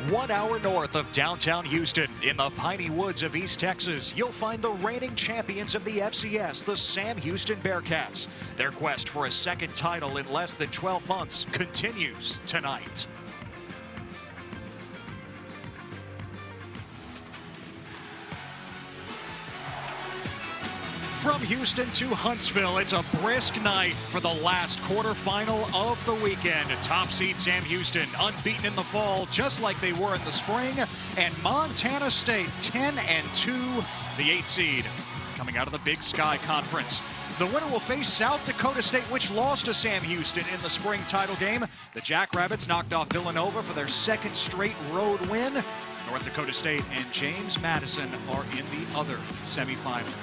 1 hour north of downtown Houston, in the piney woods of East Texas, you'll find the reigning champions of the FCS, the Sam Houston Bearcats. Their quest for a second title in less than 12 months continues tonight. From Houston to Huntsville, it's a brisk night for the last quarterfinal of the weekend. Top seed Sam Houston, unbeaten in the fall, just like they were in the spring, and Montana State, 10-2, the 8 seed, coming out of the Big Sky Conference. The winner will face South Dakota State, which lost to Sam Houston in the spring title game. The Jackrabbits knocked off Villanova for their second straight road win. North Dakota State and James Madison are in the other semifinal.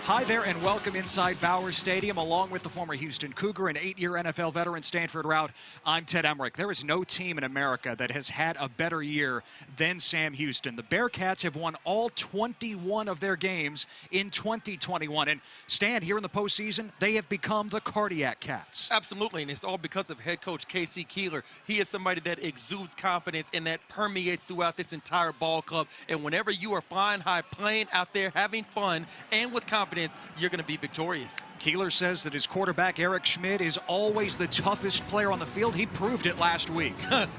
Hi there and welcome inside Bowers Stadium along with the former Houston Cougar and 8-year NFL veteran Stanford Routt. I'm Ted Emmerich. There is no team in America that has had a better year than Sam Houston. The Bearcats have won all 21 of their games in 2021. And Stan, here in the postseason, they have become the Cardiac Cats. Absolutely, and it's all because of head coach K.C. Keeler. He is somebody that exudes confidence and that permeates throughout this entire ball club. And whenever you are flying high, playing out there, having fun, and with confidence, you're going to be victorious. Keeler says that his quarterback, Eric Schmidt, is always the toughest player on the field. He proved it last week.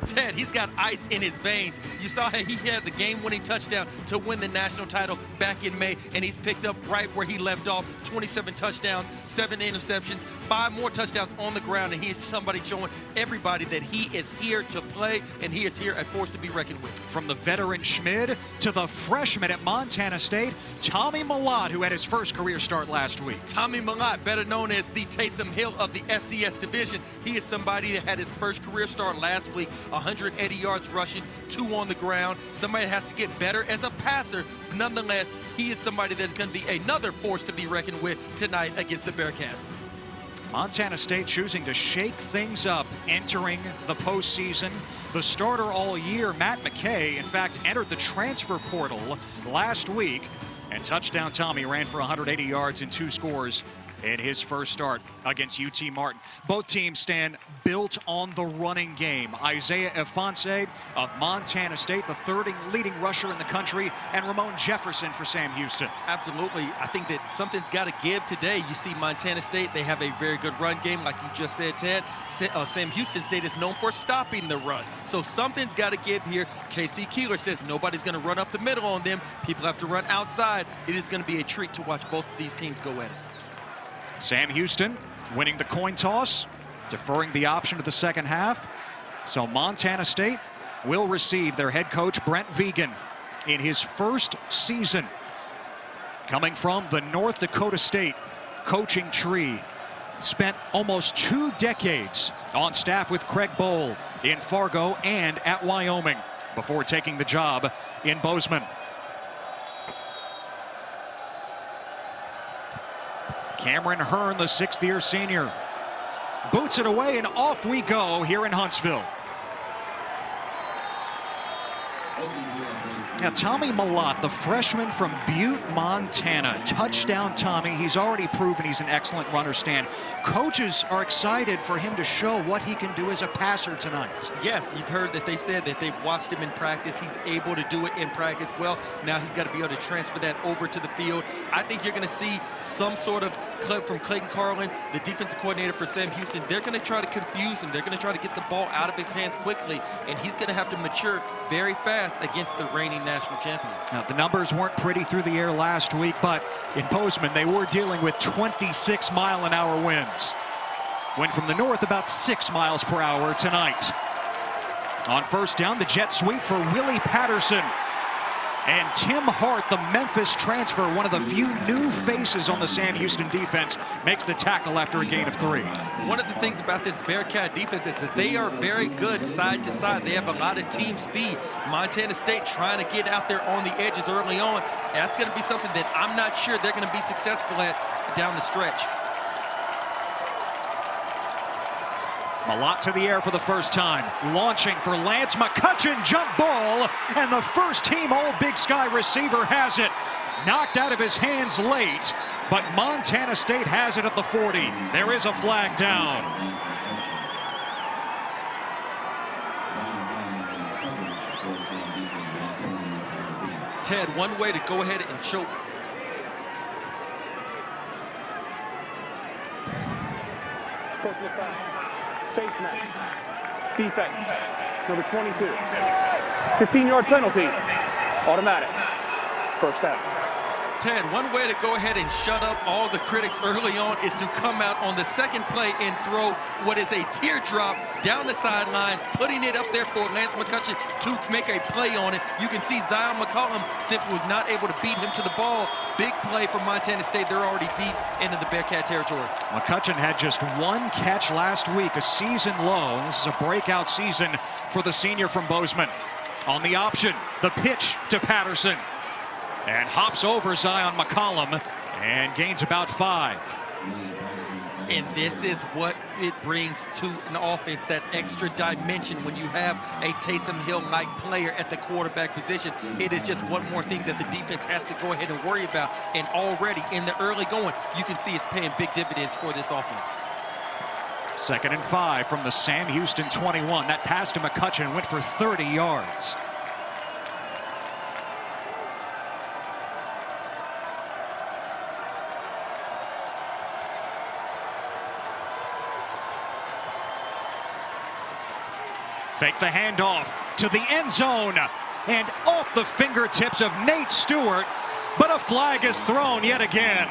Ted, he's got ice in his veins. You saw how he had the game-winning touchdown to win the national title back in May, and he's picked up right where he left off. 27 touchdowns, 7 interceptions, 5 more touchdowns on the ground, and he's somebody showing everybody that he is here to play, and he is here a force to be reckoned with. From the veteran Schmidt to the freshman at Montana State, Tommy Mellott, who had his first career start last week. Tommy Mellott, better known as the Taysom Hill of the FCS division. He is somebody that had his first career start last week, 180 yards rushing, 2 on the ground. Somebody that has to get better as a passer. Nonetheless, he is somebody that's going to be another force to be reckoned with tonight against the Bearcats. Montana State choosing to shake things up entering the postseason. The starter all year, Matt McKay, in fact, entered the transfer portal last week. And touchdown Tommy ran for 180 yards and 2 scores in his first start against UT Martin. Both teams stand built on the running game. Isaiah Ifanse of Montana State, the third leading rusher in the country, and Ramon Jefferson for Sam Houston. Absolutely. I think that something's got to give today. You see Montana State, they have a very good run game, like you just said, Ted. Sam Houston State is known for stopping the run. So something's got to give here. K.C. Keeler says nobody's going to run up the middle on them. People have to run outside. It is going to be a treat to watch both of these teams go at it. Sam Houston winning the coin toss, deferring the option to the second half. So Montana State will receive their head coach, Brent Vigen, in his first season. Coming from the North Dakota State coaching tree. Spent almost 2 decades on staff with Craig Bohl in Fargo and at Wyoming before taking the job in Bozeman. Cameron Hearn, the 6th-year senior, boots it away, and off we go here in Huntsville. Now, Tommy Mellott, the freshman from Butte, Montana. Touchdown Tommy. He's already proven he's an excellent runner, Stan. Coaches are excited for him to show what he can do as a passer tonight. Yes, you've heard that they've said that they've watched him in practice. He's able to do it in practice well. Now he's got to be able to transfer that over to the field. I think you're going to see some sort of clip from Clayton Carlin, the defensive coordinator for Sam Houston. They're going to try to confuse him. They're going to try to get the ball out of his hands quickly, and he's going to have to mature very fast against the reigning national champions. Now, the numbers weren't pretty through the air last week, but in Bozeman, they were dealing with 26-mile-an-hour winds. Wind from the north about 6 miles per hour tonight. On first down, the jet sweep for Willie Patterson. And Tim Hart, the Memphis transfer, one of the few new faces on the Sam Houston defense, makes the tackle after a gain of 3. One of the things about this Bearcat defense is that they are very good side to side. They have a lot of team speed. Montana State trying to get out there on the edges early on. That's going to be something that I'm not sure they're going to be successful at down the stretch. Mellott to the air for the first time. Launching for Lance McCutcheon. Jump ball. And the first team All-Big Sky receiver has it. Knocked out of his hands late. But Montana State has it at the 40. There is a flag down. Ted, one way to go ahead and choke. Personal foul. Face mask. Defense. Number 22. 15-yard penalty. Automatic. First down. Ted, one way to go ahead and shut up all the critics early on is to come out on the second play and throw what is a teardrop down the sideline, putting it up there for Lance McCutcheon to make a play on it. You can see Zion McCollum simply was not able to beat him to the ball. Big play for Montana State. They're already deep into the Bearcat territory. McCutcheon had just one catch last week, a season low. This is a breakout season for the senior from Bozeman. On the option, the pitch to Patterson. And hops over Zion McCollum and gains about 5. And this is what it brings to an offense, that extra dimension when you have a Taysom Hill-like player at the quarterback position. It is just one more thing that the defense has to go ahead and worry about. And already in the early going, you can see it's paying big dividends for this offense. 2nd and 5 from the Sam Houston 21. That pass to McCutcheon went for 30 yards. Fake the handoff to the end zone and off the fingertips of Nate Stewart, but a flag is thrown yet again.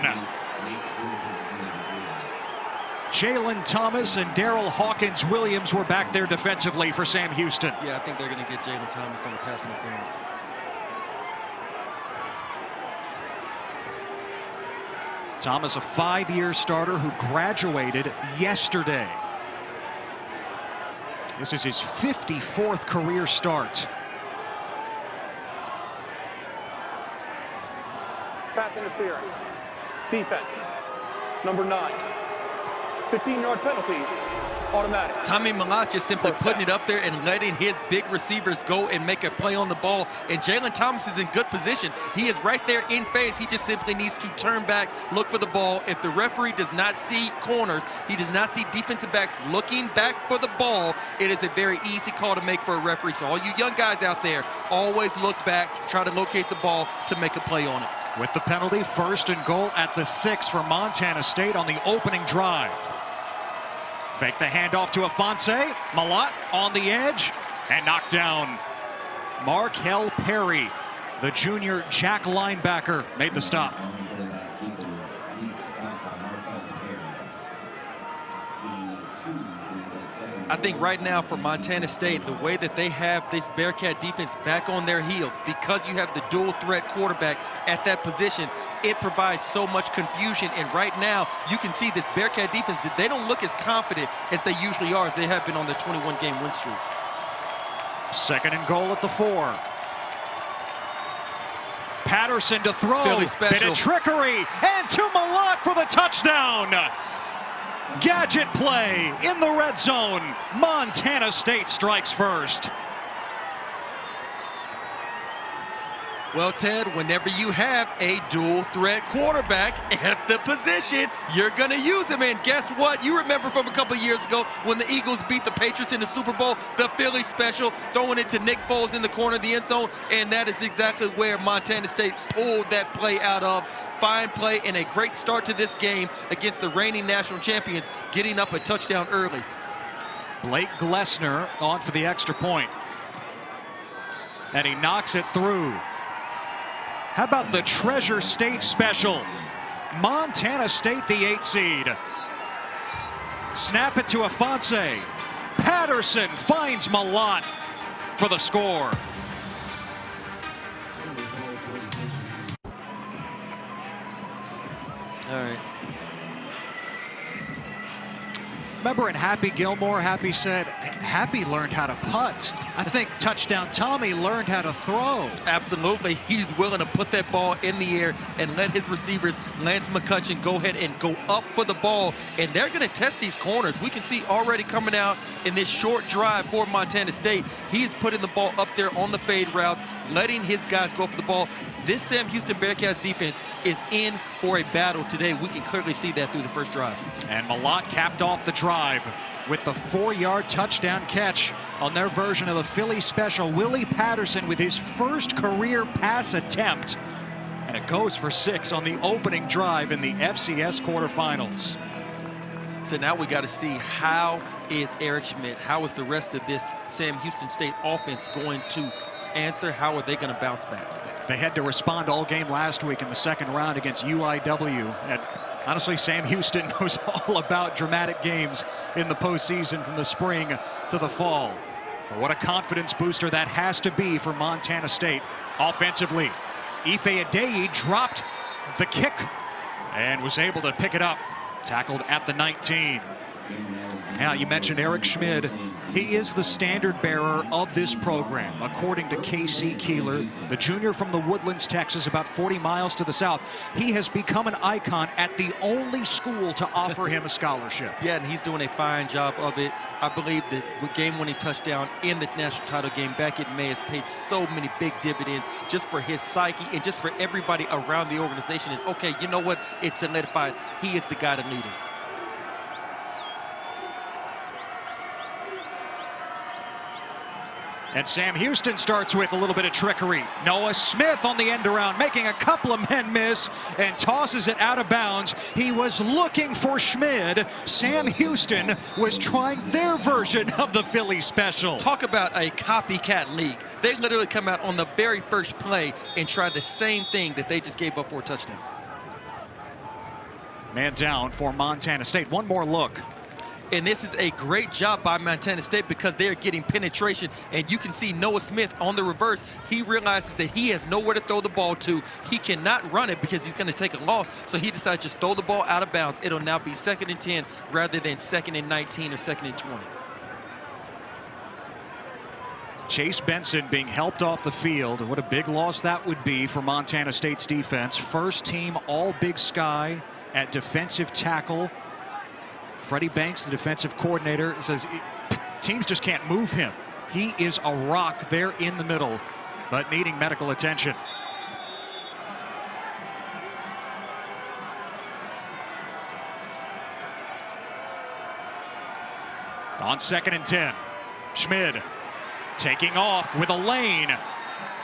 Jalen Thomas and Daryl Hawkins-Williams were back there defensively for Sam Houston. Yeah, I think they're going to get Jalen Thomas on the pass interference. Thomas, a 5-year starter who graduated yesterday. This is his 54th career start. Pass interference. Defense. Number 9. 15-yard penalty. Automatic. Tommy Mellott just simply putting it up there and letting his big receivers go and make a play on the ball. And Jalen Thomas is in good position. He is right there in phase. He just simply needs to turn back, look for the ball. If the referee does not see corners, he does not see defensive backs looking back for the ball, it is a very easy call to make for a referee. So all you young guys out there, always look back, try to locate the ball to make a play on it. With the penalty, 1st and goal at the 6 for Montana State on the opening drive. Fake the handoff to Afonso. Mellott on the edge and knocked down. Markel Perry, the junior Jack linebacker, made the stop. I think right now for Montana State, the way that they have this Bearcat defense back on their heels, because you have the dual threat quarterback at that position, it provides so much confusion. And right now, you can see this Bearcat defense, they don't look as confident as they usually are, as they have been on their 21-game win streak. 2nd and goal at the 4. Patterson to throw. Philly special. Bit of trickery, and to Mellott for the touchdown. Gadget play in the red zone. Montana State strikes first. Well, Ted, whenever you have a dual threat quarterback at the position, you're going to use him. And guess what? You remember from a couple years ago when the Eagles beat the Patriots in the Super Bowl, the Philly special, throwing it to Nick Foles in the corner of the end zone. And that is exactly where Montana State pulled that play out of. Fine play and a great start to this game against the reigning national champions, getting up a touchdown early. Blake Glessner on for the extra point. And he knocks it through. How about the Treasure State special? Montana State, the 8 seed. Snap it to Afonso. Patterson finds Mellott for the score. All right. Remember in Happy Gilmore, Happy said, Happy learned how to putt. I think touchdown Tommy learned how to throw. Absolutely. He's willing to put that ball in the air and let his receivers, Lance McCutcheon, go ahead and go up for the ball. And they're going to test these corners. We can see already coming out in this short drive for Montana State, he's putting the ball up there on the fade routes, letting his guys go for the ball. This Sam Houston Bearcats defense is in for a battle today. We can clearly see that through the first drive. And Mellott capped off the drive drive with the 4-yard touchdown catch on their version of the Philly special. Willie Patterson with his first career pass attempt. And it goes for 6 on the opening drive in the FCS quarterfinals. So now we got to see, how is Eric Schmidt, how is the rest of this Sam Houston State offense going to answer? How are they going to bounce back? They had to respond all game last week in the second round against UIW. And honestly, Sam Houston knows all about dramatic games in the postseason from the spring to the fall. But what a confidence booster that has to be for Montana State offensively. Ife Adeyi dropped the kick and was able to pick it up. Tackled at the 19. Now, you mentioned Eric Schmidt. He is the standard bearer of this program, according to K.C. Keeler, the junior from the Woodlands, Texas, about 40 miles to the south. He has become an icon at the only school to offer him a scholarship. Yeah, and he's doing a fine job of it. I believe the game-winning touchdown in the national title game back in May has paid so many big dividends just for his psyche and just for everybody around the organization. Is okay, you know what? It's solidified. He is the guy to lead us. And Sam Houston starts with a little bit of trickery. Noah Smith on the end around, making a couple of men miss and tosses it out of bounds. He was looking for Schmidt. Sam Houston was trying their version of the Philly special. Talk about a copycat league. They literally come out on the very first play and try the same thing that they just gave up for a touchdown. Man down for Montana State. One more look. And this is a great job by Montana State because they're getting penetration. And you can see Noah Smith on the reverse. He realizes that he has nowhere to throw the ball to. He cannot run it because he's going to take a loss. So he decides to just throw the ball out of bounds. It'll now be 2nd and 10 rather than 2nd and 19 or 2nd and 20. Chase Benson being helped off the field. What a big loss that would be for Montana State's defense. First team All Big Sky at defensive tackle. Freddie Banks, the defensive coordinator, says teams just can't move him. He is a rock there in the middle, but needing medical attention. On 2nd and 10, Schmidt taking off with a lane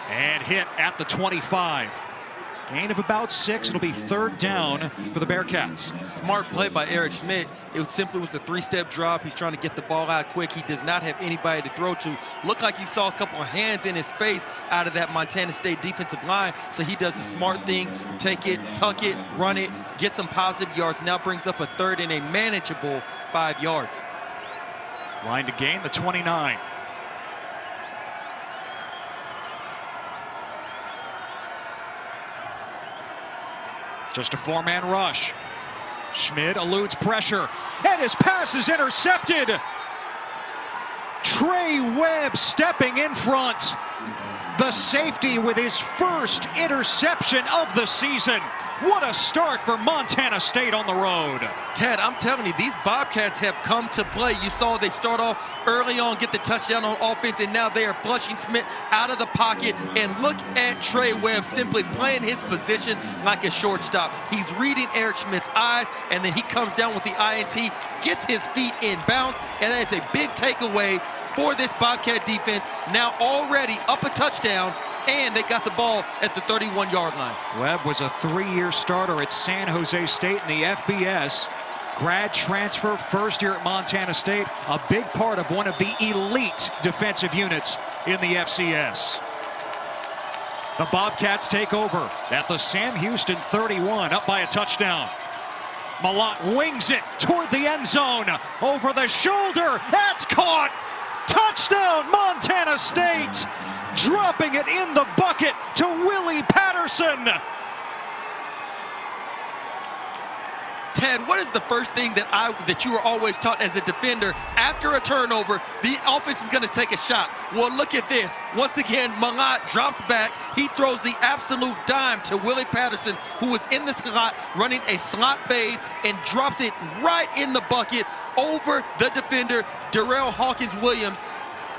and hit at the 25. Gain of about 6. It'll be 3rd down for the Bearcats. Smart play by Eric Schmidt. It was a 3-step drop. He's trying to get the ball out quick. He does not have anybody to throw to. Looked like he saw a couple of hands in his face out of that Montana State defensive line. So he does the smart thing. Take it, tuck it, run it, get some positive yards. Now brings up a 3rd and a manageable 5 yards. Line to gain the 29. Just a 4-man rush. Schmidt eludes pressure, and his pass is intercepted. Trey Webb stepping in front. The safety with his first interception of the season. What a start for Montana State on the road. Ted, I'm telling you, these Bobcats have come to play. You saw they start off early on, get the touchdown on offense, and now they are flushing Smith out of the pocket. And look at Trey Webb simply playing his position like a shortstop. He's reading Eric Schmidt's eyes, and then he comes down with the INT, gets his feet in bounds, and that is a big takeaway for this Bobcat defense. Now already up a touchdown, and they got the ball at the 31-yard line. Webb was a 3-year starter at San Jose State in the FBS. Grad transfer, first year at Montana State. A big part of one of the elite defensive units in the FCS. The Bobcats take over at the Sam Houston 31, up by a touchdown. Malott wings it toward the end zone. Over the shoulder, that's caught. Touchdown, Montana State. Dropping it in the bucket to Willie Patterson. Ted, what is the first thing that you were always taught as a defender? After a turnover, the offense is going to take a shot. Well, look at this. Once again, Malott drops back. He throws the absolute dime to Willie Patterson, who was in the slot, running a slot fade, and drops it right in the bucket over the defender, Darrell Hawkins-Williams.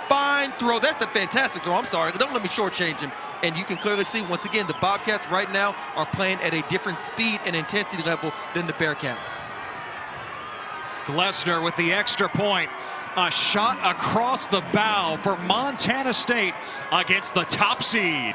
Fine throw. That's a fantastic throw. I'm sorry. Don't let me shortchange him. And you can clearly see, once again, the Bobcats right now are playing at a different speed and intensity level than the Bearcats. Glessner with the extra point. A shot across the bow for Montana State against the top seed.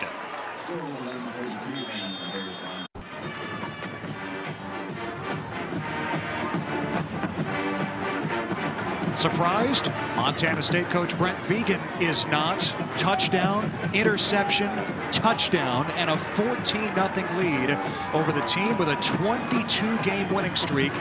Surprised? Montana State coach Brent Vigen is not. Touchdown, interception, touchdown, and a 14-0 lead over the team with a 22-game winning streak.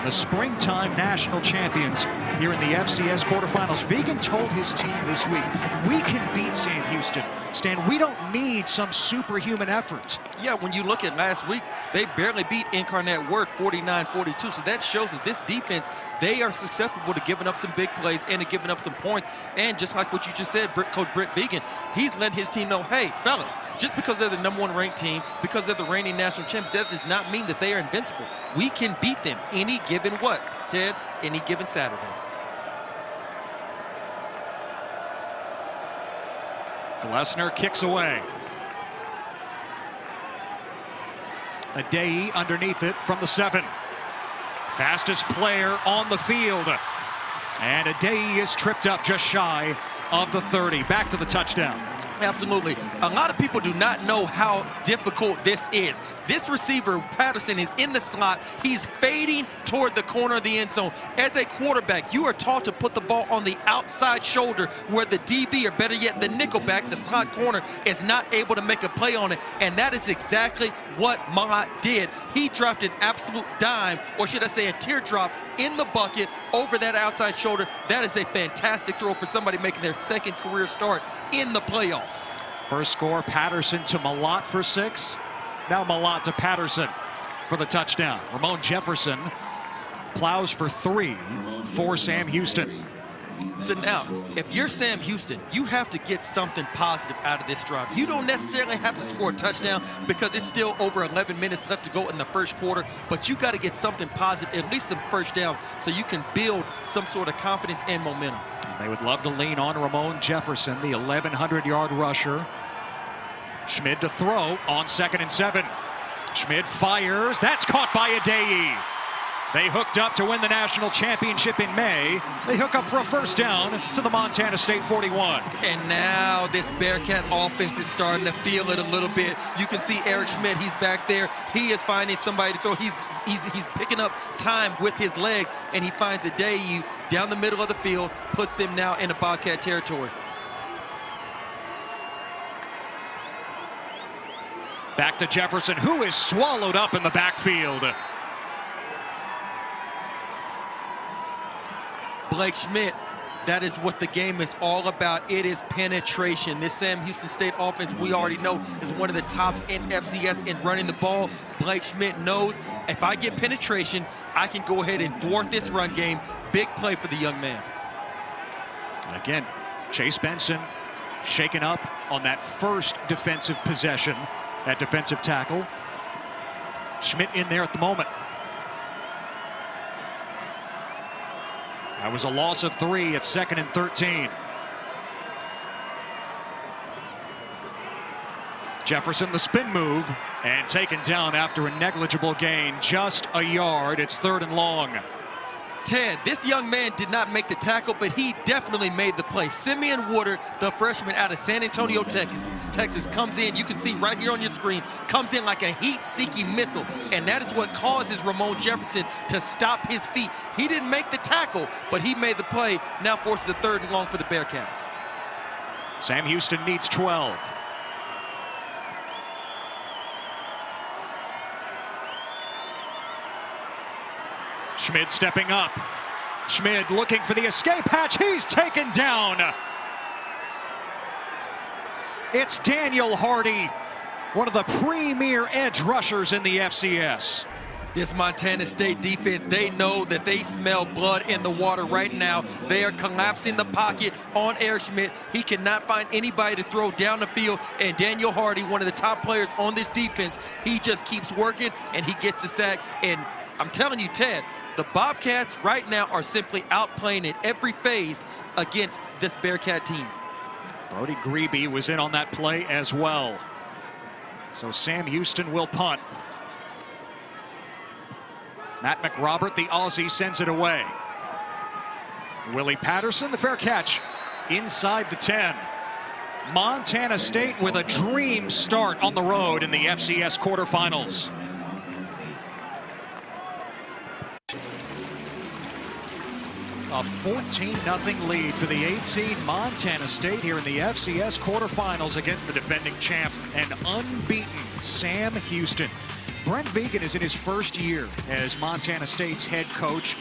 The springtime national champions here in the FCS quarterfinals. Vigen told his team this week, we can beat Sam Houston. Stan, we don't need some superhuman effort. Yeah, when you look at last week, they barely beat Incarnate Word 49-42. So that shows that this defense, they are susceptible to giving up some big plays and to giving up some points. And just like what you just said, Coach Brent Vigen, he's letting his team know, hey, fellas, just because they're the #1 ranked team, because they're the reigning national champion, that does not mean that they are invincible. We can beat them any given what, Ted? Any given Saturday. Glessner kicks away. Adei underneath it from the 7. Fastest player on the field. And Adei is tripped up just shy of the 30. Back to the touchdown. Absolutely. A lot of people do not know how difficult this is. This receiver, Patterson, is in the slot. He's fading toward the corner of the end zone. As a quarterback, you are taught to put the ball on the outside shoulder where the DB, or better yet, the nickelback, the slot corner, is not able to make a play on it. And that is exactly what Mott did. He dropped an absolute dime, or should I say a teardrop, in the bucket over that outside shoulder. That is a fantastic throw for somebody making their second career start in the playoffs. First score, Patterson to Malott for 6. Now Malott to Patterson for the touchdown. Ramon Jefferson plows for 3 for Sam Houston. So now, if you're Sam Houston, you have to get something positive out of this drive. You don't necessarily have to score a touchdown because it's still over 11 minutes left to go in the first quarter, but you got to get something positive, at least some first downs, so you can build some sort of confidence and momentum. They would love to lean on Ramon Jefferson, the 1,100-yard rusher. Schmid to throw on 2nd and 7. Schmid fires. That's caught by Adei. They hooked up to win the national championship in May. They hook up for a first down to the Montana State 41. And now this Bearcat offense is starting to feel it a little bit. You can see Eric Schmid, he's back there. He is finding somebody to throw. He's picking up time with his legs, and he finds Adei down the middle of the field, puts them now into Bobcat territory. Back to Jefferson, who is swallowed up in the backfield. Blake Schmidt, that is what the game is all about. It is penetration. This Sam Houston State offense, we already know, is one of the tops in FCS in running the ball. Blake Schmidt knows if I get penetration, I can go ahead and thwart this run game. Big play for the young man. And again, Chase Benson shaken up on that first defensive possession at defensive tackle. Schmidt in there at the moment. That was a loss of 3 at 2nd and 13. Jefferson, the spin move, and taken down after a negligible gain, just a yard. It's 3rd and long. Ted, this young man did not make the tackle, but he definitely made the play. Simeon Woodard, the freshman out of San Antonio, Texas, comes in. You can see right here on your screen, comes in like a heat-seeking missile, and that is what causes Ramon Jefferson to stop his feet. He didn't make the tackle, but he made the play. Now forces a 3rd and long for the Bearcats. Sam Houston needs 12. Schmid stepping up. Schmid looking for the escape hatch. He's taken down. It's Daniel Hardy, one of the premier edge rushers in the FCS. This Montana State defense, they know that they smell blood in the water right now. They are collapsing the pocket on Eric Schmid. He cannot find anybody to throw down the field, and Daniel Hardy, one of the top players on this defense, he just keeps working, and he gets the sack. And I'm telling you, Ted, the Bobcats right now are simply outplaying in every phase against this Bearcat team. Brody Grebe was in on that play as well. So Sam Houston will punt. Matt McRobert, the Aussie, sends it away. Willie Patterson, the fair catch inside the 10. Montana State with a dream start on the road in the FCS quarterfinals. A 14-0 lead for the 8th seed Montana State here in the FCS quarterfinals against the defending champ and unbeaten Sam Houston. Brent Vigen is in his first year as Montana State's head coach.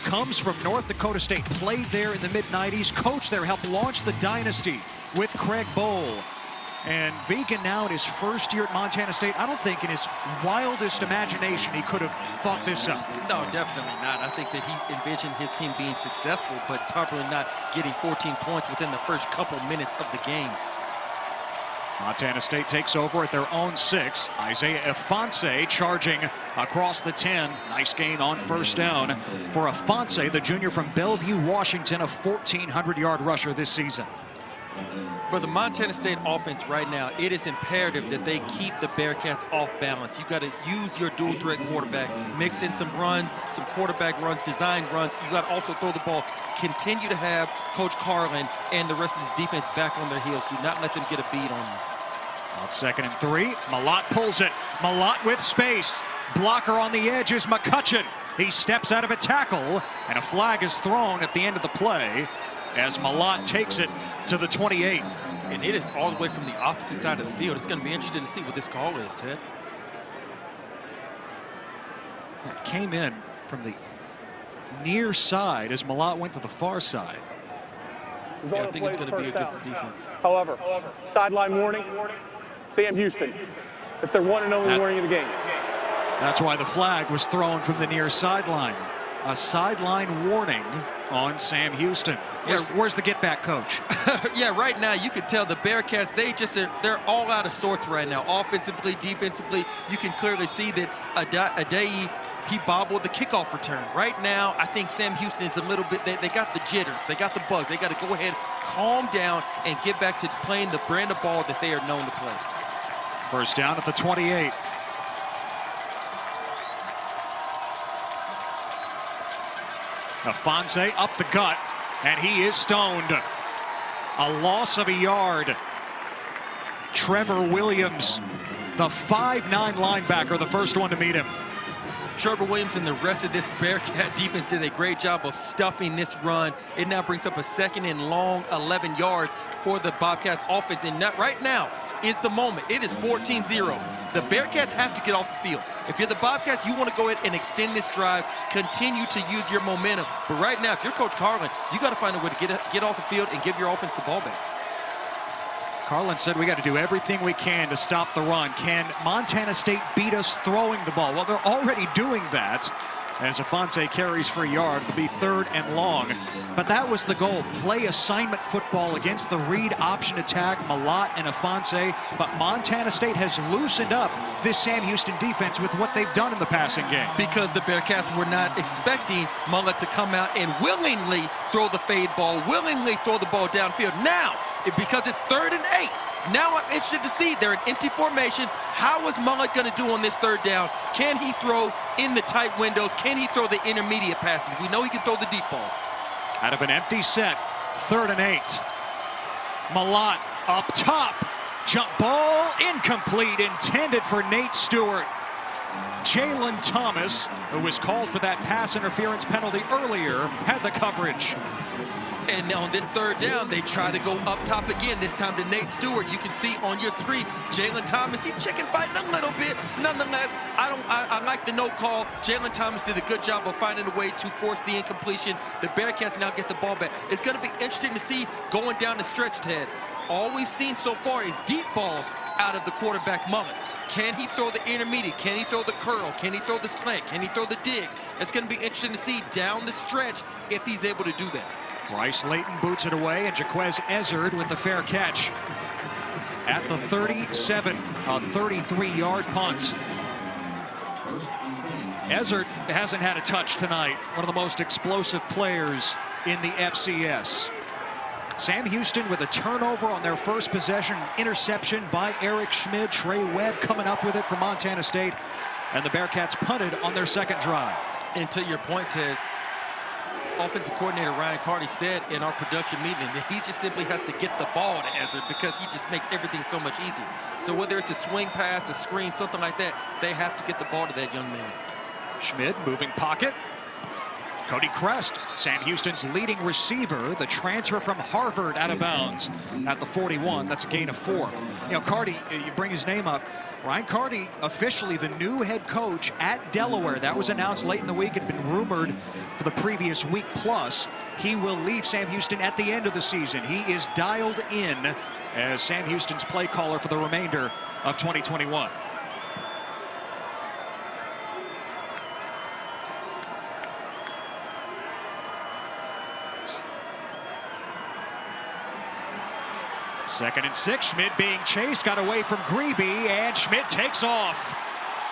Comes from North Dakota State, played there in the mid-90s, coached there, helped launch the dynasty with Craig Bohl. And Vigen now in his first year at Montana State, I don't think in his wildest imagination he could have thought this up. No, definitely not. I think that he envisioned his team being successful, but probably not getting 14 points within the first couple minutes of the game. Montana State takes over at their own 6. Isaiah Ifanse charging across the 10. Nice gain on first down for Ifanse, the junior from Bellevue, Washington, a 1,400-yard rusher this season. For the Montana State offense right now, it is imperative that they keep the Bearcats off balance. You've got to use your dual threat quarterback, mix in some runs, some quarterback runs, design runs. You got to also throw the ball. Continue to have Coach Carlin and the rest of his defense back on their heels. Do not let them get a beat on you. On 2nd and 3, Malott pulls it. Malott with space. Blocker on the edge is McCutcheon. He steps out of a tackle, and a flag is thrown at the end of the play as Malott takes it to the 28. And it is all the way from the opposite side of the field. It's going to be interesting to see what this call is, Ted. That came in from the near side as Malott went to the far side. Yeah, I think it's going to be a good defense. However, sideline warning, Sam Houston. It's their one and only warning of the game. That's why the flag was thrown from the near sideline. A sideline warning on Sam Houston. Where's the get-back coach? Yeah, right now you can tell the Bearcats, they're all out of sorts right now. Offensively, defensively, you can clearly see that Adai, he bobbled the kickoff return. Right now, I think Sam Houston is a little bit, they got the jitters, they got the buzz. They got to go ahead, calm down, and get back to playing the brand of ball that they are known to play. First down at the 28. Ifanse up the gut, and he is stoned. A loss of a yard. Trevor Williams, the 5'9" linebacker, the first one to meet him. Trevor Williams and the rest of this Bearcat defense did a great job of stuffing this run. It now brings up a 2nd and long, 11 yards for the Bobcats offense. And that right now is the moment. It is 14-0. The Bearcats have to get off the field. If you're the Bobcats, you want to go ahead and extend this drive, continue to use your momentum. But right now, if you're Coach Carlin, you got to find a way to get off the field and give your offense the ball back. Carlin said we got to do everything we can to stop the run. Can Montana State beat us throwing the ball? Well, they're already doing that as Ifanse carries for a yard. It'll be 3rd and long. But that was the goal. Play assignment football against the read option attack, Malott and Ifanse. But Montana State has loosened up this Sam Houston defense with what they've done in the passing game. Because the Bearcats were not expecting Malott to come out and willingly throw the fade ball, willingly throw the ball downfield. Now, because it's 3rd and 8, now I'm interested to see, they're in empty formation. How is Malott going to do on this 3rd down? Can he throw in the tight windows? Can he throw the intermediate passes? We know he can throw the deep ball. Out of an empty set, 3rd and 8. Malott up top. Jump ball incomplete, intended for Nate Stewart. Jalen Thomas, who was called for that pass interference penalty earlier, had the coverage. And on this 3rd down, they try to go up top again, this time to Nate Stewart. You can see on your screen, Jalen Thomas, he's chicken fighting a little bit. Nonetheless, I like the no call. Jalen Thomas did a good job of finding a way to force the incompletion. The Bearcats now get the ball back. It's going to be interesting to see going down the stretch, Ted. All we've seen so far is deep balls out of the quarterback Malott. Can he throw the intermediate? Can he throw the curl? Can he throw the slant? Can he throw the dig? It's going to be interesting to see down the stretch if he's able to do that. Bryce Layton boots it away, and Jaquez Ezzard with the fair catch. At the 37, a 33-yard punt. Ezzard hasn't had a touch tonight. One of the most explosive players in the FCS. Sam Houston with a turnover on their first possession. Interception by Eric Schmid. Trey Webb coming up with it for Montana State. And the Bearcats punted on their 2nd drive. And to your point, Ted, offensive coordinator Ryan Carty said in our production meeting that he just simply has to get the ball to Ezra because he just makes everything so much easier. So whether it's a swing pass, a screen, something like that, they have to get the ball to that young man. Schmid moving pocket. Cody Crest, Sam Houston's leading receiver, the transfer from Harvard, out of bounds at the 41. That's a gain of 4. You know, Carty, you bring his name up. Ryan Carty, officially the new head coach at Delaware. That was announced late in the week. It had been rumored for the previous week plus. He will leave Sam Houston at the end of the season. He is dialed in as Sam Houston's play caller for the remainder of 2021. Second and 6, Schmid being chased, got away from Grebe, and Schmid takes off.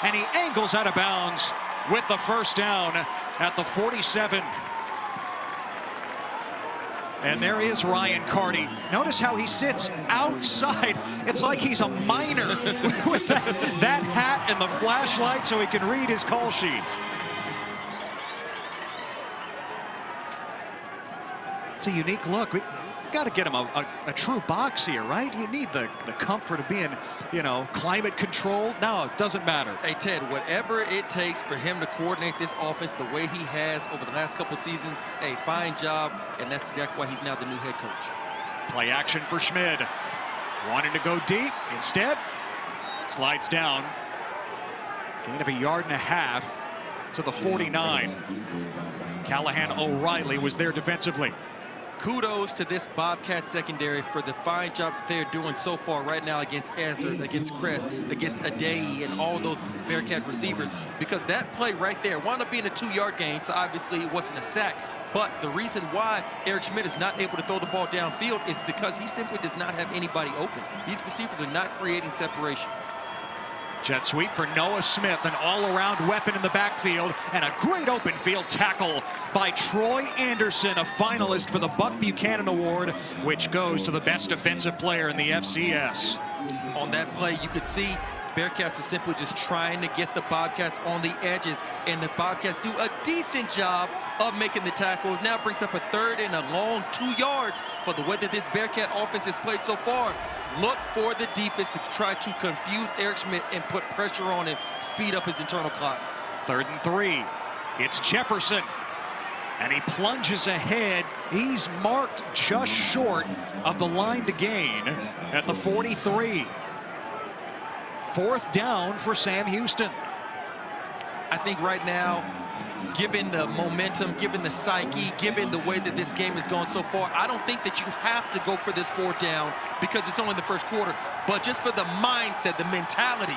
And he angles out of bounds with the first down at the 47. And there is Ryan Carty. Notice how he sits outside. It's like he's a miner with that hat and the flashlight so he can read his call sheet. It's a unique look. We got to get him a true box here, right? You need the comfort of being, you know, climate controlled. No, it doesn't matter. Hey, Ted, whatever it takes for him to coordinate this offense the way he has over the last couple seasons, hey, fine job, and that's exactly why he's now the new head coach. Play action for Schmid. Wanting to go deep. Instead, slides down. Gain of 1.5 yards to the 49. Callahan O'Reilly was there defensively. Kudos to this Bobcat secondary for the fine job that they're doing so far right now against Ezra, against Crest, against Adei, and all those Bearcat receivers, because that play right there wound up being a 2-yard gain, so obviously it wasn't a sack. But the reason why Eric Schmid is not able to throw the ball downfield is because he simply does not have anybody open. These receivers are not creating separation. Jet sweep for Noah Smith, an all-around weapon in the backfield, and a great open field tackle by Troy Anderson, a finalist for the Buck Buchanan Award, which goes to the best defensive player in the FCS. On that play, you could see Bearcats are simply just trying to get the Bobcats on the edges, and the Bobcats do a decent job of making the tackle. Now brings up a 3rd and a long 2 yards for the way that this Bearcat offense has played so far. Look for the defense to try to confuse Eric Schmid and put pressure on him, speed up his internal clock. 3rd and 3. It's Jefferson. And he plunges ahead. He's marked just short of the line to gain at the 43. 4th down for Sam Houston. I think right now, given the momentum, given the psyche, given the way that this game has gone so far, I don't think that you have to go for this 4th down because it's only the first quarter. But just for the mindset, the mentality,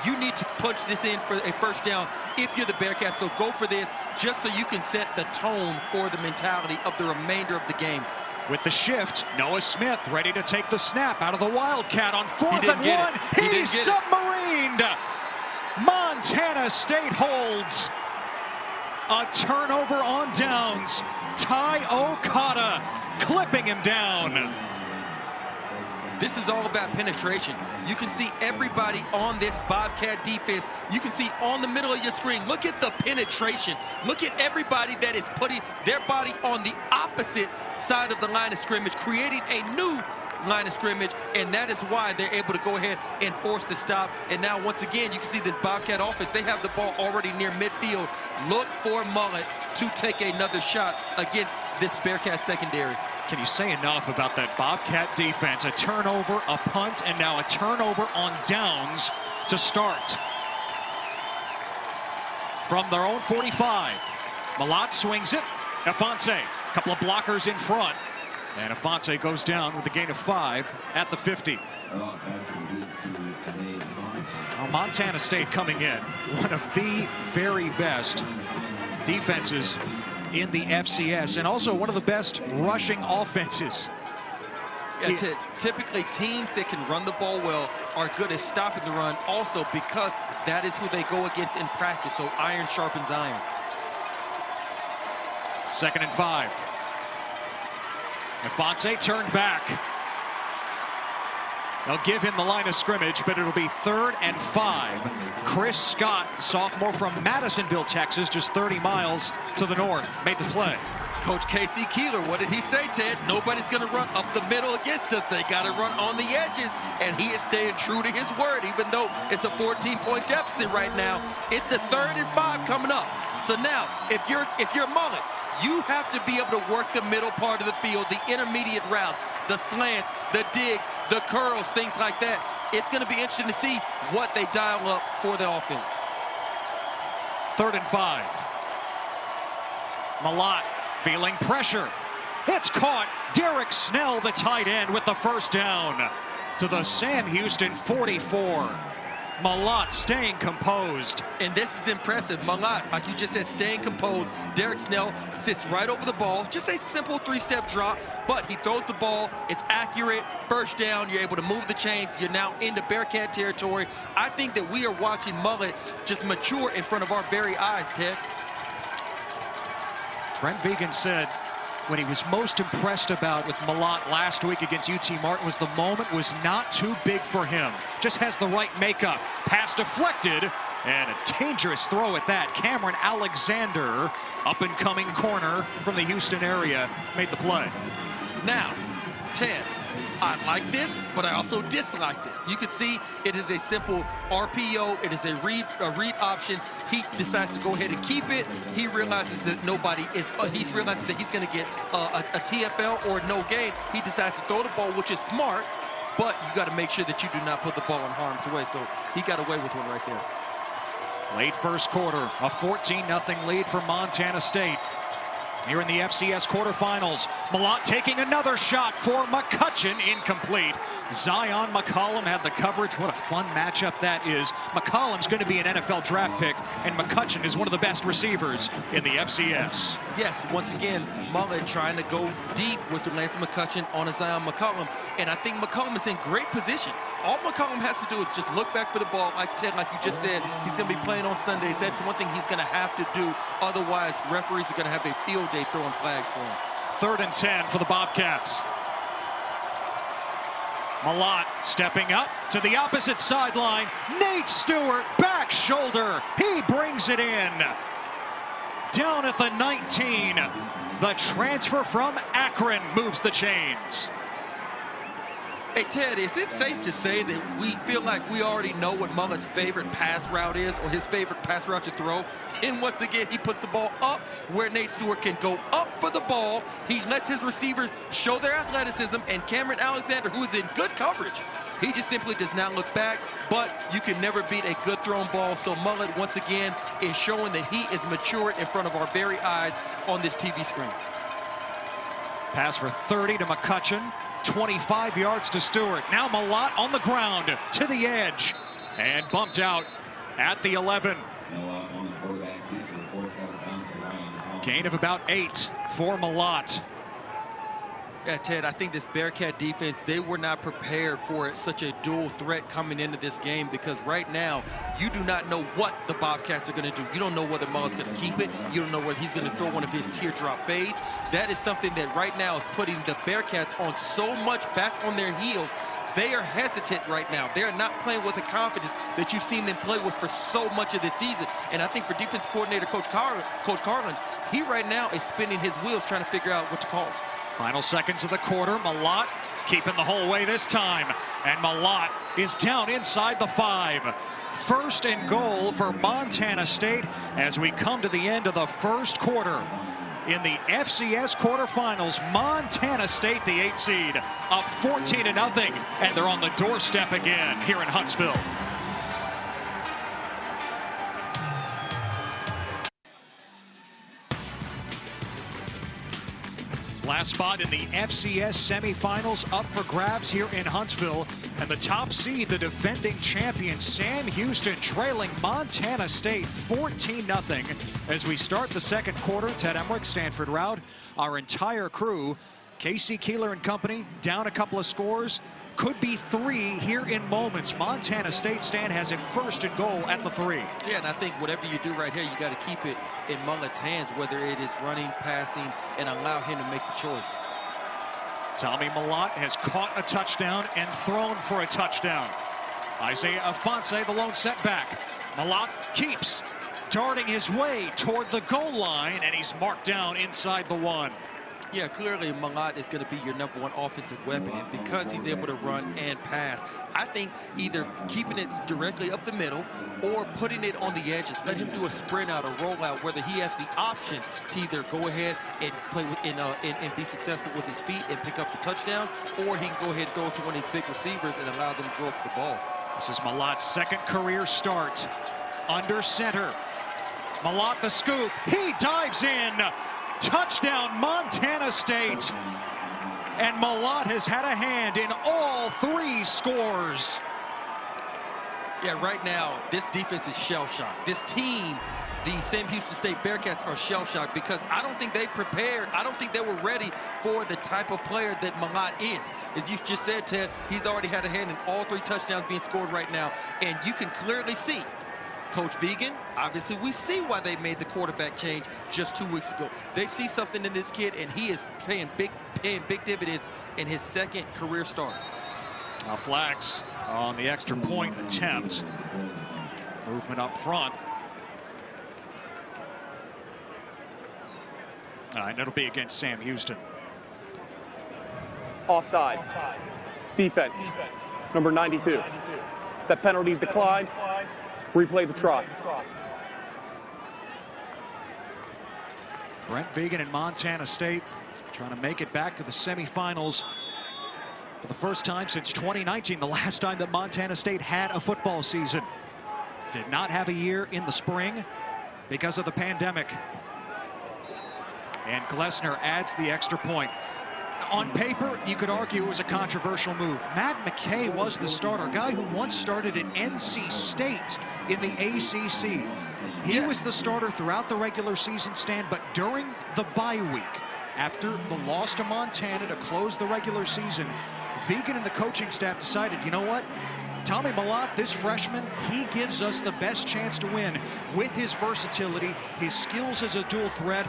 you need to punch this in for a 1st down if you're the Bearcats. So go for this just so you can set the tone for the mentality of the remainder of the game. With the shift, Noah Smith ready to take the snap out of the Wildcat on 4th and 1. He's submarined. Montana State holds. A turnover on downs. Ty Okada clipping him down. This is all about penetration. You can see everybody on this Bobcat defense. You can see on the middle of your screen. Look at the penetration. Look at everybody that is putting their body on the opposite side of the line of scrimmage, creating a new line of scrimmage, and that is why they're able to go ahead and force the stop. And now, once again, you can see this Bobcat offense. They have the ball already near midfield. Look for Mullet to take another shot against this Bearcat secondary. Can you say enough about that Bobcat defense? A turnover, a punt, and now a turnover on downs to start. From their own 45, Malott swings it. Afonso, a couple of blockers in front. And Afonso goes down with a gain of 5 at the 50. Montana State coming in, one of the very best defenses in the FCS, and also one of the best rushing offenses. Yeah, typically teams that can run the ball well are good at stopping the run also because that is who they go against in practice. So iron sharpens iron. 2nd and 5. Afonso turned back. They'll give him the line of scrimmage, but it'll be 3rd and 5. Chris Scott, sophomore from Madisonville, Texas, just 30 miles to the north, made the play. Coach K.C. Keeler, what did he say, Ted? Nobody's going to run up the middle against us. They got to run on the edges, and he is staying true to his word, even though it's a 14-point deficit right now. It's a 3rd and 5 coming up. So now, if you're Mullet, you have to be able to work the middle part of the field, the intermediate routes, the slants, the digs, the curls, things like that. It's going to be interesting to see what they dial up for the offense. 3rd and 5. Malott feeling pressure. It's caught. Derek Snell, the tight end, with the first down to the Sam Houston 44. Malott staying composed. And this is impressive. Malott, like you just said, staying composed. Derek Snell sits right over the ball. Just a simple 3-step drop, but he throws the ball. It's accurate. First down. You're able to move the chains. You're now into Bearcat territory. I think that we are watching Mullet just mature in front of our very eyes, Ted. Brent Vigen said what he was most impressed about with Malott last week against UT Martin was the moment was not too big for him. Just has the right makeup. Pass deflected, and a dangerous throw at that. Cameron Alexander, up-and-coming corner from the Houston area, made the play. Now, Ted, I like this, but I also dislike this. You can see it is a simple RPO. It is a read option. He decides to go ahead and keep it. He realizes that he's realizing that he's going to get a TFL or no gain. He decides to throw the ball, which is smart, but you got to make sure that you do not put the ball in harm's way. So he got away with one right there. Late first quarter, a 14-0 lead for Montana State. Here in the FCS quarterfinals, Malott taking another shot for McCutcheon, incomplete. Zion McCollum had the coverage. What a fun matchup that is. McCollum's going to be an NFL draft pick, and McCutcheon is one of the best receivers in the FCS. Yes, once again, Mullet trying to go deep with Lance McCutcheon on a Zion McCollum, and I think McCollum is in great position. All McCollum has to do is just look back for the ball. Like Ted, like you just said, he's going to be playing on Sundays. That's one thing he's going to have to do. Otherwise, referees are going to have a field day throwing flags for him. 3rd and 10 for the Bobcats. Malott stepping up to the opposite sideline. Nate Stewart, back shoulder. He brings it in. Down at the 19. The transfer from Akron moves the chains. Hey, Ted, is it safe to say that we feel like we already know what Mullet's favorite pass route is, or his favorite pass route to throw? And once again, he puts the ball up where Nate Stewart can go up for the ball. He lets his receivers show their athleticism, and Cameron Alexander, who is in good coverage, he just simply does not look back, but you can never beat a good thrown ball. So Mullet, once again, is showing that he is matured in front of our very eyes on this TV screen. Pass for 30 to McCutcheon. 25 yards to Stewart. Now Malott on the ground to the edge and bumped out at the 11. Gain of about 8 for Malott. Yeah, Ted, I think this Bearcat defense, they were not prepared for such a dual threat coming into this game, because right now you do not know what the Bobcats are going to do. You don't know whether Mullet's going to keep it. You don't know whether he's going to throw one of his teardrop fades. That is something that right now is putting the Bearcats on so much back on their heels. They are hesitant right now. They are not playing with the confidence that you've seen them play with for so much of this season. And I think for defense coordinator Coach Carlin, he right now is spinning his wheels trying to figure out what to call. Final seconds of the quarter. Malott keeping the whole way this time. And Malott is down inside the 5. 1st and goal for Montana State as we come to the end of the first quarter. In the FCS quarterfinals, Montana State, the 8 seed, up 14-0, and they're on the doorstep again here in Huntsville. Last spot in the FCS semifinals up for grabs here in Huntsville. And the top seed, the defending champion, Sam Houston, trailing Montana State 14-0. As we start the second quarter, Ted Emmerich, Stanford Routt, our entire crew, K.C. Keeler and company, down a couple of scores. Could be 3 here in moments. Montana State, Stan, has it 1st and goal at the 3. Yeah, and I think whatever you do right here, you got to keep it in Mullet's hands, whether it is running, passing, and allow him to make the choice. Tommy Mellott has caught a touchdown and thrown for a touchdown. Isaiah Ifanse, the lone setback. Mellott keeps darting his way toward the goal line, and he's marked down inside the 1. Yeah, clearly Mellott is going to be your #1 offensive weapon, and because he's able to run and pass, I think either keeping it directly up the middle or putting it on the edges, let him do a sprint out, a rollout, whether he has the option to either go ahead and play with, and be successful with his feet and pick up the touchdown, or he can go ahead and throw it to one of his big receivers and allow them to go up the ball. This is Mellott's second career start. Under center. Mellott the scoop. He dives in. Touchdown, Montana State. And Mellott has had a hand in all 3 scores. Yeah, right now, this defense is shell-shocked. This team, the Sam Houston State Bearcats, are shell-shocked because I don't think they prepared. I don't think they were ready for the type of player that Mellott is. As you just said, Ted, he's already had a hand in all 3 touchdowns being scored right now. And you can clearly see Coach Vigen, obviously we see why they made the quarterback change just 2 weeks ago. They see something in this kid, and he is paying big dividends in his second career start. Now flags on the extra point attempt. Movement up front. And it'll be against Sam Houston. Offsides. Defense. Number 92. That penalty's declined. Replay the try. Brent Vigen and Montana State trying to make it back to the semifinals for the first time since 2019, the last time that Montana State had a football season. Did not have a year in the spring because of the pandemic. And Glessner adds the extra point. On paper, you could argue it was a controversial move. Matt McKay was the starter, guy who once started at NC State in the ACC. He was the starter throughout the regular season, Stan, but during the bye week, after the loss to Montana to close the regular season, Vigen and the coaching staff decided, you know what? Tommy Mellott, this freshman, he gives us the best chance to win with his versatility, his skills as a dual threat.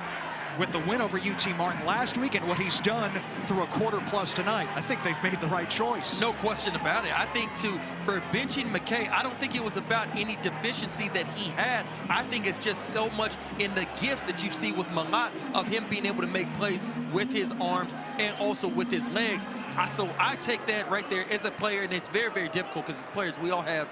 With the win over UT Martin last week and what he's done through a quarter plus tonight, I think they've made the right choice. No question about it. I think, too, for benching McKay, I don't think it was about any deficiency that he had. I think it's just so much in the gifts that you see with Mellott of him being able to make plays with his arms and also with his legs. So I take that right there as a player, and it's very, very difficult because as players, we all have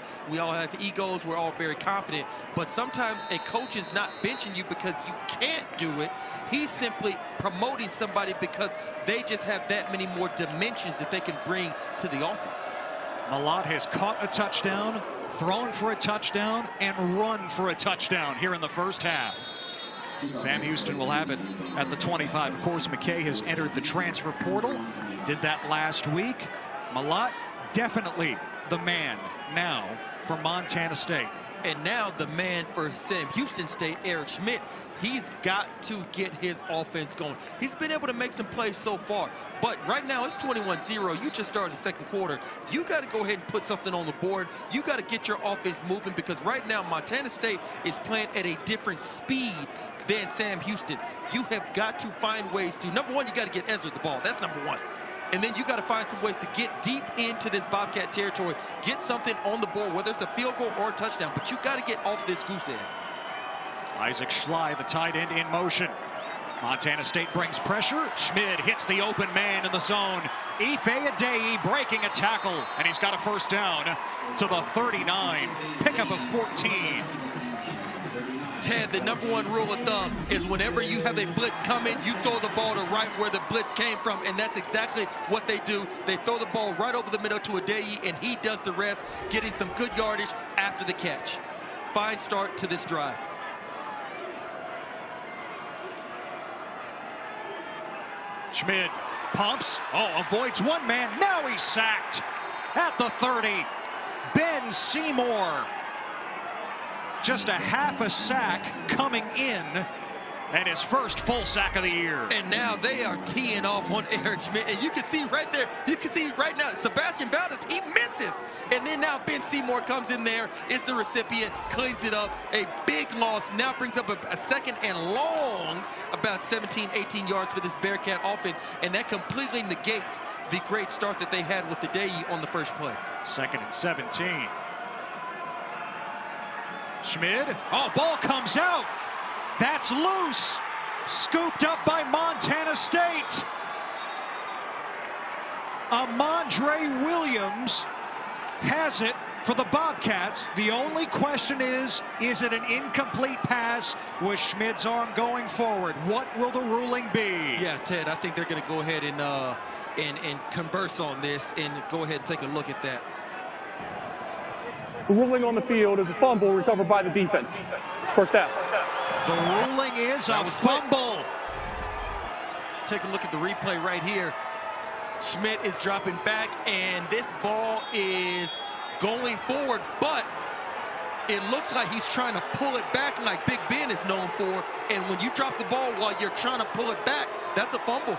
egos. We're all very confident. But sometimes a coach is not benching you because you can't do it. He's simply promoting somebody because they just have that many more dimensions that they can bring to the offense. Mellott has caught a touchdown, thrown for a touchdown, and run for a touchdown here in the first half. Sam Houston will have it at the 25. Of course, McKay has entered the transfer portal. Did that last week. Mellott definitely the man now for Montana State. And now the man for Sam Houston State, Eric Schmidt, he's got to get his offense going. He's been able to make some plays so far, but right now it's 21-0. You just started the second quarter. You got to go ahead and put something on the board. You got to get your offense moving because right now Montana State is playing at a different speed than Sam Houston. You have got to find ways to, number one, you got to get Ezra the ball. That's number one. And then you got to find some ways to get deep into this Bobcat territory, get something on the board, whether it's a field goal or a touchdown, but you got to get off this goose egg. Isaac Schley, the tight end, in motion. Montana State brings pressure. Schmidt hits the open man in the zone. Ife Adeyi breaking a tackle, and he's got a first down to the 39. Pickup of 14. Ted, the number one rule of thumb is whenever you have a blitz coming, you throw the ball to right where the blitz came from, and that's exactly what they do. They throw the ball right over the middle to Adeyi, and he does the rest, getting some good yardage after the catch. Fine start to this drive. Schmidt pumps. Oh, avoids one man. Now he's sacked at the 30. Ben Seymour. Just a half a sack coming in, and his first full sack of the year. And now they are teeing off on Eric Schmidt, and you can see right there, you can see right now, Sebastian Valdez, he misses, and then And now Ben Seymour comes in there, is the recipient, cleans it up. A big loss. Now brings up a second and long, about 17, 18 yards for this Bearcat offense. And that completely negates the great start that they had with the day on the first play. 2nd and 17. Schmid. Oh, ball comes out. That's loose. Scooped up by Montana State. Amandre Williams has it for the Bobcats. The only question is it an incomplete pass with Schmid's arm going forward? What will the ruling be? Yeah, Ted, I think they're going to go ahead and converse on this and go ahead and take a look at that. The ruling on the field is a fumble recovered by the defense. First down. The ruling is a fumble. Take a look at the replay right here. Schmid is dropping back, and this ball is going forward, but it looks like he's trying to pull it back like Big Ben is known for. And when you drop the ball while you're trying to pull it back, that's a fumble.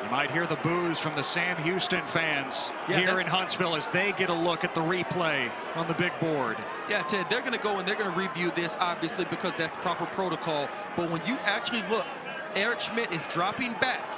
You might hear the boos from the Sam Houston fans here in Huntsville as they get a look at the replay on the big board. Yeah, Ted, they're going to go and they're going to review this, obviously, because that's proper protocol. But when you actually look, Eric Schmid is dropping back.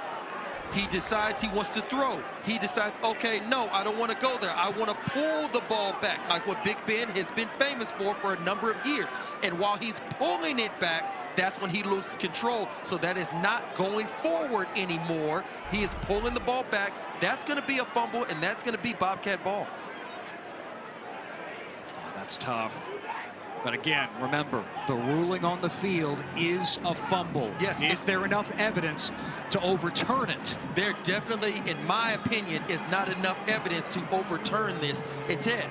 He decides he wants to throw. He decides, okay, no, I don't want to go there. I want to pull the ball back, like what Big Ben has been famous for a number of years. And while he's pulling it back, that's when he loses control. So that is not going forward anymore. He is pulling the ball back. That's going to be a fumble, and that's going to be Bobcat ball. Oh, that's tough. But again, remember, the ruling on the field is a fumble. Yes. Is there enough evidence to overturn it? There definitely, in my opinion, is not enough evidence to overturn this. And Ted,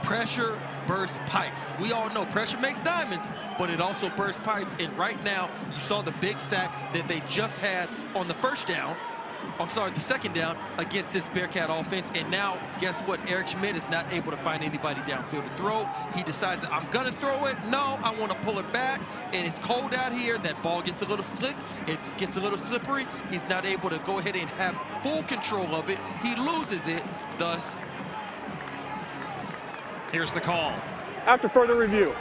pressure bursts pipes. We all know pressure makes diamonds, but it also bursts pipes. And right now, you saw the big sack that they just had on the first down. I'm sorry, the second down against this Bearcat offense. And now, guess what? Eric Schmid is not able to find anybody downfield to throw. He decides, I'm going to throw it. No, I want to pull it back. And it's cold out here. That ball gets a little slick. It gets a little slippery. He's not able to go ahead and have full control of it. He loses it. Thus, here's the call. After further review,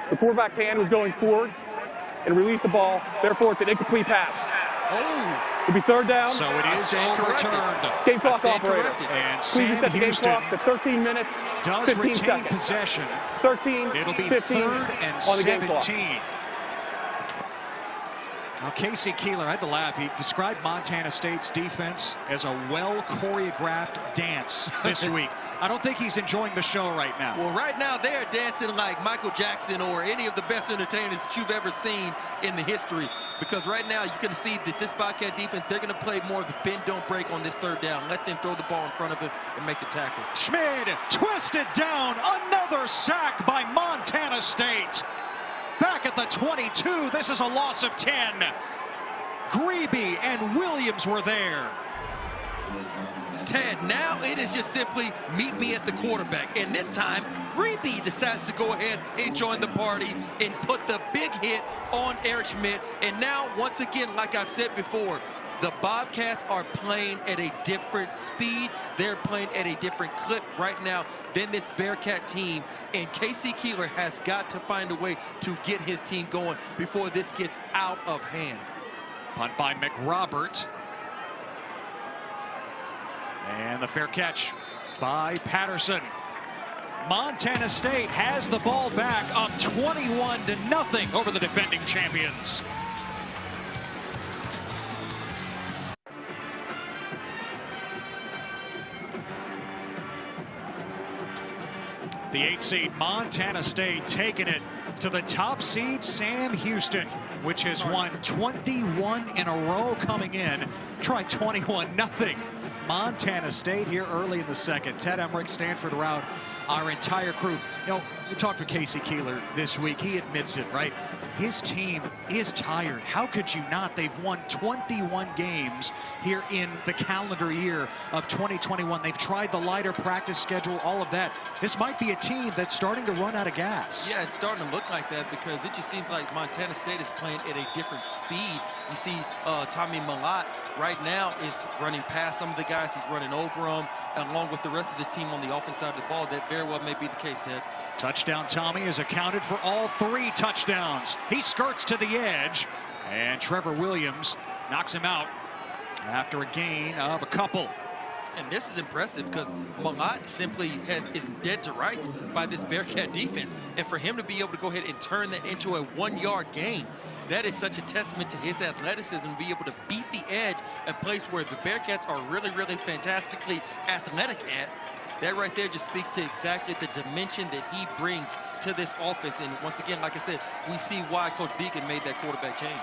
the quarterback's hand was going forward and released the ball. Therefore, it's an incomplete pass. oh, It'll be third down. So it is overturned. Game clock operator. And Please Sam reset the game Houston clock to 13 minutes, does 15 retain seconds. possession. 13, It'll be 15 3rd and on the game 17. clock. Now, Casey Keeler, I had to laugh. He described Montana State's defense as a well-choreographed dance this week. I don't think he's enjoying the show right now. well, right now they are dancing like Michael Jackson or any of the best entertainers that you've ever seen in the history. Because right now you can see that this Bobcat defense, they're going to play more of the bend, don't break on this third down. Let them throw the ball in front of it and make the tackle. Schmid twisted down. Another sack by Montana State. Back at the 22, this is a loss of 10. Grebe and Williams were there. Ted, now it is just simply meet me at the quarterback. And this time, Grebe decides to go ahead and join the party and put the big hit on Eric Schmid. And now, once again, like I've said before, the Bobcats are playing at a different speed. They're playing at a different clip right now than this Bearcat team. And Casey Keeler has got to find a way to get his team going before this gets out of hand. Punt by McRobert. And the fair catch by Patterson. Montana State has the ball back, up 21-0 over the defending champions. The 8th seed Montana State taking it to the top seed Sam Houston, which has won 21 in a row coming in. Try 21-0. Montana State here early in the second. Ted Emmerich, Stanford Routt, our entire crew. You know, we talked with Casey Keeler this week. He admits it, right? His team is tired. How could you not? They've won 21 games here in the calendar year of 2021. They've tried the lighter practice schedule, all of that. This might be a team that's starting to run out of gas. Yeah, it's starting to look like that because it just seems like Montana State is playing at a different speed. You see Tommy Mellott right now is running past some some of the guys, he's running over them, along with the rest of this team on the offense side of the ball. That very well may be the case, Ted. Touchdown Tommy is accounted for all 3 touchdowns. He skirts to the edge, and Trevor Williams knocks him out after a gain of a couple. And this is impressive because Mellott simply is dead to rights by this Bearcat defense. And for him to be able to go ahead and turn that into a 1-yard gain, that is such a testament to his athleticism, to be able to beat the edge, a place where the Bearcats are really, really fantastically athletic at. That right there just speaks to exactly the dimension that he brings to this offense. And once again, like I said, we see why Coach Vigen made that quarterback change.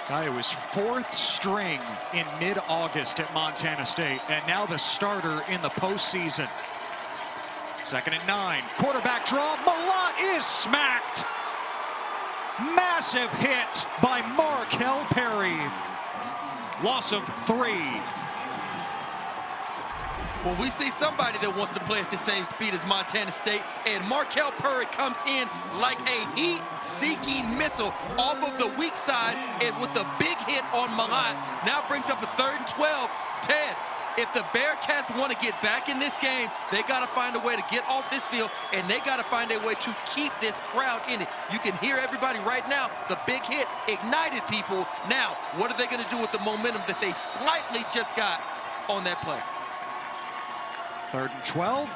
Guy was 4th string in mid-August at Montana State, and now the starter in the postseason. 2nd and 9. Quarterback draw. Mellott is smacked. Massive hit by Markel Perry. Loss of 3. Well, we see somebody that wants to play at the same speed as Montana State, and Markel Perry comes in like a heat-seeking missile off of the weak side, and with a big hit on Mellott, now brings up a 3rd and 12. Ted, if the Bearcats want to get back in this game, they got to find a way to get off this field, and they got to find a way to keep this crowd in it. You can hear everybody right now. The big hit ignited people. Now, what are they going to do with the momentum that they slightly just got on that play? 3rd and 12,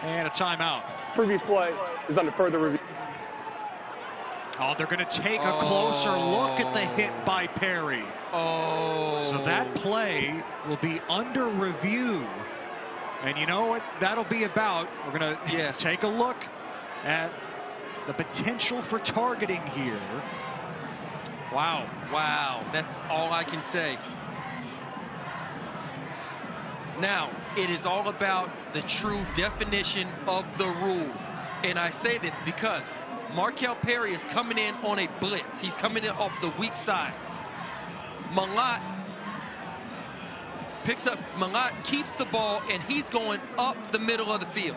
and a timeout. Previous play is under further review. Oh, they're going to take a closer look at the hit by Perry. So that play will be under review. And you know what that'll be about? We're going to take a look at the potential for targeting here. Wow. Wow, that's all I can say. Now, it is all about the true definition of the rule. And I say this because Markel Perry is coming in on a blitz. He's coming in off the weak side. Mellott keeps the ball, and he's going up the middle of the field.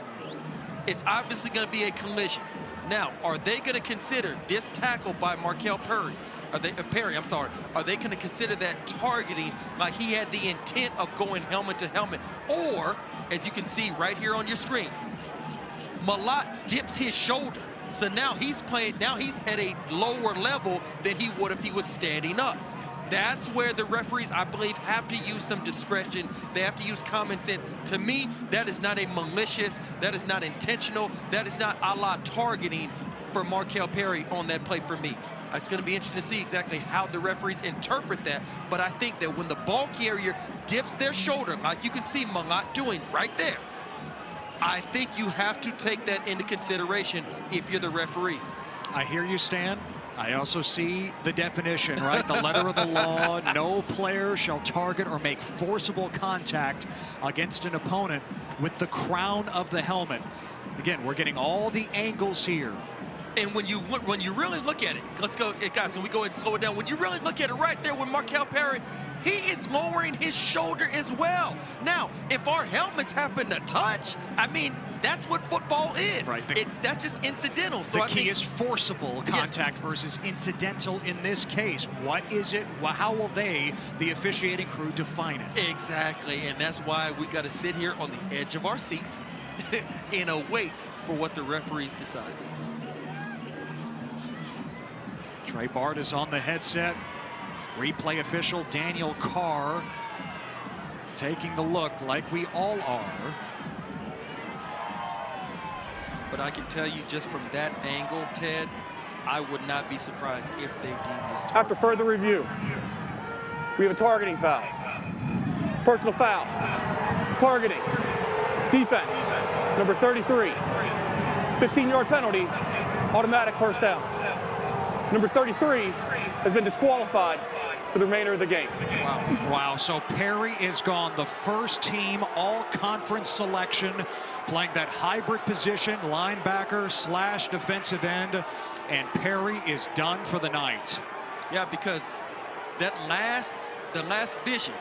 It's obviously going to be a collision. Now, are they going to consider this tackle by Markel Perry? Are they going to consider that targeting, like he had the intent of going helmet to helmet? Or, as you can see right here on your screen, Mellott dips his shoulder. So now he's at a lower level than he would if he was standing up. That's where the referees, I believe, have to use some discretion. They have to use common sense. To me, that is not a malicious, that is not intentional, that is not a la targeting for Markel Perry on that play for me. It's going to be interesting to see exactly how the referees interpret that. But I think that when the ball carrier dips their shoulder, like you can see Mellott doing right there, I think you have to take that into consideration if you're the referee. I hear you, Stan. I also see the definition, right? The letter of the law. No player shall target or make forcible contact against an opponent with the crown of the helmet. Again, we're getting all the angles here. And when you really look at it, let's go, guys, can we go ahead and slow it down? When you really look at it right there with Markel Perry, he is lowering his shoulder as well. Now, if our helmets happen to touch, I mean, that's what football is. Right. That's just incidental. So the key is forcible contact versus incidental in this case. What is it? How will the officiating crew, define it? Exactly, and that's why we got to sit here on the edge of our seats and wait for what the referees decide. Trey Bart is on the headset. Replay official Daniel Carr taking the look, like we all are. But I can tell you just from that angle, Ted, I would not be surprised if they deem this target. After further review, we have a targeting foul. Personal foul. Targeting. Defense. Number 33. 15-yard penalty. Automatic first down. Number 33 has been disqualified for the remainder of the game. Wow, so Perry is gone. The first team all-conference selection, playing that hybrid position, linebacker / defensive end, and Perry is done for the night. Yeah, because the last vision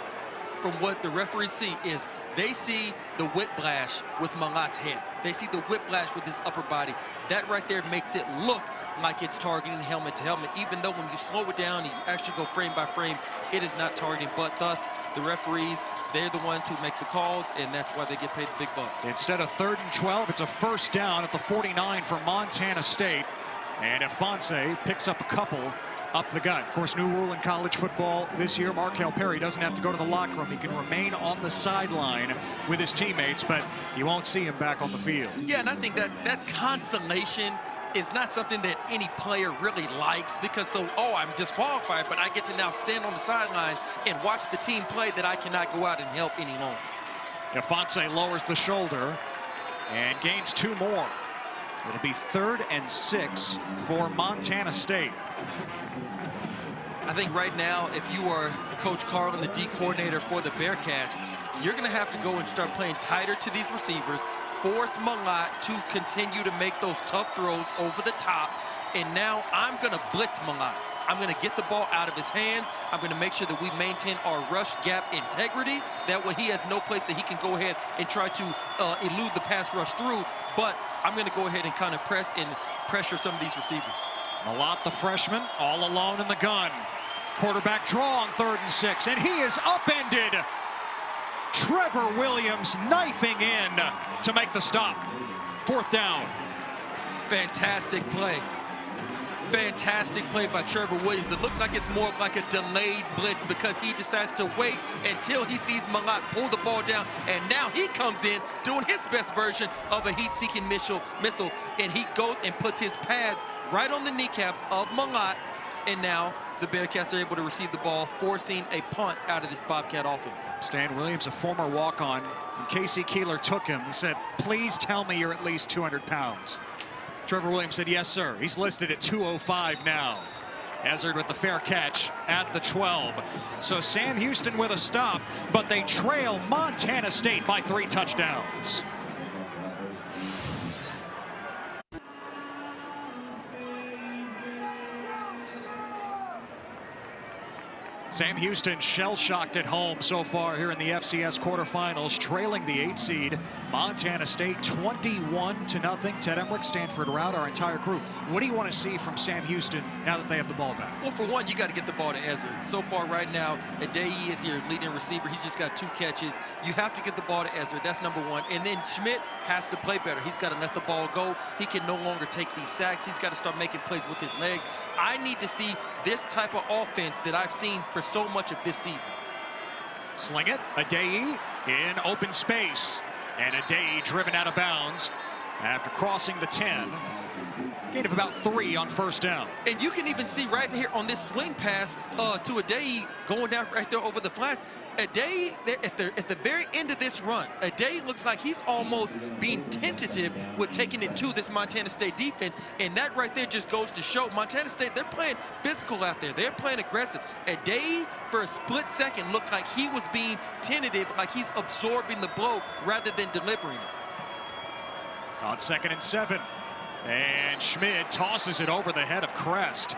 from what the referees see is they see the whiplash with Malat's head. They see the whiplash with his upper body. That right there makes it look like it's targeting helmet to helmet, even though when you slow it down and you actually go frame by frame, it is not targeting. But thus, the referees, they're the ones who make the calls, and that's why they get paid the big bucks. Instead of 3rd and 12, it's a first down at the 49 for Montana State. And Ifanse picks up a couple up the gut. Of course, new rule in college football this year, Markel Perry doesn't have to go to the locker room. He can remain on the sideline with his teammates, but you won't see him back on the field. Yeah, and I think that consolation is not something that any player really likes, because I'm disqualified, but I get to now stand on the sideline and watch the team play that I cannot go out and help any longer. Ifanse lowers the shoulder and gains 2 more. It'll be 3rd and 6 for Montana State. I think right now, if you are Coach Carlin, the D coordinator for the Bearcats, you're going to have to go and start playing tighter to these receivers, force Malat to continue to make those tough throws over the top, and now I'm going to blitz Malat. I'm going to get the ball out of his hands. I'm going to make sure that we maintain our rush gap integrity. That way he has no place that he can go ahead and try to elude the pass rush through. But I'm going to go ahead and kind of press and pressure some of these receivers. Malat, the freshman, all alone in the gun. Quarterback draw on 3rd and 6, and he is upended. Trevor Williams knifing in to make the stop. 4th down. Fantastic play. Fantastic play by Trevor Williams. It looks like it's more of like a delayed blitz, because he decides to wait until he sees Malat pull the ball down, and now he comes in doing his best version of a heat-seeking missile, and he goes and puts his pads right on the kneecaps of Malat, and now the Bearcats are able to receive the ball, forcing a punt out of this Bobcat offense. Stan Williams, a former walk-on, when Casey Keeler took him, he said, "Please tell me you're at least 200 pounds." Trevor Williams said, "Yes, sir." He's listed at 205 now. Ezzard with the fair catch at the 12. So Sam Houston with a stop, but they trail Montana State by 3 touchdowns. Sam Houston shell-shocked at home so far here in the FCS quarterfinals, trailing the 8 seed Montana State 21-0. Ted Emmerich, Stanford Route, our entire crew. What do you want to see from Sam Houston now that they have the ball back? Well, for one, you got to get the ball to Ezzard. So far right now, Adeyi is your leading receiver. He's just got 2 catches. You have to get the ball to Ezzard. That's number 1. And then Schmidt has to play better. He's got to let the ball go. He can no longer take these sacks. He's got to start making plays with his legs. I need to see this type of offense that I've seen for so much of this season. Sling it, Adeyi in open space, and Adeyi driven out of bounds after crossing the 10. Gain of about 3 on 1st down. And you can even see right in here on this swing pass to Adeyi going down right there over the flats. Adeyi, at the very end of this run, Adeyi looks like he's almost being tentative with taking it to this Montana State defense. And that right there just goes to show Montana State, they're playing physical out there. They're playing aggressive. Adeyi, for a split second, looked like he was being tentative, like he's absorbing the blow rather than delivering it. On 2nd and 7. And Schmidt tosses it over the head of Crest.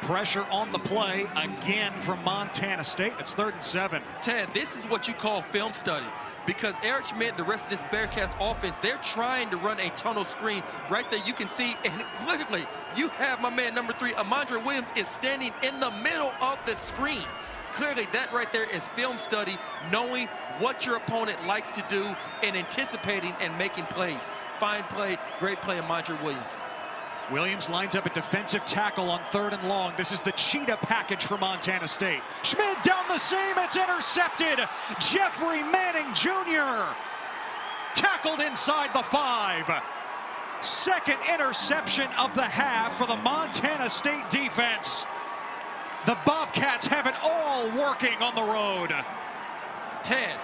Pressure on the play again from Montana State. It's 3rd and 7. Ted, this is what you call film study, because Eric Schmidt, the rest of this Bearcats offense, they're trying to run a tunnel screen. Right there you can see, and literally you have my man number 3, Amandre Williams, is standing in the middle of the screen. Clearly that right there is film study, knowing what your opponent likes to do and anticipating and making plays. Fine play, great play, Amandre Williams. Williams lines up a defensive tackle on 3rd and long. This is the cheetah package for Montana State. Schmidt down the seam, it's intercepted. Jeffrey Manning Jr. tackled inside the 5. 2nd interception of the half for the Montana State defense. The Bobcats have it all working on the road. Ted,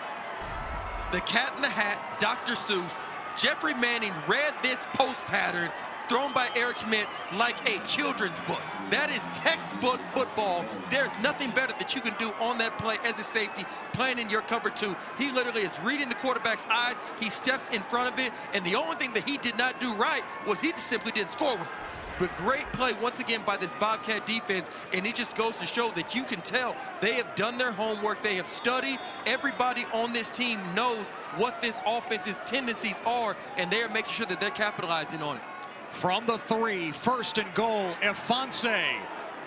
the cat in the hat Dr. Seuss, Jeffrey Manning read this post pattern thrown by Eric Schmidt like a children's book. That is textbook football. There's nothing better that you can do on that play as a safety, playing in your cover two. He literally is reading the quarterback's eyes. He steps in front of it, and the only thing that he did not do right was he just simply didn't score with it. But great play once again by this Bobcat defense, and it just goes to show that you can tell they have done their homework. They have studied. Everybody on this team knows what this offense's tendencies are, and they are making sure that they're capitalizing on it. From the 3, 1st and goal, Ifanse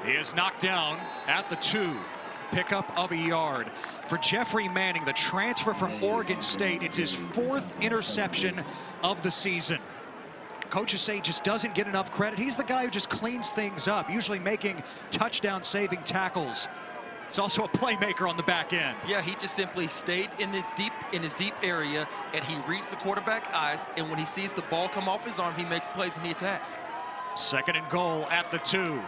is knocked down at the 2. Pickup of a yard. For Jeffrey Manning, the transfer from Oregon State, it's his 4th interception of the season. Coaches say he just doesn't get enough credit. He's the guy who just cleans things up, usually making touchdown-saving tackles. He's also a playmaker on the back end. Yeah, he just simply stayed in his deep area, and he reads the quarterback eyes, and when he sees the ball come off his arm, he makes plays and he attacks. 2nd and goal at the 2.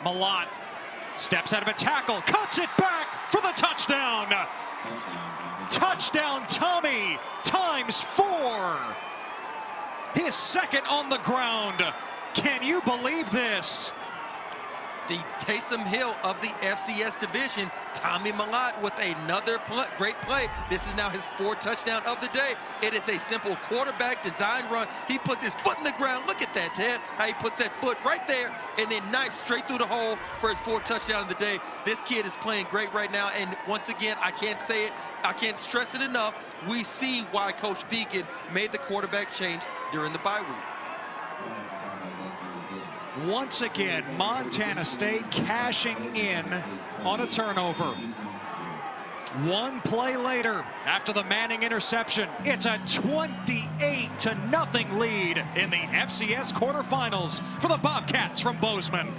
Malott steps out of a tackle, cuts it back for the touchdown. Touchdown Tommy ×4. His 2nd on the ground. Can you believe this? The Taysom Hill of the FCS division, Tommy Malott with another great play. This is now his 4th touchdown of the day. It is a simple quarterback design run. He puts his foot in the ground. Look at that, Ted, how he puts that foot right there and then knifes straight through the hole for his 4th touchdown of the day. This kid is playing great right now, and once again, I can't stress it enough. We see why Coach Vigen made the quarterback change during the bye week. Once again, Montana State cashing in on a turnover. One play later, after the Manning interception, it's a 28-0 lead in the FCS quarterfinals for the Bobcats from Bozeman.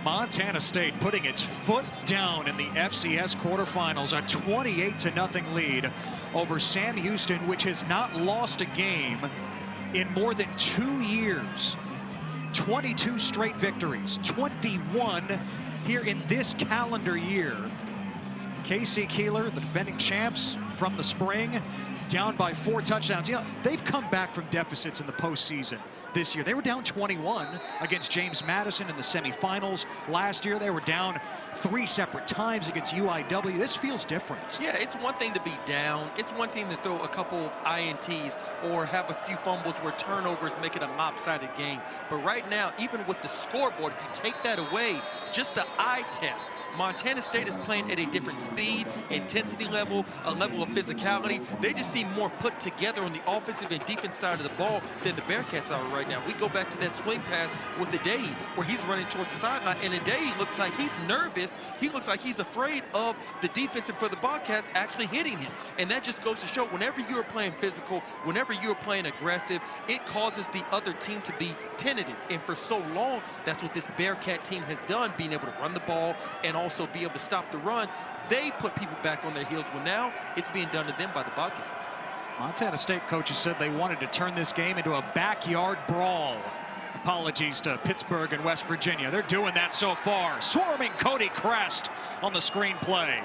Montana State putting its foot down in the FCS quarterfinals, a 28-0 lead over Sam Houston, which has not lost a game in more than 2 years. 22 straight victories, 21 here in this calendar year. KC Keeler, the defending champs from the spring, down by 4 touchdowns. You know, they've come back from deficits in the postseason this year. They were down 21 against James Madison in the semifinals. Last year, they were down 3 separate times against UIW. This feels different. Yeah, it's one thing to be down. It's one thing to throw a couple INTs or have a few fumbles where turnovers make it a lopsided game. But right now, even with the scoreboard, if you take that away, just the eye test, Montana State is playing at a different speed, intensity level, a level of physicality. They just seem more put together on the offensive and defense side of the ball than the Bearcats are right now. We go back to that swing pass with Adeyi where he's running towards the sideline, and Adeyi looks like he's nervous. He looks like he's afraid of the defense and for the Bobcats actually hitting him. And that just goes to show whenever you're playing physical, whenever you're playing aggressive, it causes the other team to be tentative. And for so long, that's what this Bearcat team has done, being able to run the ball and also be able to stop the run. They put people back on their heels. Well, now it's being done to them by the Bobcats. Montana State coaches said they wanted to turn this game into a backyard brawl. Apologies to Pittsburgh and West Virginia. They're doing that so far. Swarming Cody Crest on the screenplay.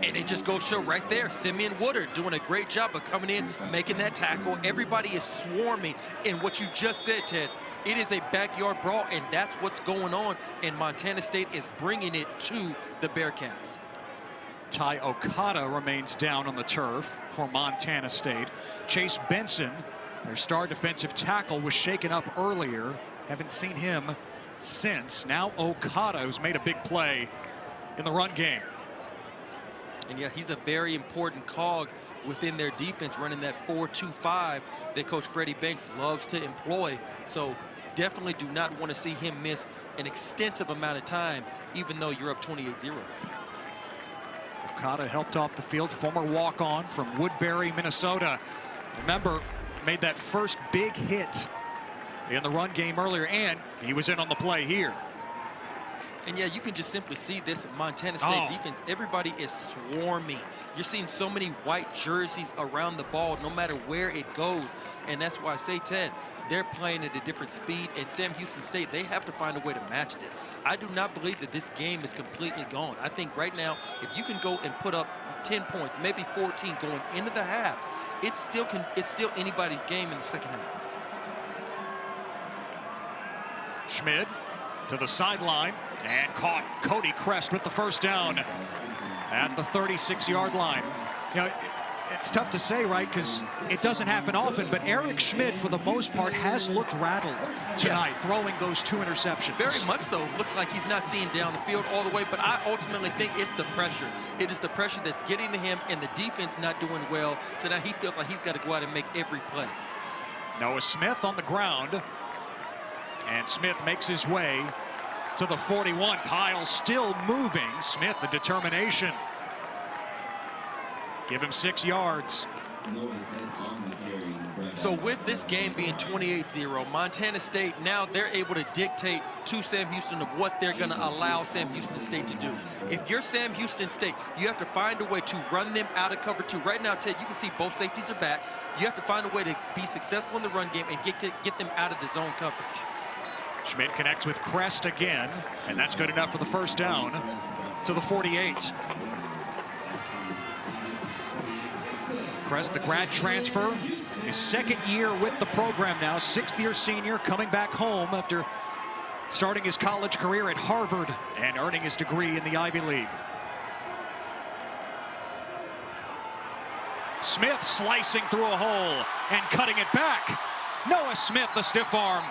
And it just goes to show right there, Simeon Woodard doing a great job of coming in, making that tackle. Everybody is swarming. And what you just said, Ted, it is a backyard brawl, and that's what's going on. And Montana State is bringing it to the Bearcats. Ty Okada remains down on the turf for Montana State. Chase Benson, their star defensive tackle, was shaken up earlier. Haven't seen him since. Now Okada, who's made a big play in the run game. And yeah, he's a very important cog within their defense, running that 4-2-5 that Coach Freddie Banks loves to employ. So definitely do not want to see him miss an extensive amount of time, even though you're up 28-0. Okada helped off the field, former walk-on from Woodbury, Minnesota. Remember, made that first big hit in the run game earlier, and he was in on the play here. And yeah, you can just simply see this Montana State defense. Everybody is swarming. You're seeing so many white jerseys around the ball, no matter where it goes. And that's why I say, Ted, they're playing at a different speed. And Sam Houston State, they have to find a way to match this. I do not believe that this game is completely gone. I think right now, if you can go and put up 10 points, maybe 14 going into the half, it's still anybody's game in the second half. Schmid to the sideline and caught Cody Crest with the first down at the 36-yard line. You know, it's tough to say, right, because it doesn't happen often, but Eric Schmid, for the most part, has looked rattled tonight, throwing those 2 interceptions. Very much so. Looks like he's not seeing down the field all the way, but I ultimately think it's the pressure. It is the pressure that's getting to him, and the defense not doing well, so now he feels like he's got to go out and make every play. Noah Smith on the ground, and Smith makes his way to the 41. Pyle still moving. Smith, the determination. Give him 6 yards. So with this game being 28-0, Montana State, now they're able to dictate to Sam Houston of what they're going to allow Sam Houston State to do. If you're Sam Houston State, you have to find a way to run them out of cover 2. Right now, Ted, you can see both safeties are back. You have to find a way to be successful in the run game and get them out of the zone coverage. Schmid connects with Crest again, and that's good enough for the first down to the 48. Crest, the grad transfer, his second year with the program now, 6th-year senior, coming back home after starting his college career at Harvard and earning his degree in the Ivy League. Smith slicing through a hole and cutting it back. Noah Smith, the stiff arm.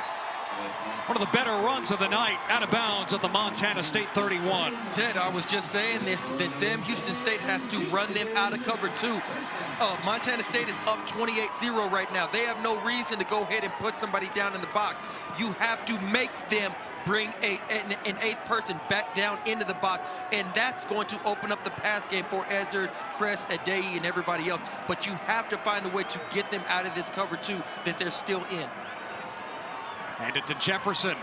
One of the better runs of the night, out of bounds at the Montana State 31. Ted, I was just saying this, that Sam Houston State has to run them out of cover 2. Montana State is up 28-0 right now. They have no reason to go ahead and put somebody down in the box. You have to make them bring an 8th person back down into the box, and that's going to open up the pass game for Ezzard, Crest, Adei, and everybody else. But you have to find a way to get them out of this cover 2 that they're still in. Hand it to Jefferson,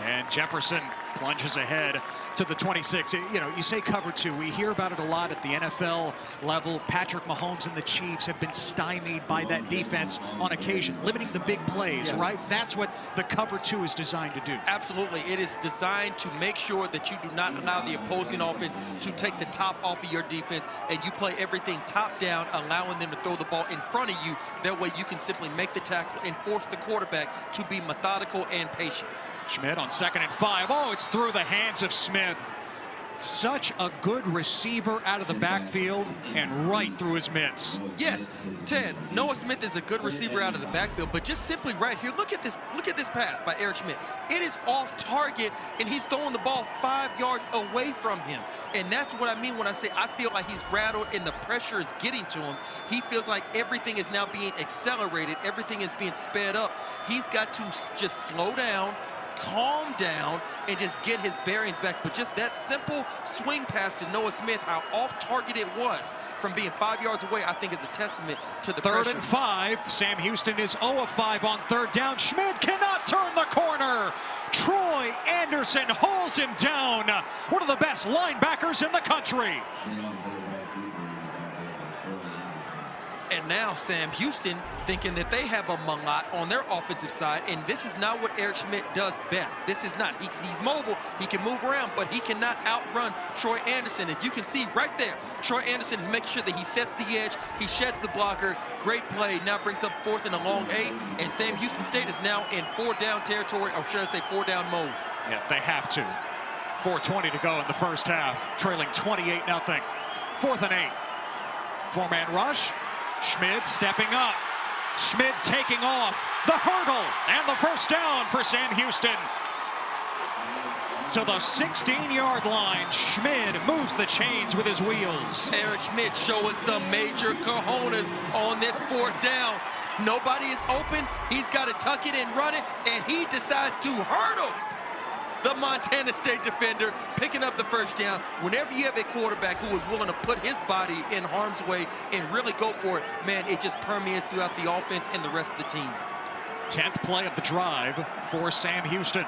and Jefferson plunges ahead to the 26. You know, you say cover 2. We hear about it a lot at the NFL level. Patrick Mahomes and the Chiefs have been stymied by that defense on occasion, limiting the big plays, right? That's what the cover 2 is designed to do. Absolutely. It is designed to make sure that you do not allow the opposing offense to take the top off of your defense, and you play everything top down, allowing them to throw the ball in front of you. That way you can simply make the tackle and force the quarterback to be methodical and patient. Schmid on 2nd and 5. Oh, it's through the hands of Smith. Such a good receiver out of the backfield and right through his mitts. Yes, Ted, Noah Smith is a good receiver out of the backfield, but just simply right here, look at this pass by Eric Schmid. It is off target, and he's throwing the ball 5 yards away from him. And that's what I mean when I say I feel like he's rattled and the pressure is getting to him. He feels like everything is now being accelerated, everything is being sped up. He's got to just slow down, calm down, and just get his bearings back. But just that simple swing pass to Noah Smith, how off target it was from being 5 yards away, I think is a testament to the pressure. 3rd and 5. Sam Houston is 0 of 5 on 3rd down. Schmid cannot turn the corner. Troy Anderson holds him down. One of the best linebackers in the country. And now Sam Houston thinking that they have a lot on their offensive side, and this is not what Eric Schmid does best. This is not. He's mobile. He can move around, but he cannot outrun Troy Anderson. As you can see right there, Troy Anderson is making sure that he sets the edge. He sheds the blocker. Great play. Now brings up 4th and a long 8, and Sam Houston State is now in 4-down territory, or should I say 4-down mode. Yeah, they have to. 4:20 to go in the first half, trailing 28-0. 4th and 8. 4-man rush. Schmid stepping up. Schmid taking off. The hurdle and the first down for Sam Houston. To the 16-yard line, Schmid moves the chains with his wheels. Eric Schmid showing some major cojones on this 4th down. Nobody is open. He's got to tuck it and run it, and he decides to hurdle the Montana State defender, picking up the first down. Whenever you have a quarterback who is willing to put his body in harm's way and really go for it, man, it just permeates throughout the offense and the rest of the team. 10th play of the drive for Sam Houston.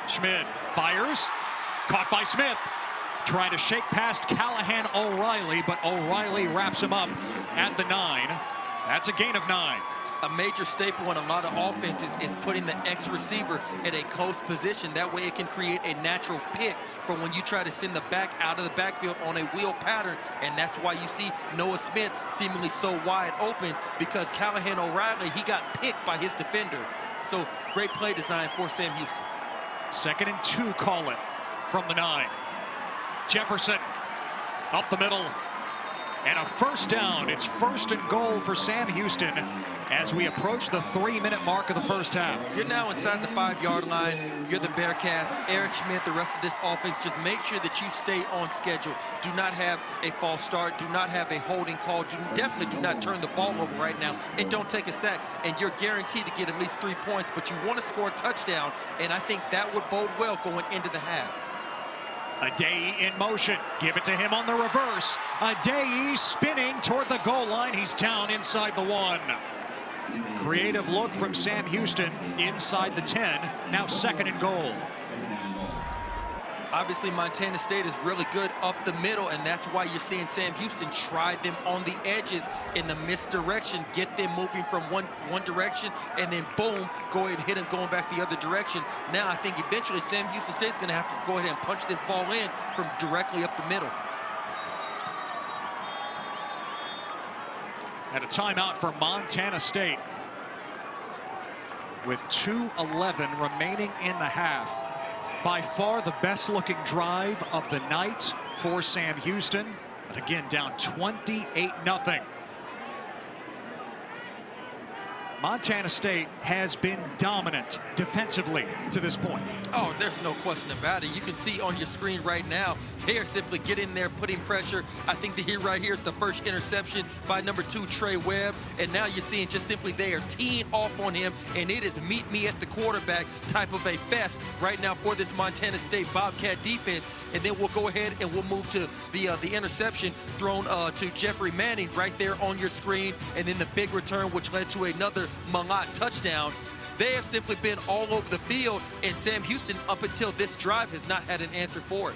Schmid fires, caught by Smith. Trying to shake past Callahan O'Reilly, but O'Reilly wraps him up at the 9. That's a gain of 9. A major staple in a lot of offenses is putting the X receiver in a close position. That way it can create a natural pick for when you try to send the back out of the backfield on a wheel pattern. And that's why you see Noah Smith seemingly so wide open, because Callahan O'Reilly, he got picked by his defender. So great play design for Sam Houston. 2nd and 2, call it from the 9. Jefferson up the middle. And a first down. It's 1st and goal for Sam Houston as we approach the 3-minute mark of the first half. You're now inside the 5-yard line. You're the Bearcats. Eric Schmid, the rest of this offense, just make sure that you stay on schedule. Do not have a false start. Do not have a holding call. Definitely do not turn the ball over right now. And don't take a sack. And you're guaranteed to get at least 3 points, but you want to score a touchdown. And I think that would bode well going into the half. Addae in motion. Give it to him on the reverse. Addae spinning toward the goal line. He's down inside the 1. Creative look from Sam Houston inside the 10. Now 2nd and goal. Obviously, Montana State is really good up the middle, and that's why you're seeing Sam Houston try them on the edges in the misdirection, get them moving from one direction, and then boom, go ahead and hit them going back the other direction. Now I think eventually Sam Houston State's going to have to go ahead and punch this ball in from directly up the middle. And a timeout for Montana State with 2:11 remaining in the half. By far the best looking drive of the night for Sam Houston. But again, down 28-0. Montana State has been dominant defensively to this point. Oh, there's no question about it. You can see on your screen right now, they are simply getting there, putting pressure. I think the here right here is the first interception by number 2, Trey Webb. And now you're seeing just simply they are teeing off on him, and it is meet me at the quarterback type of a fest right now for this Montana State Bobcat defense. And then we'll go ahead and we'll move to the interception thrown to Jeffrey Manning right there on your screen. And then the big return, which led to another Mangat touchdown. They have simply been all over the field, and Sam Houston, up until this drive, has not had an answer for it.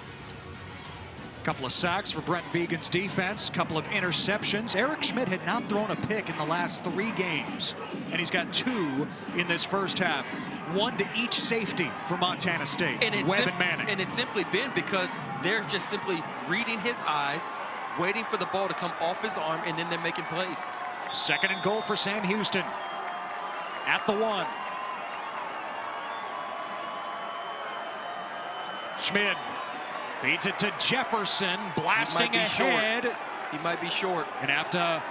A couple of sacks for Brent Vigen's defense, a couple of interceptions. Eric Schmid had not thrown a pick in the last 3 games, and he's got 2 in this first half. 1 to each safety for Montana State, and Webb and Manning. And it's simply been because they're just simply reading his eyes, waiting for the ball to come off his arm, and then they're making plays. 2nd and goal for Sam Houston at the 1. Schmid feeds it to Jefferson, blasting ahead. Short. He might be short. And have to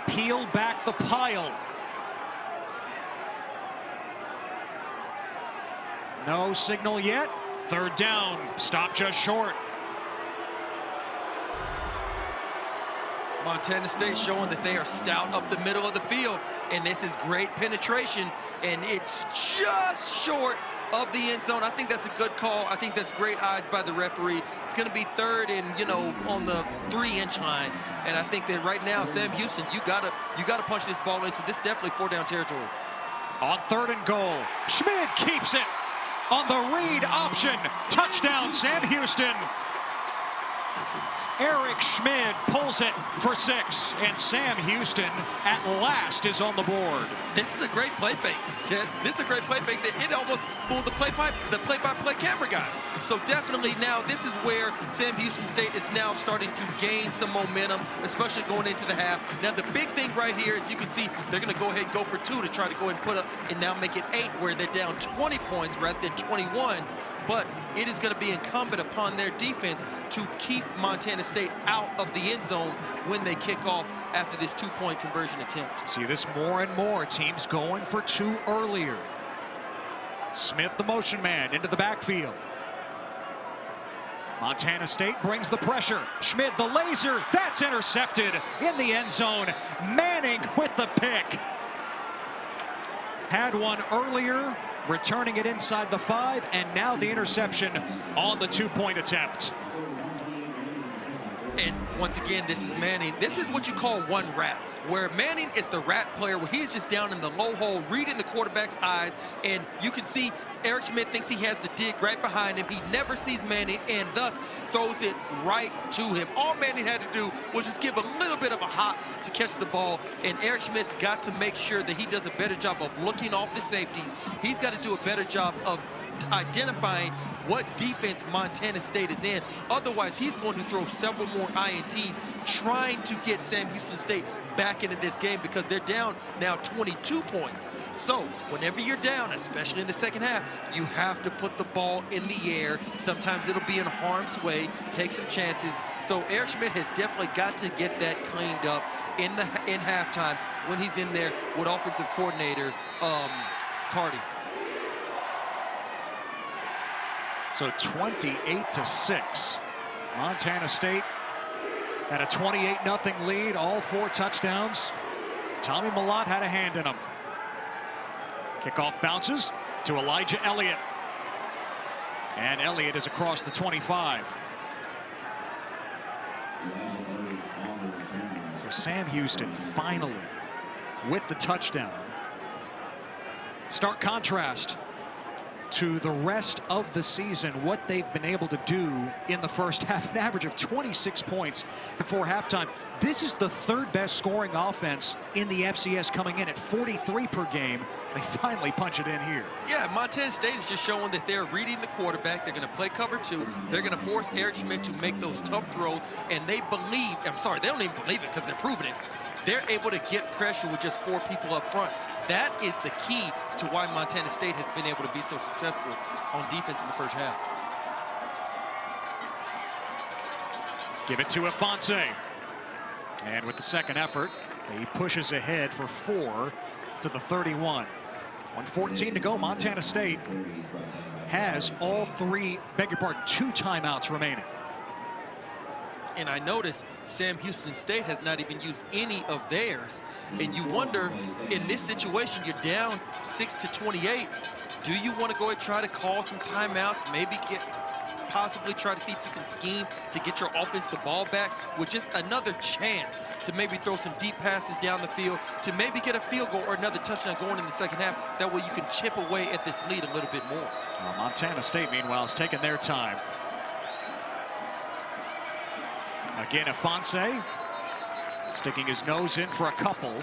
peel back the pile. No signal yet. 3rd down. Stop just short. Montana State showing that they are stout up the middle of the field, and this is great penetration, and it's just short of the end zone. I think that's a good call. I think that's great eyes by the referee. It's going to be 3rd and, you know, on the 3-inch line, and I think that right now, Sam Houston, you gotta punch this ball in. So this is definitely 4-down territory. On 3rd and goal, Schmid keeps it on the read option. Touchdown, Sam Houston. Eric Schmid pulls it for 6, and Sam Houston at last is on the board. This is a great play fake, Ted. This is a great play fake that it almost fooled the play-by-play camera guy. So definitely now this is where Sam Houston State is now starting to gain some momentum, especially going into the half. Now the big thing right here is you can see they're going to go ahead and go for 2 to try to go ahead and put up and now make it 8, where they're down 20 points rather than 21. But it is going to be incumbent upon their defense to keep Montana State out of the end zone when they kick off after this 2-point conversion attempt. See this more and more, teams going for 2 earlier. Smith, the motion man, into the backfield. Montana State brings the pressure. Schmid, the laser, that's intercepted in the end zone. Manning with the pick. Had one earlier, returning it inside the 5, and now the interception on the 2-point attempt. And once again, this is Manning. This is what you call one rat, where Manning is the rat player, where he's just down in the low hole, reading the quarterback's eyes, and you can see Eric Schmidt thinks he has the dig right behind him. He never sees Manning, and thus throws it right to him. All Manning had to do was just give a little bit of a hop to catch the ball, and Eric Schmidt's got to make sure that he does a better job of looking off the safeties. He's got to do a better job of identifying what defense Montana State is in. Otherwise, he's going to throw several more INTs trying to get Sam Houston State back into this game, because they're down now 22 points. So whenever you're down, especially in the second half, you have to put the ball in the air. Sometimes it'll be in harm's way, take some chances. So Eric Schmidt has definitely got to get that cleaned up in halftime when he's in there with offensive coordinator Carty. So 28-6. Montana State had a 28-0 lead, all 4 touchdowns. Tommy Mellott had a hand in them. Kickoff bounces to Elijah Elliott. And Elliott is across the 25. So Sam Houston finally with the touchdown. Stark contrast to the rest of the season, what they've been able to do in the first half, an average of 26 points before halftime. This is the 3rd best scoring offense in the FCS, coming in at 43 per game. They finally punch it in here. Yeah, Montana State is just showing that they're reading the quarterback. They're going to play cover 2. They're going to force Eric Schmidt to make those tough throws, and they believe, I'm sorry, they don't even believe it because they're proving it. They're able to get pressure with just 4 people up front. That is the key to why Montana State has been able to be so successful on defense in the first half. Give it to Ifanse. And with the second effort, he pushes ahead for 4 to the 31. 1:14 to go. Montana State has all 2 timeouts remaining. And I noticed Sam Houston State has not even used any of theirs. And you wonder, in this situation, you're down 6-28. Do you want to go and try to call some timeouts? Maybe possibly try to see if you can scheme to get your offense the ball back, with just another chance to maybe throw some deep passes down the field to maybe get a field goal or another touchdown going in the second half. That way you can chip away at this lead a little bit more. Well, Montana State, meanwhile, is taking their time. Again, Ifanse sticking his nose in for a couple.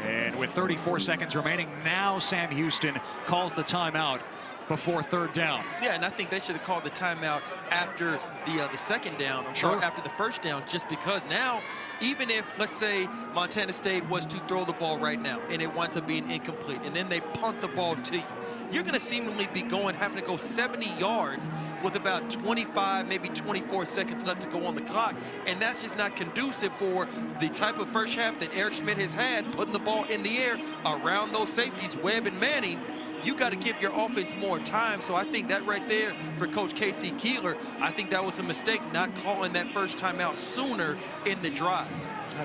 And with 34 seconds remaining, now Sam Houston calls the timeout before 3rd down. Yeah, and I think they should have called the timeout after the second down, or after the first down, just because now, even if, let's say, Montana State was to throw the ball right now and it winds up being incomplete, and then they punt the ball to you, you're going to seemingly be having to go 70 yards with about 25, maybe 24 seconds left to go on the clock, and that's just not conducive for the type of first half that Eric Schmidt has had, putting the ball in the air around those safeties, Webb and Manning. You got to give your offense more time. So I think that right there for Coach K.C. Keeler, I think that was a mistake, not calling that first timeout sooner in the drive.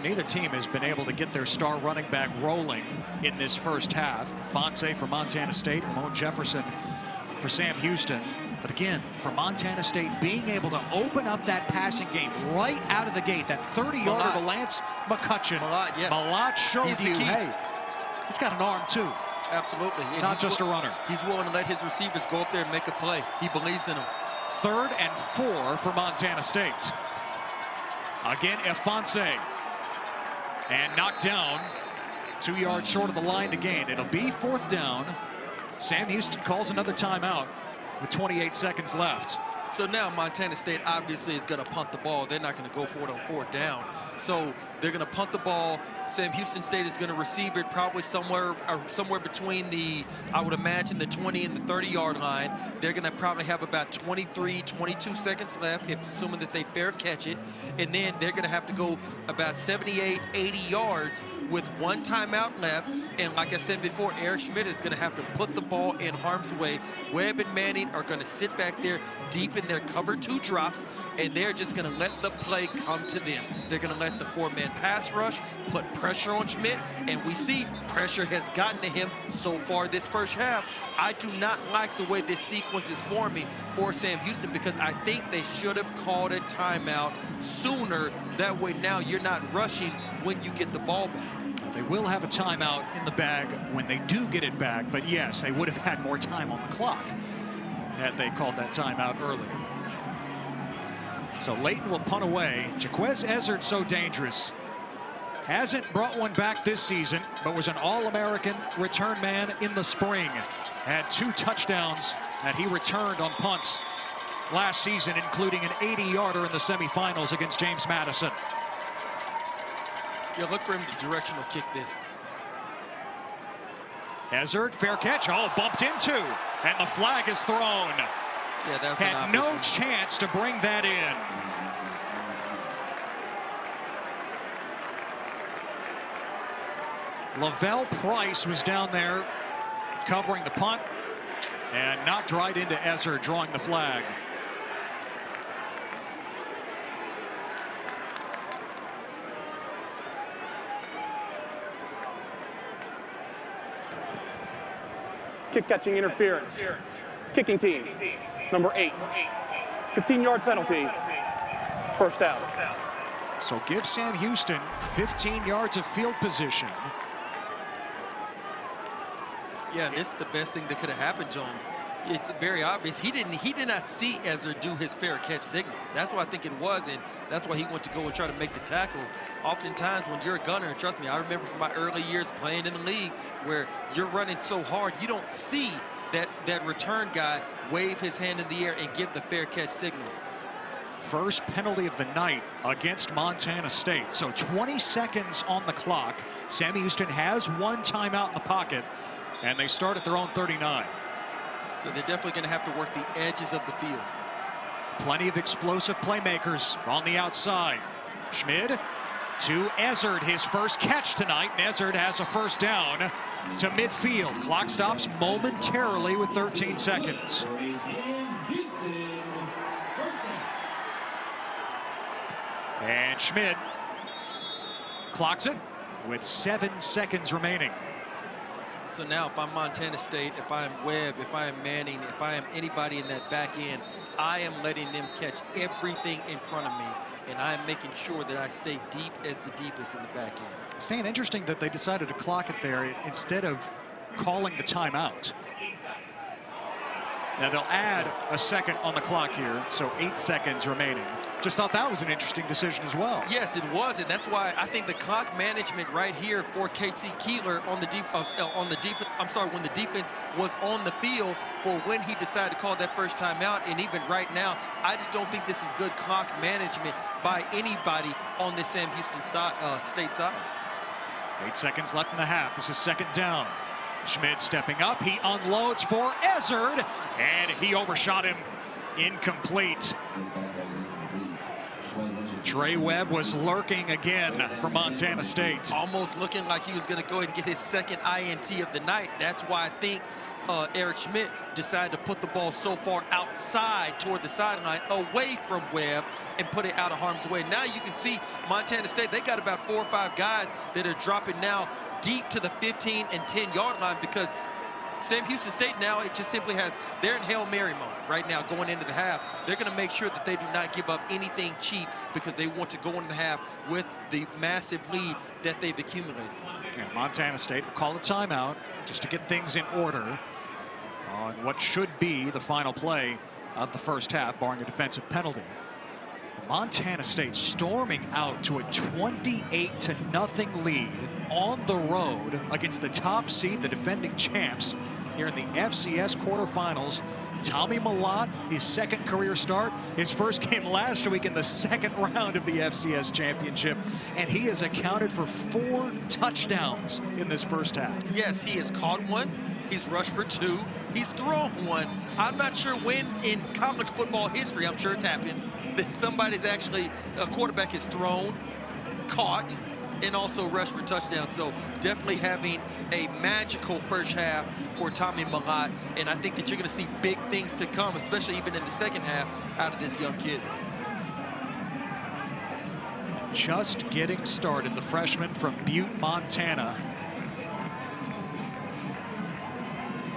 Neither team has been able to get their star running back rolling in this first half. Ifanse for Montana State, Ramon Jefferson for Sam Houston. But again, for Montana State, being able to open up that passing game right out of the gate, that 30-yarder to Lance McCutcheon. Mellott, yes. Mellott showed you, hey, he's got an arm too. Absolutely. And not just a runner. He's willing to let his receivers go up there and make a play. He believes in them. 3rd and 4 for Montana State. Again, Ifanse. And knocked down 2 yards short of the line to gain. It'll be 4th down. Sam Houston calls another timeout with 28 seconds left. So now Montana State obviously is going to punt the ball. They're not going to go for it on 4th down. So they're going to punt the ball. Sam Houston State is going to receive it probably somewhere between the, I would imagine, the 20 and the 30-yard line. They're going to probably have about 23, 22 seconds left, if assuming that they fair catch it. And then they're going to have to go about 78, 80 yards with 1 timeout left. And like I said before, Eric Schmidt is going to have to put the ball in harm's way. Webb and Manning are going to sit back there deep in their cover 2 drops, and they're just going to let the play come to them. They're going to let the 4-man pass rush put pressure on Schmidt, and we see pressure has gotten to him so far this first half. I do not like the way this sequence is forming for Sam Houston, because I think they should have called a timeout sooner. That way now you're not rushing when you get the ball back. They will have a timeout in the bag when they do get it back, but yes, they would have had more time on the clock had they called that timeout earlier. So Leighton will punt away. Jaquez Ezzard, so dangerous. Hasn't brought one back this season, but was an All-American return man in the spring. Had 2 touchdowns that he returned on punts last season, including an 80-yarder in the semifinals against James Madison. Yeah, look for him to directional kick this. Ezzard, fair catch. Oh, bumped into, and the flag is thrown. Yeah, that's had no chance to bring that in. Lavelle Price was down there covering the punt and knocked right into Ezzard, drawing the flag. Kick catching interference. Kicking team, number 8. 15-yard penalty. First down. So give Sam Houston 15 yards of field position. Yeah, this is the best thing that could have happened to him. It's very obvious. He did not see Ezzard do his fair catch signal. That's what I think it was, and that's why he went to go and try to make the tackle. Oftentimes when you're a gunner, and trust me, I remember from my early years playing in the league where you're running so hard, you don't see that return guy wave his hand in the air and give the fair catch signal. First penalty of the night against Montana State. So 20 seconds on the clock. Sam Houston has 1 timeout in the pocket, and they start at their own 39. So they're definitely going to have to work the edges of the field. Plenty of explosive playmakers on the outside. Schmid to Ezzard, his first catch tonight. Ezzard has a first down to midfield. Clock stops momentarily with 13 seconds. And Schmid clocks it with 7 seconds remaining. So now if I'm Montana State, if I am Webb, if I am Manning, if I am anybody in that back end, I am letting them catch everything in front of me, and I am making sure that I stay deep as the deepest in the back end. Stan, interesting that they decided to clock it there instead of calling the timeout. Now they'll add a second on the clock here, so 8 seconds remaining. Just thought that was an interesting decision as well. Yes, it was, and that's why I think the clock management right here for K.C. Keeler on the defense. I'm sorry, when the defense was on the field for when he decided to call that first timeout, and even right now, I just don't think this is good clock management by anybody on this Sam Houston State side. 8 seconds left in the half. This is second down. Schmid stepping up. He unloads for Ezzard, and he overshot him. Incomplete. Trey Webb was lurking again for Montana State. Almost looking like he was going to go ahead and get his second INT of the night. That's why I think Eric Schmidt decided to put the ball so far outside toward the sideline, away from Webb, and put it out of harm's way. Now you can see Montana State, they got about 4 or 5 guys that are dropping now deep to the 15 and 10-yard line, because Sam Houston State now, it just simply has, they're in Hail Mary mode right now going into the half. They're going to make sure that they do not give up anything cheap, because they want to go into the half with the massive lead that they've accumulated. Yeah, Montana State will call a timeout just to get things in order on what should be the final play of the first half, barring a defensive penalty. Montana State storming out to a 28-0 lead on the road against the top seed, the defending champs, here in the FCS quarterfinals. Tommy Mellott, his second career start, his first game last week in the second round of the FCS championship, and he has accounted for 4 touchdowns in this first half. Yes, he has caught one. He's rushed for 2. He's thrown 1. I'm not sure when in college football history, I'm sure it's happened, that somebody's actually, a quarterback has thrown, caught, and also rush for touchdowns. So definitely having a magical first half for Tommy Mellott, and I think that you're going to see big things to come, especially even in the second half, out of this young kid. Just getting started, the freshman from Butte, Montana.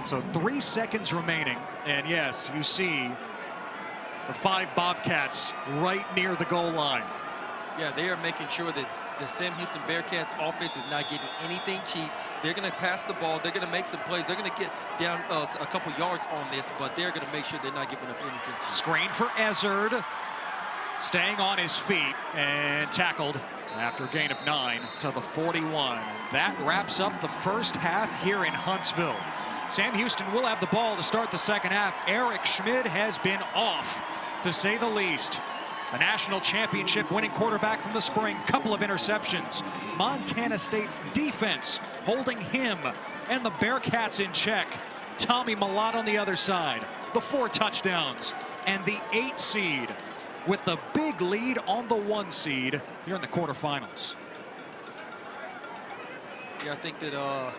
So 3 seconds remaining, and yes, you see the 5 Bobcats right near the goal line. Yeah, they are making sure that the Sam Houston Bearcats offense is not getting anything cheap. They're going to pass the ball. They're going to make some plays. They're going to get down a couple yards on this, but they're going to make sure they're not giving up anything cheap. Screen for Ezzard. Staying on his feet and tackled after a gain of 9 to the 41. That wraps up the first half here in Huntsville. Sam Houston will have the ball to start the second half. Eric Schmid has been off, to say the least. A national championship winning quarterback from the spring, couple of interceptions. Montana State's defense holding him and the Bearcats in check. Tommy Mellott on the other side, the 4 touchdowns, and the 8 seed with the big lead on the 1 seed here in the quarterfinals. Yeah, I think that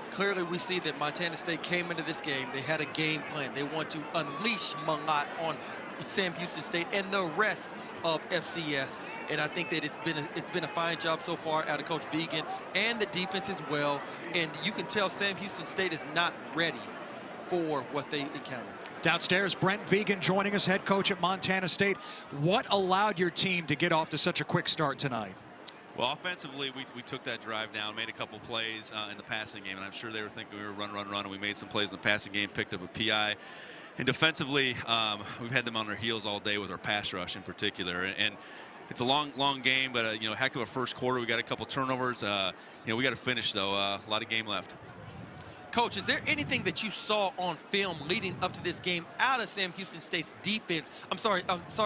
clearly we see that Montana State came into this game. They had a game plan. They want to unleash Mellott on Sam Houston State and the rest of FCS. And I think that it's been a fine job so far out of Coach Vigen and the defense as well. And you can tell Sam Houston State is not ready for what they encounter. Downstairs, Brent Vigen joining us, head coach at Montana State. What allowed your team to get off to such a quick start tonight? Well, offensively, we took that drive down, made a couple plays in the passing game, and I'm sure they were thinking we were run, and we made some plays in the passing game, picked up a PI. And defensively, we've had them on their heels all day with our pass rush in particular. And it's a long game, but you know, heck of a first quarter. We got a couple turnovers. You know, we got to finish though. A lot of game left. Coach, is there anything that you saw on film leading up to this game out of Sam Houston State's defense, I'm sorry,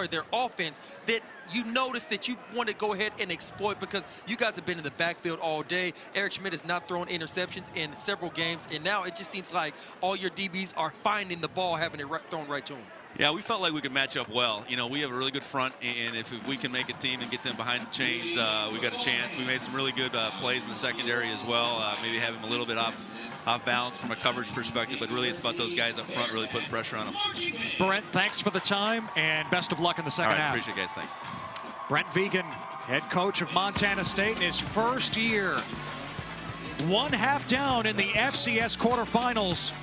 their offense, that you noticed that you want to go ahead and exploit? Because you guys have been in the backfield all day. Eric Schmid has not thrown interceptions in several games, and now it just seems like all your DBs are finding the ball, having it thrown right to them. Yeah, we felt like we could match up well. You know, we have a really good front, and if we can make a team and get them behind the chains, we got a chance. We made some really good plays in the secondary as well. Maybe have them a little bit off balance from a coverage perspective, but really it's about those guys up front really putting pressure on them. Brent, thanks for the time and best of luck in the second half. Appreciate it, guys. Thanks. Brent Vigen, head coach of Montana State in his first year. 1 half down in the FCS quarterfinals,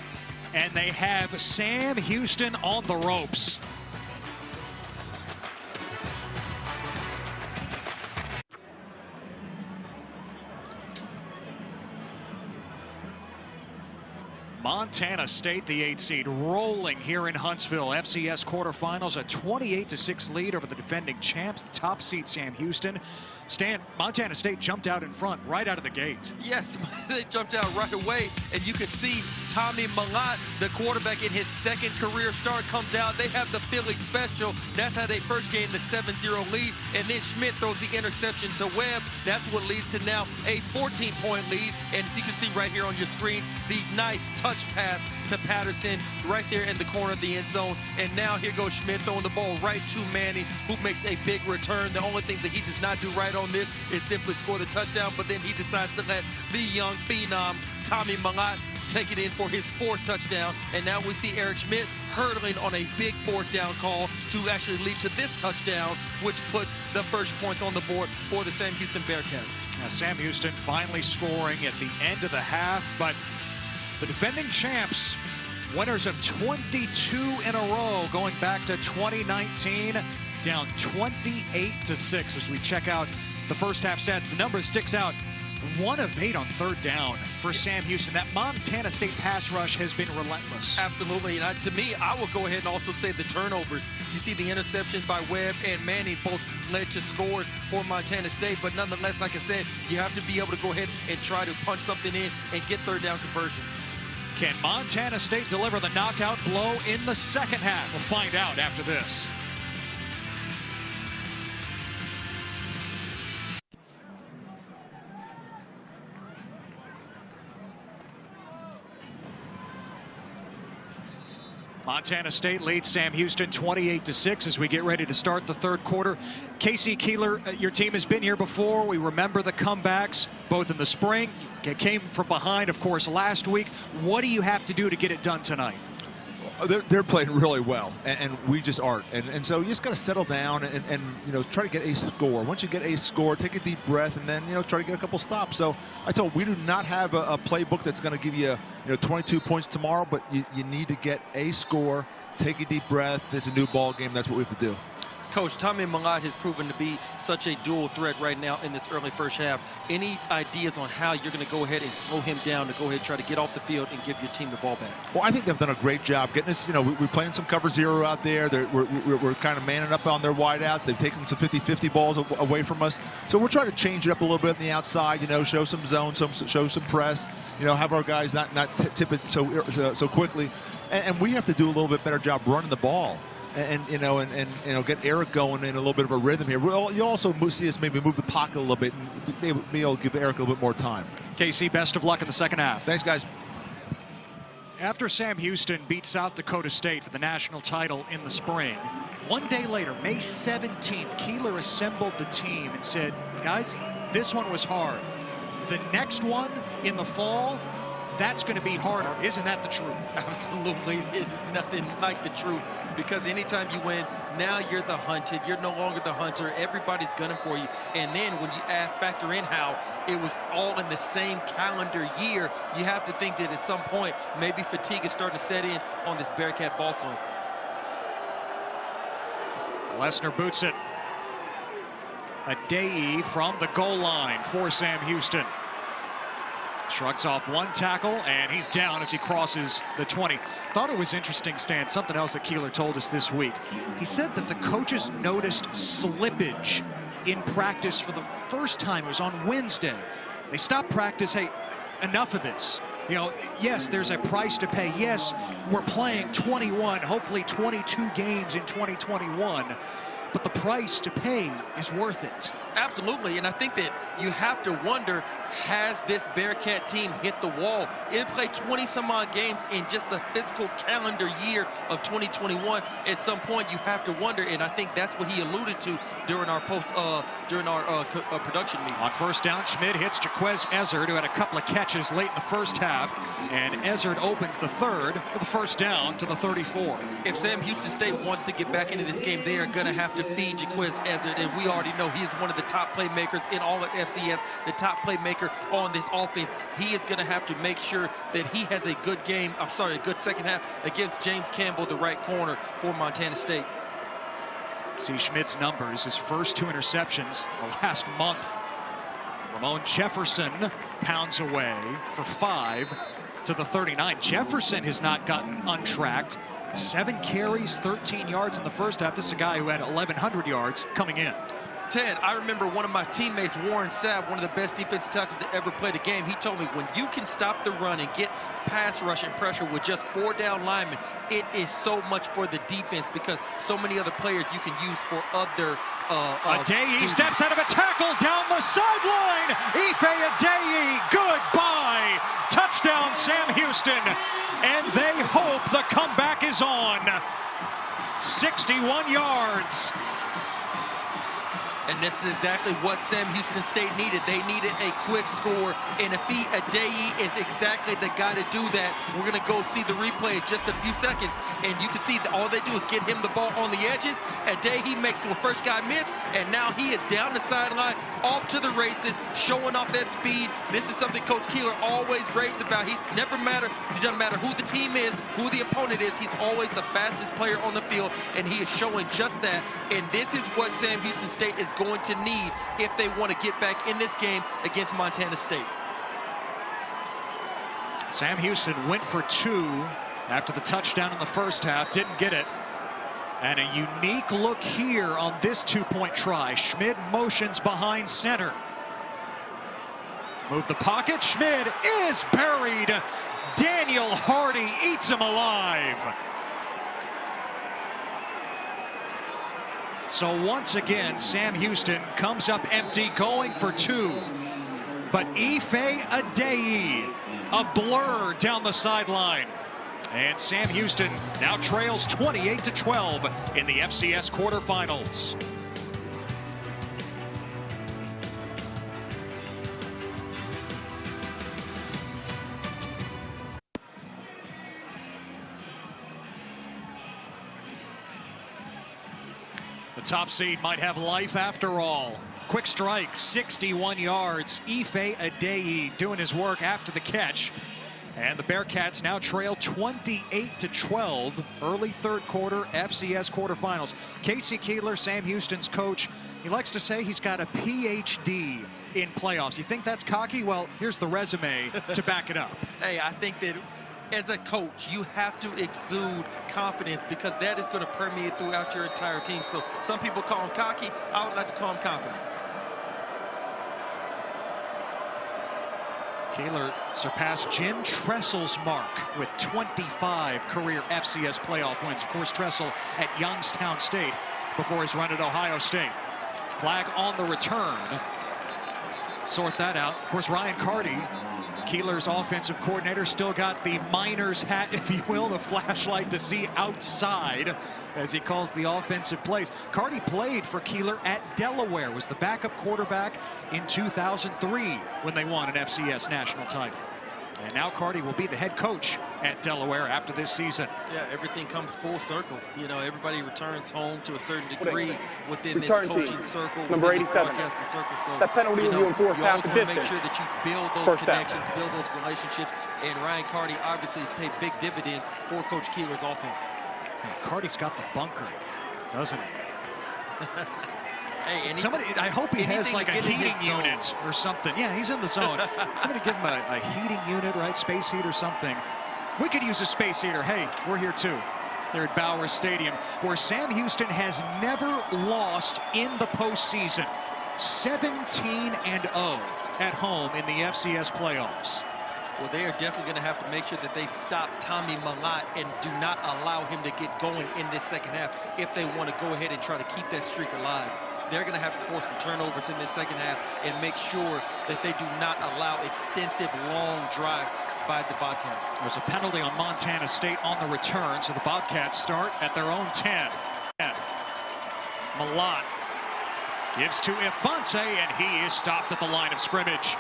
and they have Sam Houston on the ropes. Montana State, the 8 seed, rolling here in Huntsville. FCS quarterfinals, a 28-6 lead over the defending champs, the top seed Sam Houston. Stan, Montana State jumped out in front right out of the gate. Yes, they jumped out right away, and you can see Tommy Mellott, the quarterback in his second career start, comes out. They have the Philly special. That's how they first gained the 7-0 lead, and then Schmidt throws the interception to Webb. That's what leads to now a 14-point lead, and as you can see right here on your screen, the nice touch pass to Patterson right there in the corner of the end zone. And now here goes Schmidt throwing the ball right to Manning, who makes a big return. The only thing that he does not do right on this is simply score the touchdown, but then he decides to let the young phenom Tommy Mellott take it in for his 4th touchdown. And now we see Eric Schmidt hurdling on a big 4th down call to actually lead to this touchdown, which puts the first points on the board for the Sam Houston Bearcats. Now, Sam Houston finally scoring at the end of the half, but the defending champs, winners of 22 in a row going back to 2019, down 28-6 as we check out the first half stats. The number sticks out. 1 of 8 on 3rd down for Sam Houston. That Montana State pass rush has been relentless. Absolutely, and to me, I will go ahead and also say the turnovers. You see the interceptions by Webb and Manning both led to scores for Montana State, but nonetheless, like I said, you have to be able to go ahead and try to punch something in and get 3rd down conversions. Can Montana State deliver the knockout blow in the second half? We'll find out after this. Montana State leads Sam Houston 28-6 as we get ready to start the third quarter. Casey Keeler, your team has been here before. We remember the comebacks, both in the spring. You came from behind, of course, last week. What do you have to do to get it done tonight? They're playing really well, and we just aren't. And so you just got to settle down and try to get a score. Once you get a score, take a deep breath, and then try to get a couple stops. So I told we do not have a playbook that's going to give you 22 points tomorrow, but you need to get a score, take a deep breath. It's a new ball game. That's what we have to do. Coach, Tommy Mellott has proven to be such a dual threat right now in this early first half. Any ideas on how you're going to go ahead and slow him down to go ahead and try to get off the field and give your team the ball back? Well, I think they've done a great job getting us. We're playing some cover zero out there. We're kind of manning up on their wideouts. They've taken some 50-50 balls away from us. So we're trying to change it up a little bit on the outside, show some zone, show some press, have our guys not tip it so quickly. And we have to do a little bit better job running the ball. And get Eric going in a little bit of a rhythm here. You also see us maybe move the pocket a little bit and be able to give Eric a little bit more time. Casey, best of luck in the second half. Thanks, guys. After Sam Houston beat South Dakota State for the national title in the spring, one day later, May 17th, Keeler assembled the team and said, guys, this one was hard. The next one in the fall, that's going to be harder. Isn't that the truth? Absolutely. It is nothing like the truth, because anytime you win, now you're the hunted. You're no longer the hunter. Everybody's gunning for you. And then when you factor in how it was all in the same calendar year, you have to think that at some point, maybe fatigue is starting to set in on this Bearcat ball club. Lesnar boots it. Adeyemi from the goal line for Sam Houston. Shrugs off one tackle, and he's down as he crosses the 20. Thought it was interesting, Stan, something else that Keeler told us this week. He said that the coaches noticed slippage in practice for the first time. It was on Wednesday. They stopped practice. Hey, enough of this. Yes, there's a price to pay. Yes, we're playing 21, hopefully 22 games in 2021. But the price to pay is worth it. Absolutely, and I think that you have to wonder, has this Bearcat team hit the wall? It played 20-some-odd games in just the fiscal calendar year of 2021. At some point, you have to wonder, and I think that's what he alluded to during our production meeting. On first down, Schmid hits Jaquez Ezzard, who had a couple of catches late in the first half, and Ezzard opens the third for the first down to the 34. If Sam Houston State wants to get back into this game, they are going to have to feed Jaquez Ezzard, and we already know he is one of the top playmakers in all of FCS, the top playmaker on this offense. He is going to have to make sure that he has a good game, a good second half against James Campbell, the right corner for Montana State. See Schmidt's numbers, his first 2 interceptions the last month. Ramon Jefferson pounds away for 5 to the 39. Jefferson has not gotten untracked. 7 carries, 13 yards in the first half. This is a guy who had 1,100 yards coming in. Ted, I remember one of my teammates, Warren Sapp, one of the best defensive tackles that ever played a game. He told me, when you can stop the run and get pass rush and pressure with just 4 down linemen, it is so much for the defense, because so many other players you can use for other Adeyemi steps out of a tackle down the sideline. Ife Adeyemi, goodbye. Touchdown, Sam Houston. And they hope the comeback is on. 61 yards. And this is exactly what Sam Houston State needed. They needed a quick score, and Ife Adeyemi is exactly the guy to do that. We're going to go see the replay in just a few seconds, and you can see that all they do is get him the ball on the edges. Adeyemi makes the first guy miss, and now he is down the sideline, off to the races, showing off that speed. This is something Coach Keeler always raves about. It doesn't matter who the team is, who the opponent is, he's always the fastest player on the field, and he is showing just that. And this is what Sam Houston State is going to need if they want to get back in this game against Montana State. Sam Houston went for 2 after the touchdown in the first half, didn't get it. And a unique look here on this 2-point try. Schmid motions behind center. Move the pocket. Schmid is buried. Daniel Hardy eats him alive. So once again, Sam Houston comes up empty, going for 2. But Ife Adeyemi, a blur down the sideline. And Sam Houston now trails 28-12 in the FCS quarterfinals. The top seed might have life after all. Quick strike, 61 yards. Ife Adeyi doing his work after the catch. And the Bearcats now trail 28-12, early third quarter FCS quarterfinals. Casey Keeler, Sam Houston's coach, he likes to say he's got a PhD in playoffs. You think that's cocky? Well, here's the resume to back it up. Hey, I think that as a coach, you have to exude confidence because that is going to permeate throughout your entire team. So some people call him cocky. I would like to call him confident. Keeler surpassed Jim Tressel's mark with 25 career FCS playoff wins. Of course, Tressel at Youngstown State before his run at Ohio State. Flag on the return. Sort that out. Of course, Ryan Carty, Keeler's offensive coordinator, still got the miner's hat, if you will, the flashlight to see outside, as he calls the offensive plays. Carty played for Keeler at Delaware, was the backup quarterback in 2003 when they won an FCS national title. And now Carty will be the head coach at Delaware after this season. Yeah, everything comes full circle. You know, everybody returns home to a certain degree within this Return coaching team. circle, Number within this 87. broadcasting circle. So, That penalty will be enforced you half always the want to distance. make sure that you build those First down. connections, build those relationships. And Ryan Carty obviously has paid big dividends for Coach Keeler's offense. Man, Carty's got the bunker, doesn't he? Hey, Somebody, I hope he has like a to get in his heating unit or something. Yeah, he's in the zone. Somebody give him a heating unit, right? Space heat or something. We could use a space heater. Hey, we're here too. They're at Bowers Stadium, where Sam Houston has never lost in the postseason. 17-0 at home in the FCS playoffs. Well, they are definitely going to have to make sure that they stop Tommy Mellott and do not allow him to get going in this second half if they want to go ahead and try to keep that streak alive. They're going to have to force some turnovers in this second half and make sure that they do not allow extensive long drives by the Bobcats. There's a penalty on Montana State on the return, so the Bobcats start at their own 10. Mellott gives to Ifanse, and he is stopped at the line of scrimmage.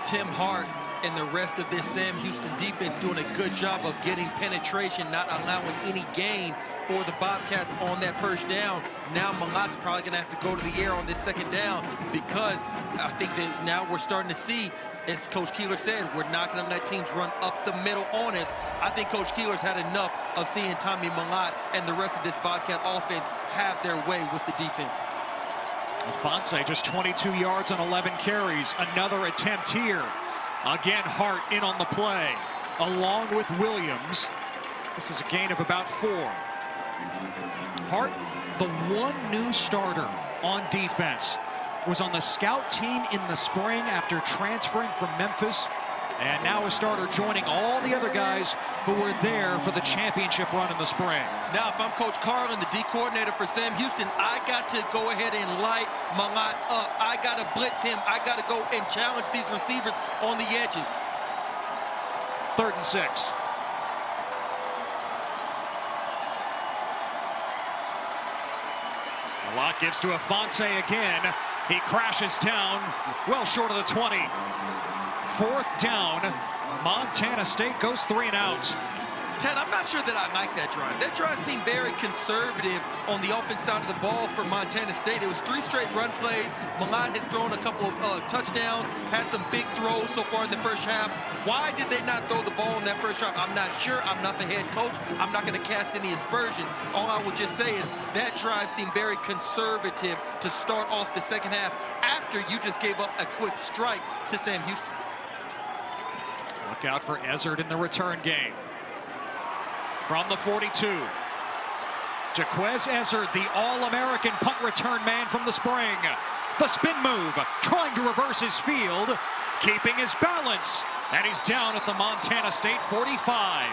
Tim Hart and the rest of this Sam Houston defense doing a good job of getting penetration, not allowing any gain for the Bobcats on that first down. Now Mellott's probably going to have to go to the air on this second down because I think that now we're starting to see, as Coach Keeler said, we're not going to let teams run up the middle on us. I think Coach Keeler's had enough of seeing Tommy Mellott and the rest of this Bobcat offense have their way with the defense. Ifanse just 22 yards on 11 carries. Another attempt here. Again, Hart in on the play, along with Williams. This is a gain of about 4. Hart, the one new starter on defense, was on the scout team in the spring after transferring from Memphis. And now a starter joining all the other guys who were there for the championship run in the spring. Now, if I'm Coach Carlin, the D coordinator for Sam Houston, I got to go ahead and light Mellott up. I got to blitz him. I got to go and challenge these receivers on the edges. 3rd and 6. Mellott gives to Ifanse again. He crashes down well short of the 20. 4th down. Montana State goes 3 and out. Ted, I'm not sure that I like that drive. That drive seemed very conservative on the offense side of the ball for Montana State. It was 3 straight run plays. Mellott has thrown a couple of touchdowns, had some big throws so far in the first half. Why did they not throw the ball in that first drive? I'm not sure. I'm not the head coach. I'm not going to cast any aspersions. All I would just say is that drive seemed very conservative to start off the second half after you just gave up a quick strike to Sam Houston. Look out for Ezzard in the return game. From the 42, Jaquez Ezzard, the All-American punt return man from the spring. The spin move, trying to reverse his field, keeping his balance, and he's down at the Montana State 45.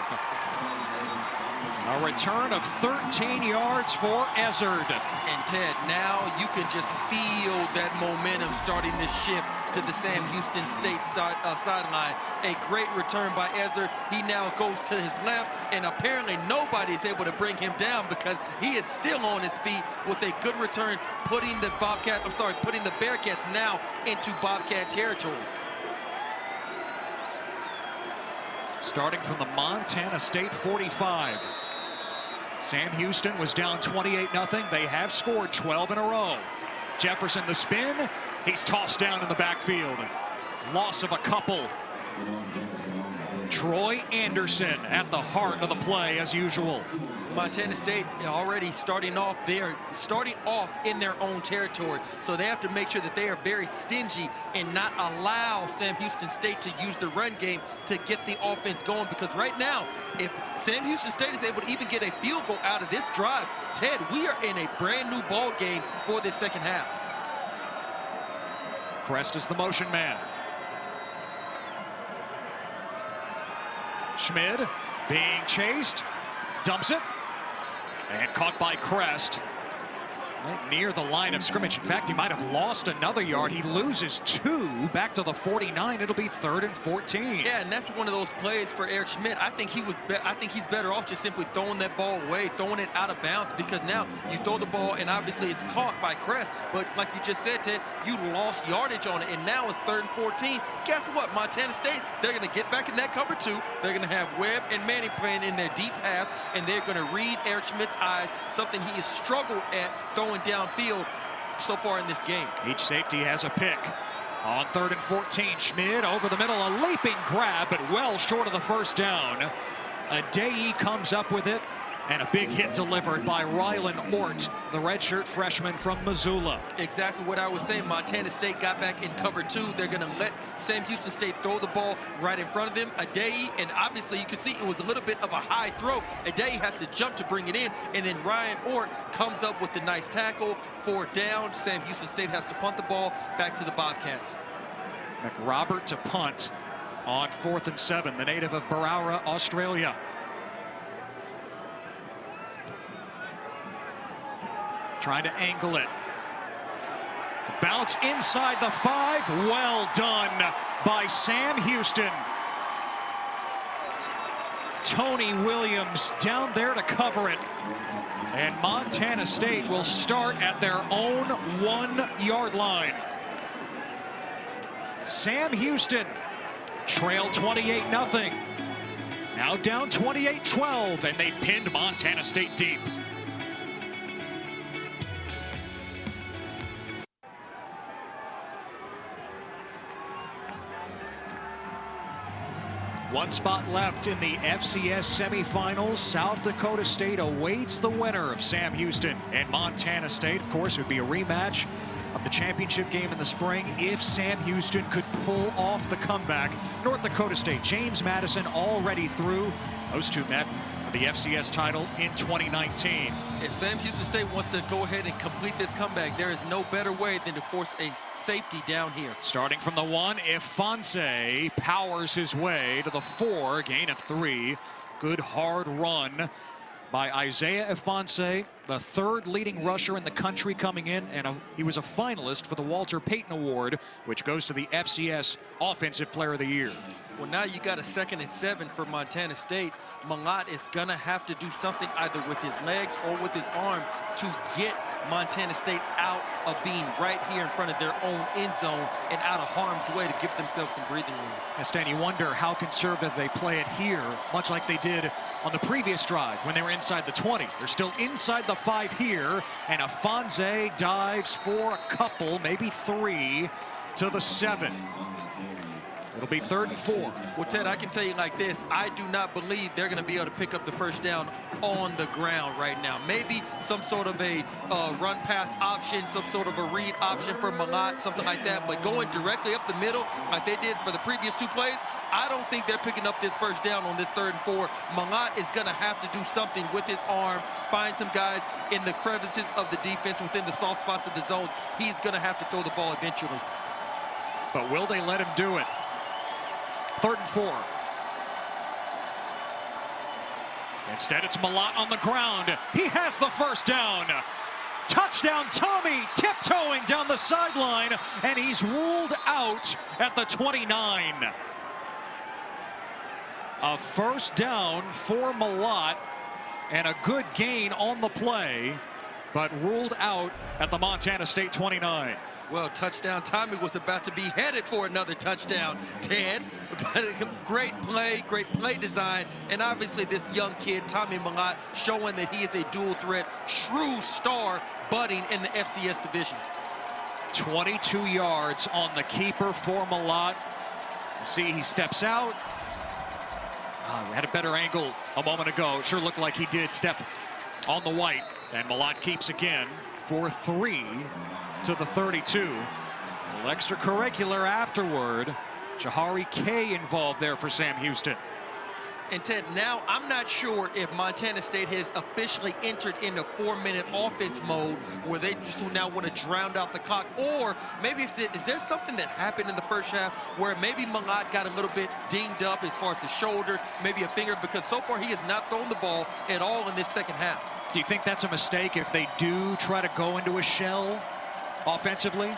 A return of 13 yards for Ezzard. And Ted, now you can just feel that momentum starting to shift to the Sam Houston State sideline. A great return by Ezzard. He now goes to his left, and apparently nobody's able to bring him down because he is still on his feet with a good return, putting the Bearcats now into Bobcat territory. Starting from the Montana State 45. Sam Houston was down 28-0. They have scored 12 in a row. Jefferson the spin. He's tossed down in the backfield. Loss of a couple. Troy Anderson at the heart of the play as usual. Montana State already starting off in their own territory, so they have to make sure that they are very stingy and not allow Sam Houston State to use the run game to get the offense going, because right now, if Sam Houston State is able to even get a field goal out of this drive, Ted, we are in a brand new ball game for this second half. Crest is the motion man. Schmid being chased, dumps it, and caught by Crest. Right near the line of scrimmage. In fact, he might have lost another yard. He loses 2 back to the 49. It'll be 3rd and 14. Yeah, and that's one of those plays for Eric Schmid. I think he's better off just simply throwing that ball away, throwing it out of bounds, because now you throw the ball and obviously it's caught by Crest. But like you just said, Ted, you lost yardage on it, and now it's 3rd and 14. Guess what? Montana State, they're going to get back in that cover 2. They're going to have Webb and Manning playing in their deep half, and they're going to read Eric Schmid's eyes, something he has struggled at throwing downfield so far in this game. Each safety has a pick. On 3rd and 14, Schmid over the middle, a leaping grab, but well short of the first down. Adei comes up with it, and a big hit delivered by Rylan Ort, the redshirt freshman from Missoula. Exactly what I was saying. Montana State got back in cover 2. They're going to let Sam Houston State throw the ball right in front of them. Adei, and obviously you can see it was a little bit of a high throw. Adei has to jump to bring it in, and then Ryan Ort comes up with the nice tackle. 4th down. Sam Houston State has to punt the ball back to the Bobcats. McRobert to punt on 4th and 7, the native of Barara, Australia. Trying to angle it. Bounce inside the 5. Well done by Sam Houston. Tony Williams down there to cover it. And Montana State will start at their own 1-yard line. Sam Houston trailed 28-0. Now down 28-12, and they've pinned Montana State deep. One spot left in the FCS semifinals. South Dakota State awaits the winner of Sam Houston and Montana State. Of course, it would be a rematch of the championship game in the spring if Sam Houston could pull off the comeback. North Dakota State, James Madison already through. Those two met for the FCS title in 2019. If Sam Houston State wants to go ahead and complete this comeback, there is no better way than to force a safety down here. Starting from the 1, Ifanse powers his way to the 4, gain of 3. Good hard run by Isaiah Ifanse, the 3rd leading rusher in the country coming in, and he was a finalist for the Walter Payton Award, which goes to the FCS Offensive Player of the Year. Well, now you got a 2nd and 7 for Montana State. Malott is going to have to do something either with his legs or with his arm to get Montana State out of being right here in front of their own end zone and out of harm's way to give themselves some breathing room. And Stan, you wonder how conservative they play it here, much like they did on the previous drive when they were inside the 20. They're still inside the 5 here, and Ifanse dives for a couple, maybe 3, to the 7. It'll be 3rd and 4. Well, Ted, I can tell you like this. I do not believe they're going to be able to pick up the first down on the ground right now. Maybe some sort of a run-pass option, some sort of a read option for Malott, something like that. But going directly up the middle like they did for the previous 2 plays, I don't think they're picking up this first down on this 3rd and 4. Malott is going to have to do something with his arm, find some guys in the crevices of the defense, within the soft spots of the zones. He's going to have to throw the ball eventually. But will they let him do it? 3rd and 4. Instead, it's Mellott on the ground. He has the first down. Touchdown, Tommy, tiptoeing down the sideline, and he's ruled out at the 29. A first down for Mellott, and a good gain on the play, but ruled out at the Montana State 29. Well, touchdown Tommy was about to be headed for another touchdown, Ted. But great play design. And obviously this young kid, Tommy Mellott, showing that he is a dual threat, true star budding in the FCS division. 22 yards on the keeper for Mellott. See, he steps out. We had a better angle a moment ago. Sure looked like he did step on the white. And Mellott keeps again for 3 to the 32. A little extracurricular afterward. Jahari Kay involved there for Sam Houston. And Ted, now I'm not sure if Montana State has officially entered into 4-minute offense mode where they just now want to drown out the clock, or maybe is there something that happened in the first half where maybe Mellott got a little bit dinged up as far as his shoulder, maybe a finger, because so far he has not thrown the ball at all in this second half. Do you think that's a mistake if they do try to go into a shell offensively?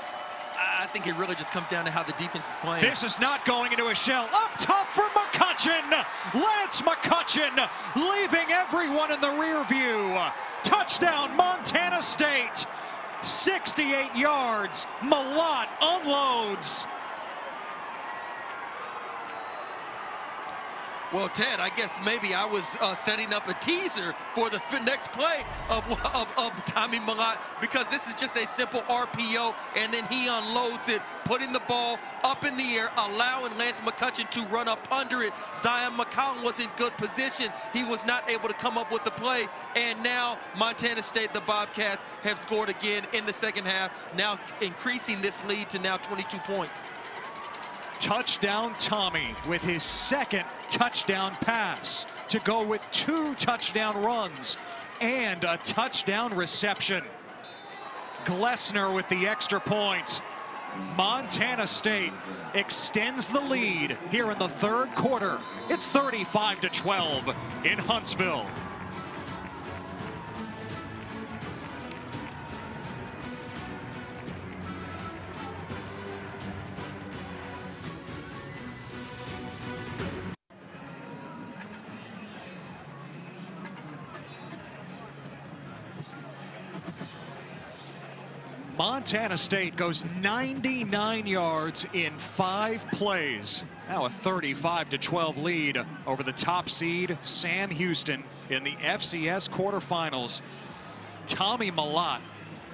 I think it really just comes down to how the defense is playing. This is not going into a shell. Up top for McCutcheon. Lance McCutcheon leaving everyone in the rear view. Touchdown, Montana State. 68 yards. Mellott unloads. Well, Ted, I guess maybe I was setting up a teaser for the next play of Tommy Mellott, because this is just a simple RPO, and then he unloads it, putting the ball up in the air, allowing Lance McCutcheon to run up under it. Zion McCollum was in good position. He was not able to come up with the play, and now Montana State, the Bobcats, have scored again in the second half, now increasing this lead to now 22 points. Touchdown Tommy with his second touchdown pass to go with 2 touchdown runs and a touchdown reception. Glessner with the extra point. Montana State extends the lead here in the third quarter. It's 35-12 in Huntsville. Montana State goes 99 yards in 5 plays. Now a 35-12 lead over the top seed, Sam Houston, in the FCS quarterfinals. Tommy Mellott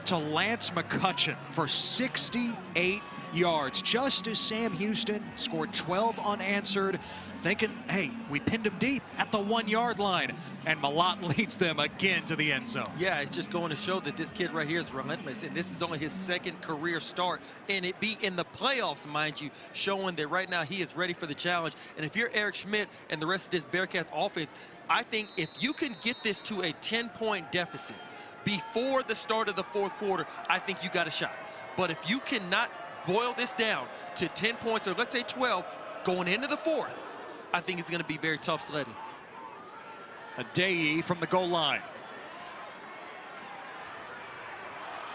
to Lance McCutcheon for 68 yards, just as Sam Houston scored 12 unanswered, thinking, hey, we pinned him deep at the 1-yard line, and Mellott leads them again to the end zone. Yeah, it's just going to show that this kid right here is relentless, and this is only his second career start, and it be in the playoffs, mind you, showing that right now he is ready for the challenge. And if you're Eric Schmidt and the rest of this Bearcats offense, I think if you can get this to a 10-point deficit before the start of the fourth quarter, I think you got a shot. But if you cannot boil this down to 10 points, or let's say 12, going into the fourth, I think it's going to be very tough sledding. Adeyemi from the goal line.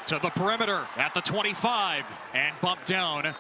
To the perimeter at the 25 and bumped down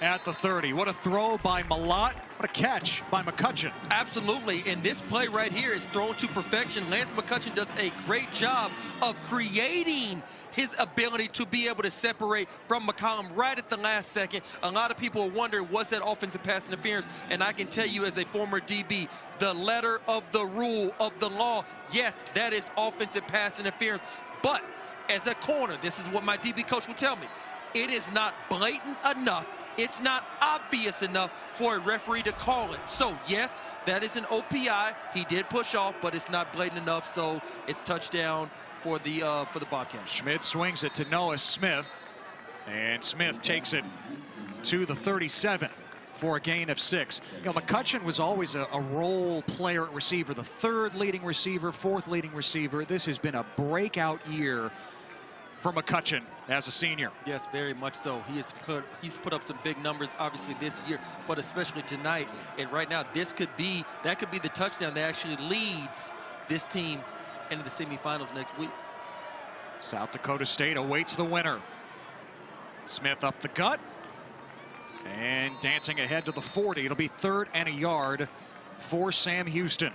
at the 30. What a throw by Mellott. What a catch by McCutcheon. Absolutely, and this play right here is thrown to perfection. Lance McCutcheon does a great job of creating his ability to be able to separate from McCollum right at the last second. A lot of people are wondering, was that offensive pass interference? And I can tell you as a former DB, the letter of the rule of the law, yes, that is offensive pass interference. But as a corner, this is what my DB coach will tell me, it is not blatant enough, it's not obvious enough for a referee to call it. So yes, that is an OPI. He did push off, but it's not blatant enough, so it's touchdown for the Bobcats. Schmidt swings it to Noah Smith, and Smith takes it to the 37 for a gain of 6. You know, McCutcheon was always a role player at receiver, the 3rd leading receiver, 4th leading receiver. This has been a breakout year for McCutcheon as a senior. Yes, very much so. He's put up some big numbers, obviously this year, but especially tonight. And right now, that could be the touchdown that actually leads this team into the semifinals next week. South Dakota State awaits the winner. Smith up the gut and dancing ahead to the 40. It'll be 3rd and a yard for Sam Houston.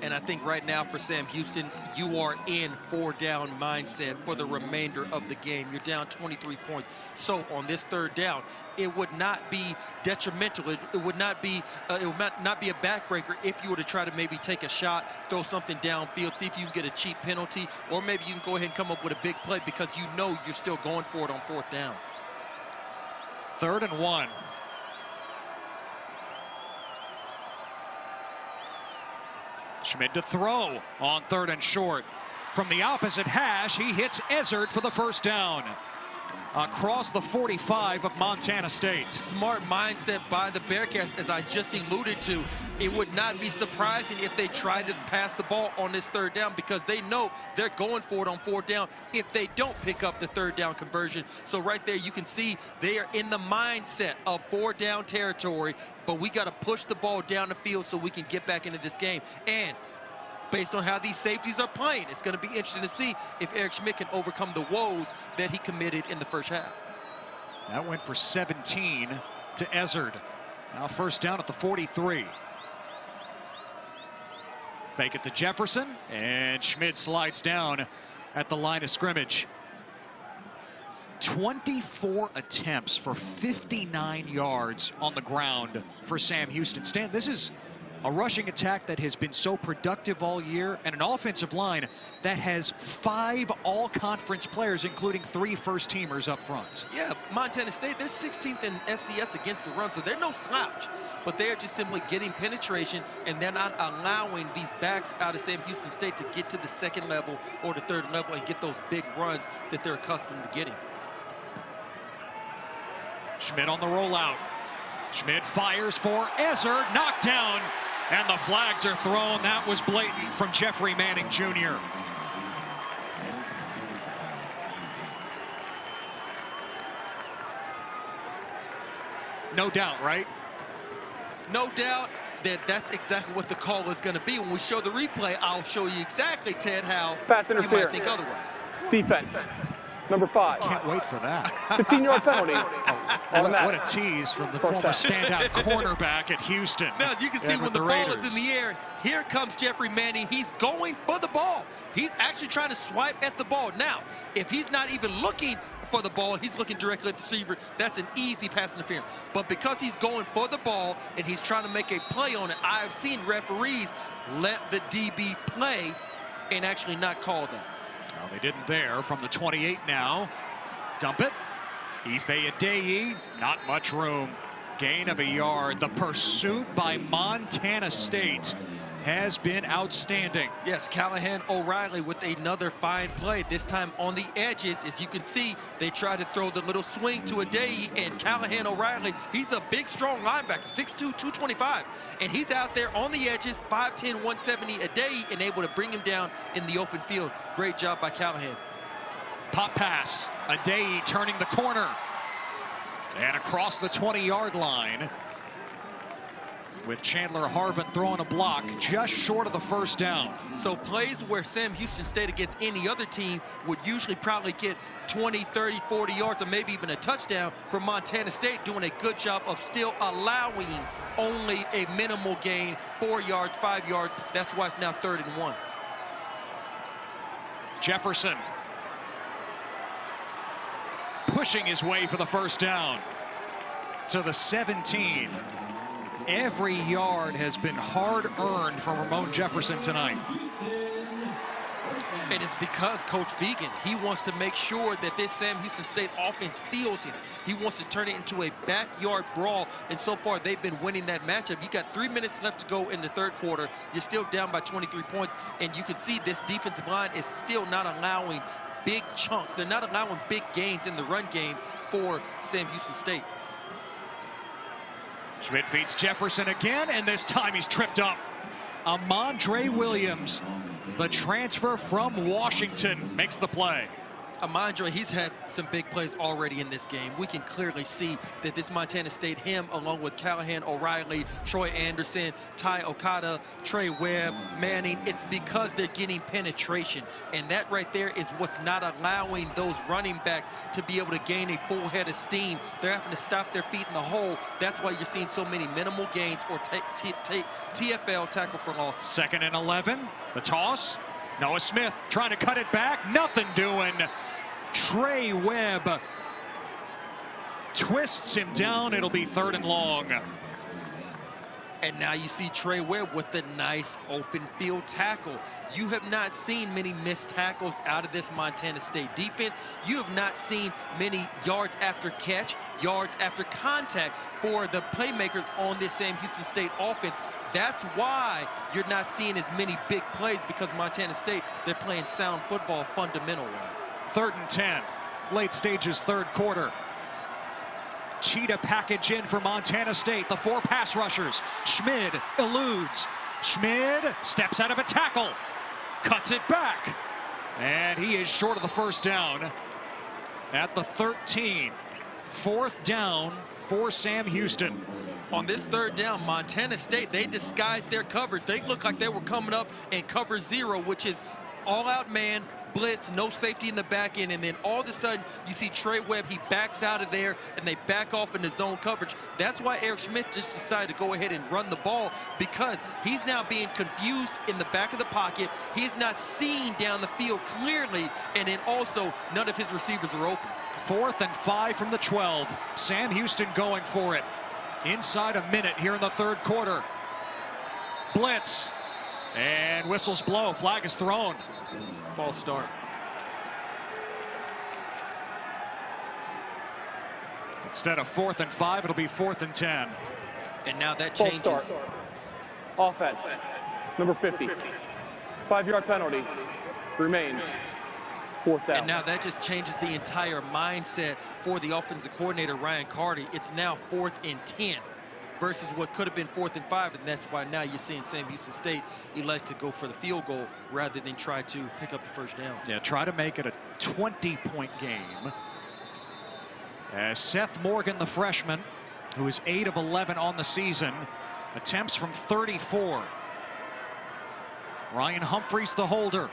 And I think right now for Sam Houston, you are in 4-down mindset for the remainder of the game. You're down 23 points. So on this 3rd down, it would not be detrimental. It would not be a backbreaker if you were to try to maybe take a shot, throw something downfield, see if you can get a cheap penalty, or maybe you can go ahead and come up with a big play because you know you're still going for it on 4th down. 3rd and 1. Schmid to throw on 3rd and short. From the opposite hash, he hits Ezzard for the 1st down. Across the 45 of Montana State. Smart mindset by the Bearcats, as I just alluded to. It would not be surprising if they tried to pass the ball on this 3rd down because they know they're going for it on 4th down if they don't pick up the 3rd down conversion. So right there you can see they are in the mindset of 4-down territory, but we got to push the ball down the field so we can get back into this game. And based on how these safeties are playing, it's going to be interesting to see if Eric Schmid can overcome the woes that he committed in the 1st half. That went for 17 to Ezzard. Now 1st down at the 43. Fake it to Jefferson, and Schmid slides down at the line of scrimmage. 24 attempts for 59 yards on the ground for Sam Houston. Stan, this is a rushing attack that has been so productive all year, and an offensive line that has 5 all-conference players, including 3 first-teamers up front. Yeah, Montana State, they're 16th in FCS against the run, so they're no slouch. But they are just simply getting penetration, and they're not allowing these backs out of Sam Houston State to get to the 2nd level or the 3rd level and get those big runs that they're accustomed to getting. Schmid on the rollout. Schmid fires for Ezzard, knocked down, and the flags are thrown. That was blatant from Jeffrey Manning Jr. No doubt, right? No doubt that that's exactly what the call is going to be. When we show the replay, I'll show you exactly, Ted, how Pass you might interference. think otherwise. Defense. Number 5. Can't wait for that. 15-yard penalty. What a tease from the former standout cornerback at Houston. Now, as you can see, when the ball is in the air, here comes Jeffrey Manning. He's going for the ball. He's actually trying to swipe at the ball. Now, if he's not even looking for the ball, he's looking directly at the receiver, that's an easy pass interference. But because he's going for the ball and he's trying to make a play on it, I've seen referees let the DB play and actually not call that. Well, they didn't there. From the 28 now. Dump it. Ife Adeyi, not much room. Gain of a yard. The pursuit by Montana State has been outstanding. Yes, Callahan O'Reilly with another fine play, this time on the edges. As you can see, they try to throw the little swing to Adeyi, and Callahan O'Reilly, he's a big, strong linebacker, 6'2", 225. And he's out there on the edges, 5'10", 170 Adeyi, and able to bring him down in the open field. Great job by Callahan. Pop pass. Adeyi turning the corner. And across the 20-yard line, with Chandler Harvin throwing a block just short of the 1st down. So plays where Sam Houston State against any other team would usually probably get 20, 30, 40 yards or maybe even a touchdown. For Montana State doing a good job of still allowing only a minimal gain, 4 yards, 5 yards. That's why it's now 3rd and 1. Jefferson pushing his way for the 1st down to the 17. Every yard has been hard-earned from Ramon Jefferson tonight. And it's because Coach Vigen, he wants to make sure that this Sam Houston State offense feels him. He wants to turn it into a backyard brawl, and so far they've been winning that matchup. You got 3 minutes left to go in the 3rd quarter. You're still down by 23 points, and you can see this defensive line is still not allowing big chunks. They're not allowing big gains in the run game for Sam Houston State. Schmid feeds Jefferson again, and this time he's tripped up. Amandre Williams, the transfer from Washington, makes the play. Amandre, he's had some big plays already in this game. We can clearly see that this Montana State, him along with Callahan, O'Reilly, Troy Anderson, Ty Okada, Trey Webb, Manning, it's because they're getting penetration. And that right there is what's not allowing those running backs to be able to gain a full head of steam. They're having to stop their feet in the hole. That's why you're seeing so many minimal gains or TFL, tackle for loss. 2nd and 11, the toss. Noah Smith trying to cut it back, nothing doing. Trey Webb twists him down. It'll be 3rd and long. And now you see Trey Webb with the nice open field tackle. You have not seen many missed tackles out of this Montana State defense. You have not seen many yards after catch, yards after contact for the playmakers on this Sam Houston State offense. That's why you're not seeing as many big plays, because Montana State, they're playing sound football fundamental-wise. 3rd and 10, late stages, 3rd quarter. Cheetah package in for Montana State. The 4 pass rushers. Schmid eludes. Schmid steps out of a tackle. Cuts it back. And he is short of the 1st down at the 13. 4th down for Sam Houston. On this 3rd down, Montana State, they disguised their coverage. They looked like they were coming up in cover 0, which is all-out man, blitz, no safety in the back end, and then all of a sudden you see Trey Webb, he backs out of there and they back off into zone coverage. That's why Eric Schmidt just decided to go ahead and run the ball, because he's now being confused in the back of the pocket. He's not seeing down the field clearly, and then also none of his receivers are open. 4th and 5 from the 12. Sam Houston going for it. Inside a minute here in the 3rd quarter. Blitz. And whistles blow. Flag is thrown. False start. Instead of 4th and 5, it'll be 4th and 10. And now that False changes. start. Offense, number 50. 5-yard penalty. Remains 4th down. And now that just changes the entire mindset for the offensive coordinator, Ryan Carty. It's now 4th and 10. Versus what could have been 4th and 5, and that's why now you're seeing Sam Houston State elect to go for the field goal rather than try to pick up the 1st down. Yeah, try to make it a 20-point game. As Seth Morgan, the freshman, who is 8 of 11 on the season, attempts from 34. Ryan Humphreys, the holder.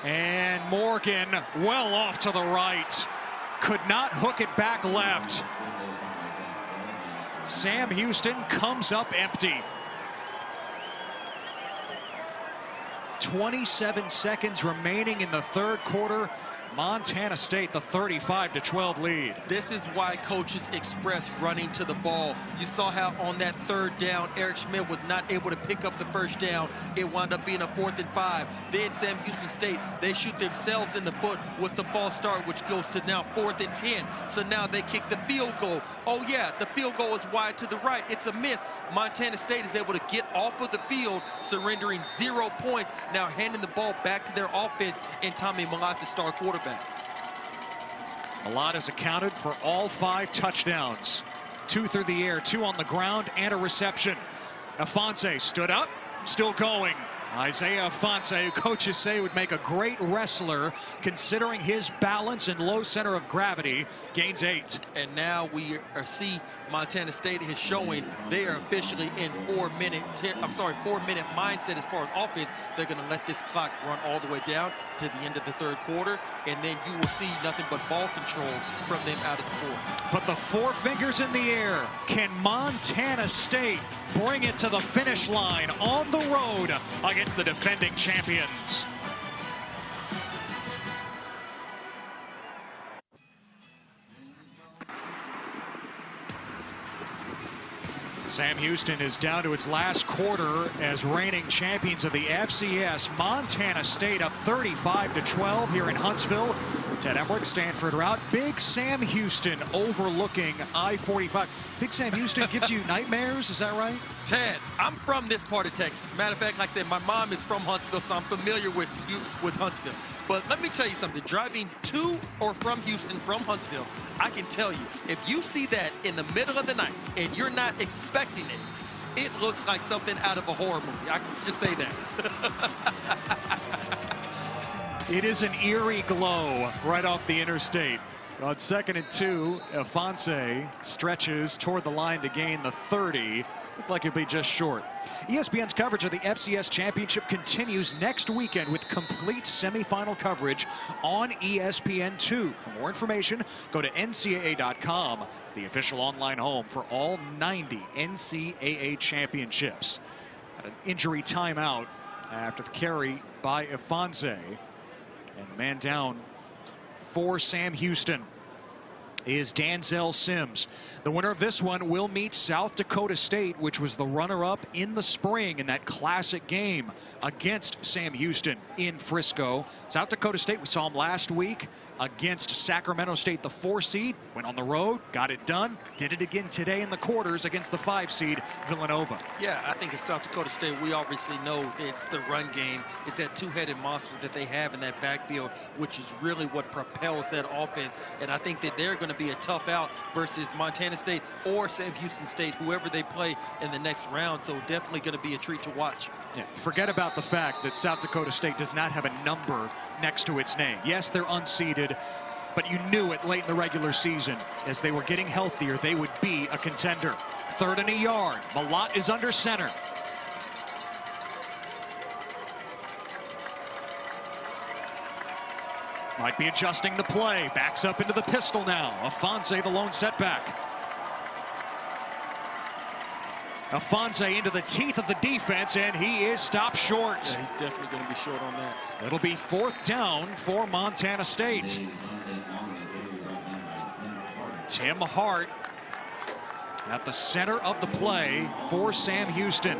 And Morgan well off to the right. Could not hook it back left. Sam Houston comes up empty. 27 seconds remaining in the 3rd quarter. Montana State, the 35-12 lead. This is why coaches express running to the ball. You saw how on that 3rd down, Eric Schmidt was not able to pick up the 1st down. It wound up being a 4th and 5. Then Sam Houston State, they shoot themselves in the foot with the false start, which goes to now 4th and 10. So now they kick the field goal. Oh yeah, the field goal is wide to the right. It's a miss. Montana State is able to get off of the field, surrendering 0 points. Now handing the ball back to their offense and Tommy Mellott, the star quarterback. Mellott has accounted for all 5 touchdowns. 2 through the air, 2 on the ground, and a reception. Afonso stood up, still going. Isaiah Afonso, coaches say, would make a great wrestler considering his balance and low center of gravity. Gains 8. And now we see Montana State is showing they are officially in 4-minute mindset as far as offense. They're going to let this clock run all the way down to the end of the 3rd quarter, and then you will see nothing but ball control from them out of the 4th. But the 4 fingers in the air. Can Montana State bring it to the finish line on the road against the defending champions? Sam Houston is down to its last quarter as reigning champions of the FCS. Montana State up 35-12 here in Huntsville. Ted Emmerich, Stanford route. Big Sam Houston overlooking I-45. Big Sam Houston gives you nightmares, is that right? Ted, I'm from this part of Texas. Matter of fact, like I said, my mom is from Huntsville, so I'm familiar with Huntsville. But let me tell you something. Driving to or from Houston from Huntsville, I can tell you, if you see that in the middle of the night and you're not expecting it, it looks like something out of a horror movie. I can just say that. It is an eerie glow right off the interstate. On 2nd and 2, Ifanse stretches toward the line to gain the 30. Looked like it'd be just short. ESPN's coverage of the FCS Championship continues next weekend with complete semifinal coverage on ESPN2. For more information, go to NCAA.com, the official online home for all 90 NCAA championships. At an injury timeout after the carry by Ifanse. And the man down for Sam Houston is Danzel Sims. The winner of this one will meet South Dakota State, which was the runner-up in the spring in that classic game against Sam Houston in Frisco. South Dakota State, we saw them last week against Sacramento State, the 4 seed, went on the road, got it done, did it again today in the quarters against the 5 seed Villanova. Yeah, I think in South Dakota State, we obviously know it's the run game. It's that two-headed monster that they have in that backfield, which is really what propels that offense. And I think that they're going to be a tough out versus Montana State or Sam Houston State, whoever they play in the next round. So definitely going to be a treat to watch. Yeah, forget about the fact that South Dakota State does not have a number next to its name. Yes, they're unseeded, but you knew it late in the regular season. As they were getting healthier, they would be a contender. 3rd and a yard. Malott is under center. Might be adjusting the play. Backs up into the pistol now. Ifanse, the lone setback. Ifanse into the teeth of the defense, and he is stopped short. Yeah, he's definitely going to be short on that. It'll be 4th down for Montana State. Tim Hart at the center of the play for Sam Houston.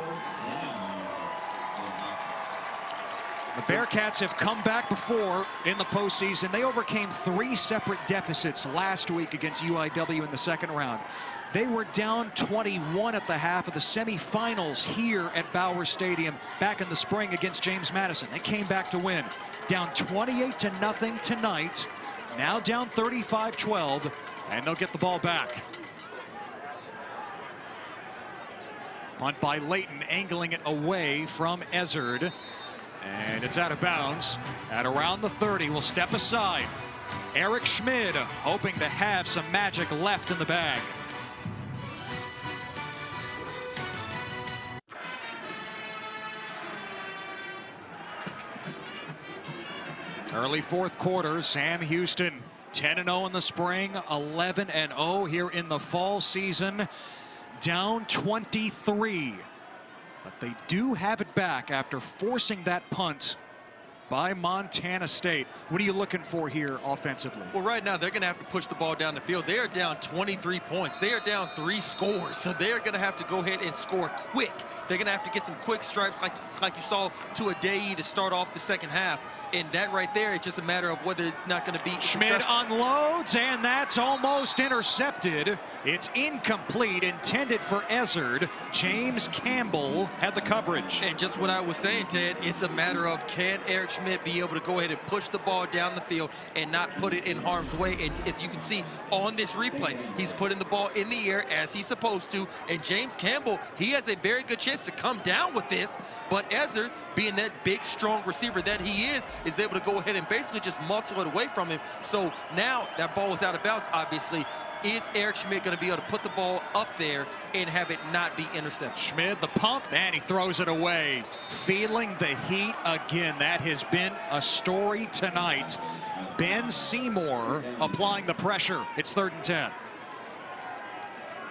The Bearcats have come back before in the postseason. They overcame 3 separate deficits last week against UIW in the 2nd round. They were down 21 at the half of the semifinals here at Bauer Stadium back in the spring against James Madison. They came back to win. Down 28-0 tonight. Now down 35-12, and they'll get the ball back. Punt by Layton, angling it away from Ezzard. And it's out of bounds at around the 30. Will step aside. Eric Schmid hoping to have some magic left in the bag. Early 4th quarter, Sam Houston 10-0 in the spring, 11-0 here in the fall season, down 23. But they do have it back after forcing that punt by Montana State. What are you looking for here offensively? Well, right now they're going to have to push the ball down the field. They are down 23 points. They are down 3 scores. So they're going to have to go ahead and score quick. They're going to have to get some quick stripes like you saw to Adei to start off the 2nd half. And that right there, it's just a matter of whether it's not going to be Schmid unloads, and that's almost intercepted. It's incomplete, intended for Ezzard. James Campbell had the coverage. And just what I was saying, Ted, it's a matter of can Eric Schmid be able to go ahead and push the ball down the field and not put it in harm's way. And as you can see on this replay, he's putting the ball in the air as he's supposed to. And James Campbell, he has a very good chance to come down with this. But Ezzard, being that big, strong receiver that he is able to go ahead and basically just muscle it away from him. So now that ball is out of bounds, obviously. Is Eric Schmid going to be able to put the ball up there and have it not be intercepted? Schmid, the pump, and he throws it away. Feeling the heat again. That has been a story tonight. Ben Seymour applying the pressure. It's 3rd and 10.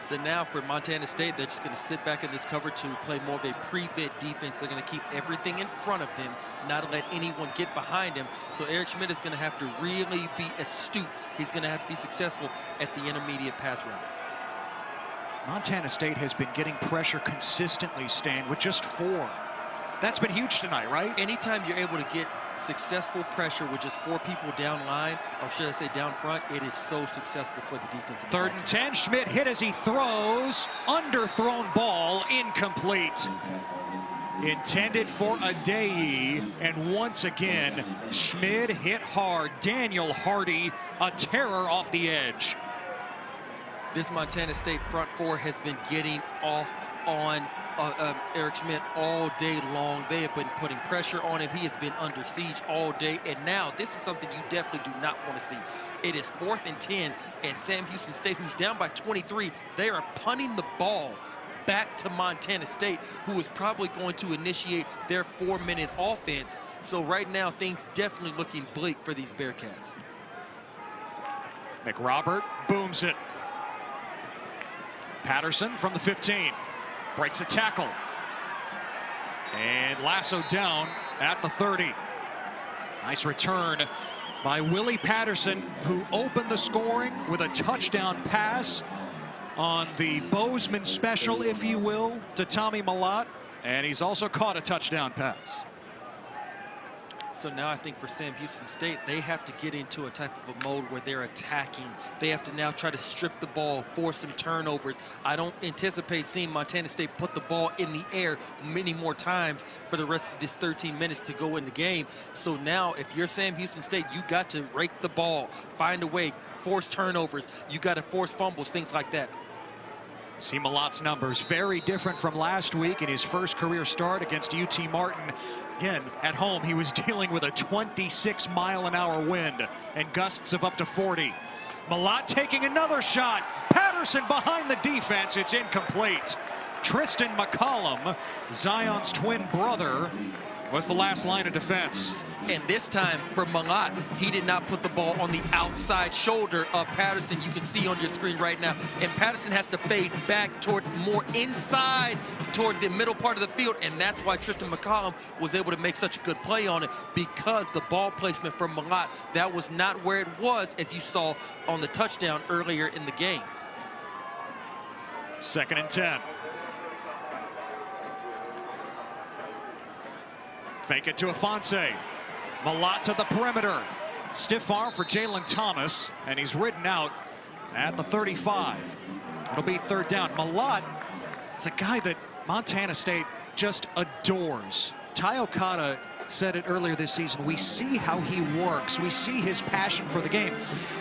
So now for Montana State, they're just going to sit back in this cover to play more of a prevent defense. They're going to keep everything in front of them, not let anyone get behind him. So Eric Schmid is going to have to really be astute. He's going to have to be successful at the intermediate pass routes. Montana State has been getting pressure consistently, Stan, with just 4. That's been huge tonight, right? Anytime you're able to get successful pressure with just 4 people down line, or should I say down front, it is so successful for the defense. 3rd and 10, Schmid hit as he throws. Underthrown ball, incomplete. Intended for Adei, and once again, Schmid hit hard. Daniel Hardy, a terror off the edge. This Montana State front 4 has been getting off on Eric Schmidt all day long. They have been putting pressure on him. He has been under siege all day. And now this is something you definitely do not want to see. It is 4th and 10, and Sam Houston State, who's down by 23, they are punting the ball back to Montana State, who is probably going to initiate their 4-minute offense. So right now, things definitely looking bleak for these Bearcats. McRobert booms it. Patterson from the 15 breaks a tackle. And lassoed down at the 30. Nice return by Willie Patterson, who opened the scoring with a touchdown pass on the Bozeman special, if you will, to Tommy Mellott. And he's also caught a touchdown pass. So now I think for Sam Houston State, they have to get into a type of a mode where they're attacking. They have to now try to strip the ball, force some turnovers. I don't anticipate seeing Montana State put the ball in the air many more times for the rest of this 13 minutes to go in the game. So now if you're Sam Houston State, you got to rake the ball, find a way, force turnovers. You got to force fumbles, things like that. See Mellott's numbers, very different from last week in his first career start against UT Martin. Again, at home, he was dealing with a 26-mile-an-hour wind and gusts of up to 40. Mellott taking another shot. Patterson behind the defense. It's incomplete. Tristan McCollum, Zion's twin brother, was the last line of defense. And this time for Mellott, he did not put the ball on the outside shoulder of Patterson. You can see on your screen right now. And Patterson has to fade back toward more inside toward the middle part of the field. And that's why Tristan McCollum was able to make such a good play on it, because the ball placement from Mellott, that was not where it was, as you saw on the touchdown earlier in the game. 2nd and 10. Fake it to Afonso. Mellott to the perimeter. Stiff arm for Jalen Thomas, and he's ridden out at the 35. It'll be 3rd down. Mellott is a guy that Montana State just adores. Ty Okada said it earlier this season. We see how he works. We see his passion for the game.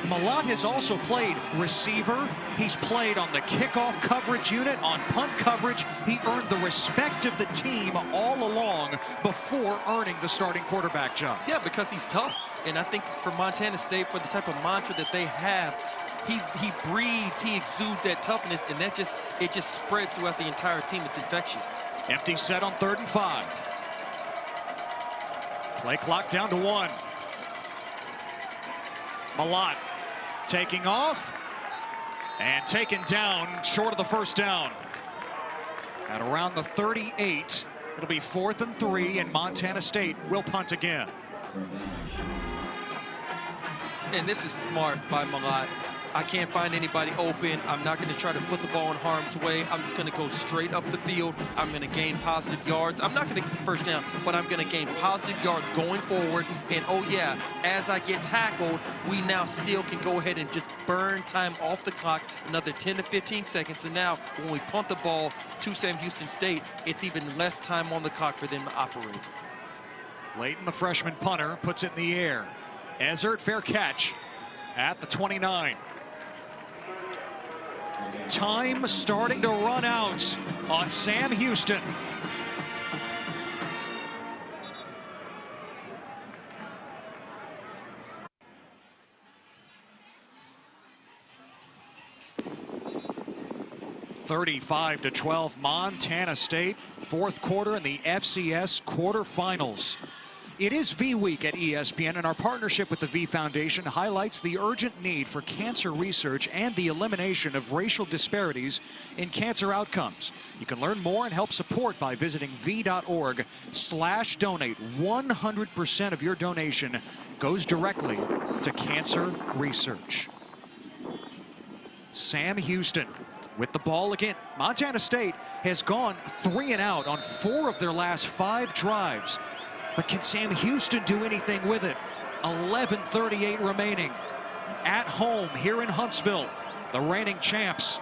Mellott has also played receiver. He's played on the kickoff coverage unit, on punt coverage. He earned the respect of the team all along before earning the starting quarterback job. Yeah, because he's tough. And I think for Montana State, for the type of mantra that they have, he breathes, he exudes that toughness, and that it just spreads throughout the entire team. It's infectious. Empty set on 3rd and 5. Play clock down to 1. Mellott taking off and taken down short of the 1st down. At around the 38, it'll be 4th and 3, and Montana State will punt again. And this is smart by Mellott. I can't find anybody open. I'm not going to try to put the ball in harm's way. I'm just going to go straight up the field. I'm going to gain positive yards. I'm not going to get the 1st down, but I'm going to gain positive yards going forward. And oh yeah, as I get tackled, we now still can go ahead and just burn time off the clock, another 10 to 15 seconds. And now when we punt the ball to Sam Houston State, it's even less time on the clock for them to operate. Layton, the freshman punter, puts it in the air. Ezzard, fair catch at the 29. Time starting to run out on Sam Houston. (35-12) Montana State, 4th quarter in the FCS quarterfinals. It is V Week at ESPN, and our partnership with the V Foundation highlights the urgent need for cancer research and the elimination of racial disparities in cancer outcomes. You can learn more and help support by visiting v.org/donate. 100% of your donation goes directly to cancer research. Sam Houston with the ball again. Montana State has gone 3 and out on 4 of their last 5 drives. But can Sam Houston do anything with it? 11:38 remaining. At home here in Huntsville, the reigning champs.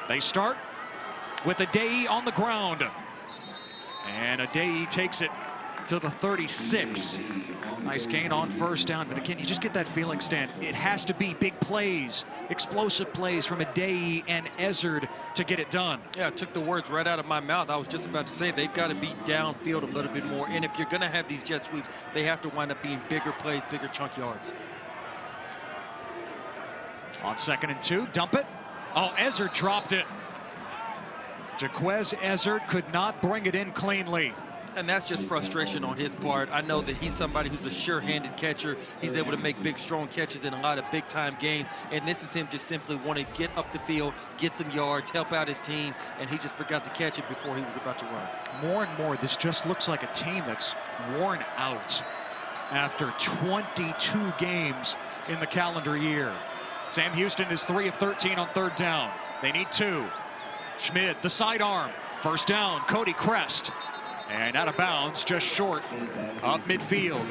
They start with Addae on the ground. And Addae takes it to the 36. Nice gain on 1st down. But again, you just get that feeling, Stan. It has to be big plays explosive plays from Addae and Ezzard to get it done. Yeah, it took the words right out of my mouth. I was just about to say they've got to be downfield a little bit more. And if you're going to have these jet sweeps, they have to wind up being bigger plays, bigger chunk yards. On 2nd and 2, dump it. Oh, Ezzard dropped it. Jaquez Ezzard could not bring it in cleanly. And that's just frustration on his part. I know that he's somebody who's a sure-handed catcher. He's able to make big, strong catches in a lot of big-time games. And this is him just simply wanting to get up the field, get some yards, help out his team, and he just forgot to catch it before he was about to run. More and more, this just looks like a team that's worn out after 22 games in the calendar year. Sam Houston is 3 of 13 on 3rd down. They need 2. Schmid, the sidearm. 1st down, Cody Crest. And out of bounds, just short of midfield.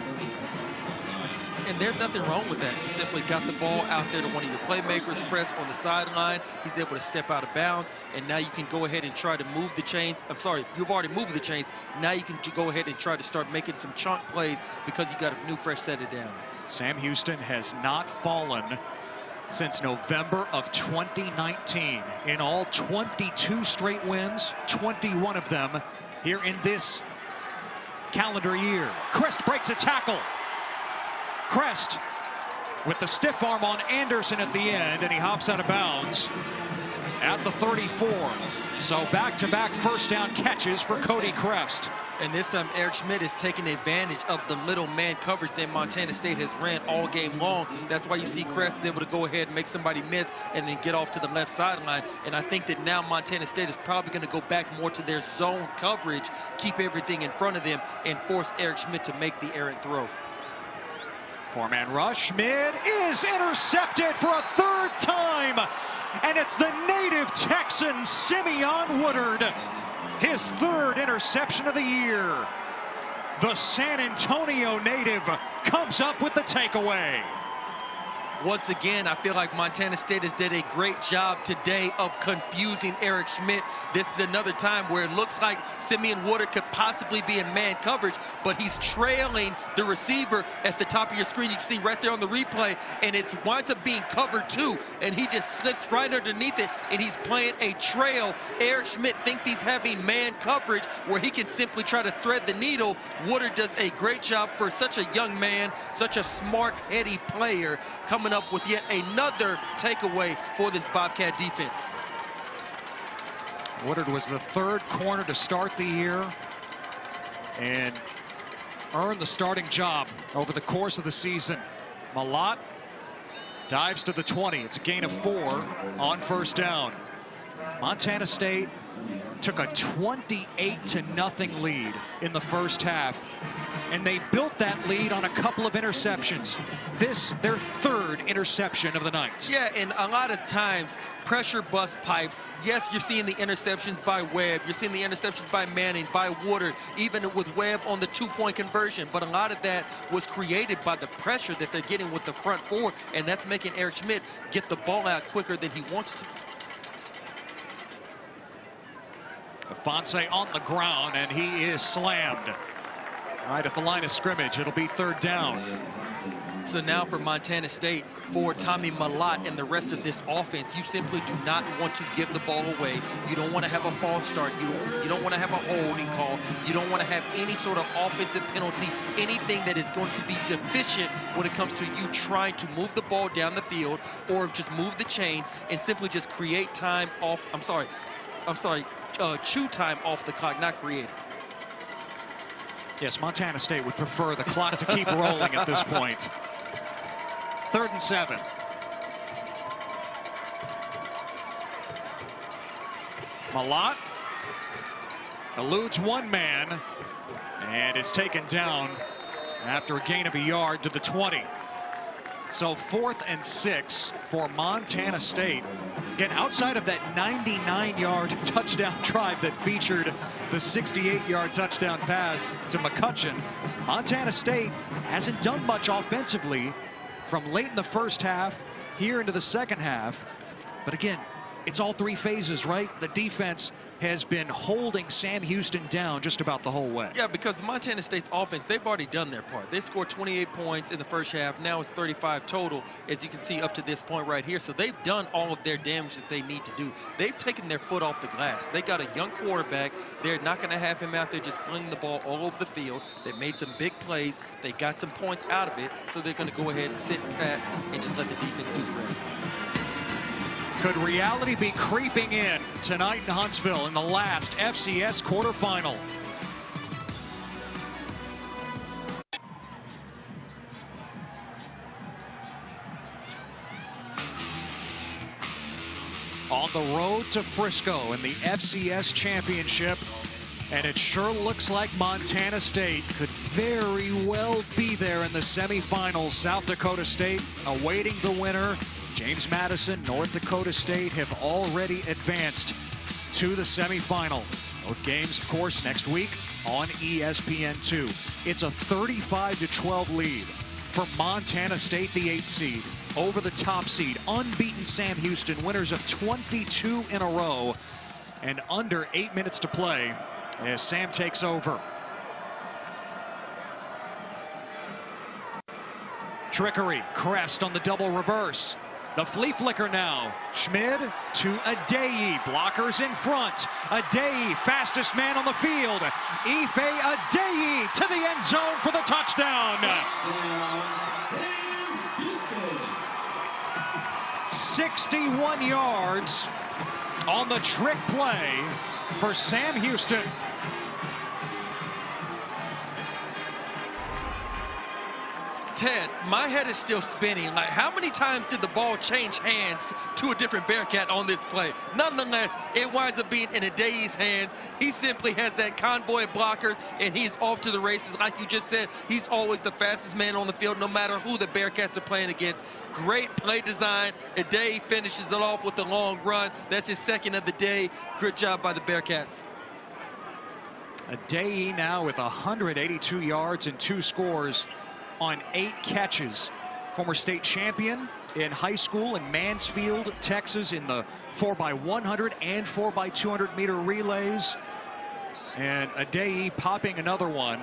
And there's nothing wrong with that. You simply got the ball out there to one of your playmakers, Crest on the sideline. He's able to step out of bounds, and now you can go ahead and try to move the chains. I'm sorry, you've already moved the chains. Now you can go ahead and try to start making some chunk plays because you got a new, fresh set of downs. Sam Houston has not fallen since November of 2019. In all 22 straight wins, 21 of them here in this calendar year. Crest breaks a tackle. Crest with the stiff arm on Anderson at the end, and he hops out of bounds at the 34. So back-to-back 1st down catches for Cody Crest. And this time, Eric Schmid is taking advantage of the little man coverage that Montana State has ran all game long. That's why you see Crest is able to go ahead and make somebody miss and then get off to the left sideline. And I think that now Montana State is probably going to go back more to their zone coverage, keep everything in front of them, and force Eric Schmid to make the errant throw. 4-man rush. Schmid is intercepted for a 3rd time. And it's the native Texan, Simeon Woodard. His 3rd interception of the year. The San Antonio native comes up with the takeaway. Once again, I feel like Montana State has did a great job today of confusing Eric Schmid. This is another time where it looks like Simeon Woodard could possibly be in man coverage, but he's trailing the receiver at the top of your screen. You can see right there on the replay, and it winds up being covered too, and he just slips right underneath it, and he's playing a trail. Eric Schmid thinks he's having man coverage where he can simply try to thread the needle. Woodard does a great job for such a young man, such a smart, heady player, coming up with yet another takeaway for this Bobcat defense. Woodard was the 3rd corner to start the year and earned the starting job over the course of the season. Malott dives to the 20. It's a gain of 4 on 1st down. Montana State took a 28-0 lead in the 1st half, and they built that lead on a couple of interceptions. This, their 3rd interception of the night. Yeah, and a lot of times, pressure bust pipes. Yes, you're seeing the interceptions by Webb. You're seeing the interceptions by Manning, by Woodard, even with Webb on the 2-point conversion. But a lot of that was created by the pressure that they're getting with the front 4, and that's making Eric Schmid get the ball out quicker than he wants to. Fonse on the ground, and he is slammed right at the line of scrimmage. It'll be 3rd down. So now for Montana State, for Tommy Malott and the rest of this offense, you simply do not want to give the ball away. You don't want to have a false start. You don't want to have a holding call. You don't want to have any sort of offensive penalty, anything that is going to be deficient when it comes to you trying to move the ball down the field or just move the chains and simply just create time off. Chew time off the clock, not create it. Yes, Montana State would prefer the clock to keep rolling at this point. 3rd and 7. Malott eludes one man and is taken down after a gain of a yard to the 20. So 4th and 6 for Montana State. Again, outside of that 99-yard touchdown drive that featured the 68-yard touchdown pass to McCutcheon, Montana State hasn't done much offensively from late in the 1st half here into the 2nd half. But again, it's all three phases, right? The defense has been holding Sam Houston down just about the whole way. Yeah, because Montana State's offense, they've already done their part. They scored 28 points in the first half. Now it's 35 total, as you can see up to this point right here. So they've done all of their damage that they need to do. They've taken their foot off the glass. They got a young quarterback. They're not going to have him out there just flinging the ball all over the field. They made some big plays. They got some points out of it. So they're going to go ahead and sit back and just let the defense do the rest. Could reality be creeping in tonight in Huntsville in the last FCS quarterfinal? On the road to Frisco in the FCS championship, and it sure looks like Montana State could very well be there in the semifinals. South Dakota State awaiting the winner. James Madison, North Dakota State have already advanced to the semifinal. Both games, of course, next week on ESPN2. It's a 35-12 lead for Montana State, the 8th seed, over the top seed, unbeaten Sam Houston, winners of 22 in a row, and under 8 minutes to play as Sam takes over. Trickery, Crest on the double reverse. The flea flicker now. Schmid to Adeyi. Blockers in front. Adeyi, fastest man on the field. Ife Adeyi to the end zone for the touchdown. 61 yards on the trick play for Sam Houston. Ted, my head is still spinning. Like, how many times did the ball change hands to a different Bearcat on this play? Nonetheless, it winds up being in Adeyi's hands. He simply has that convoy of blockers, and he's off to the races. Like you just said, he's always the fastest man on the field, no matter who the Bearcats are playing against. Great play design. Adeyi finishes it off with a long run. That's his second of the day. Good job by the Bearcats. Adeyi now with 182 yards and 2 scores on 8 catches. Former state champion in high school in Mansfield, Texas, in the 4x100 and 4x200 meter relays. And Adeyi popping another one.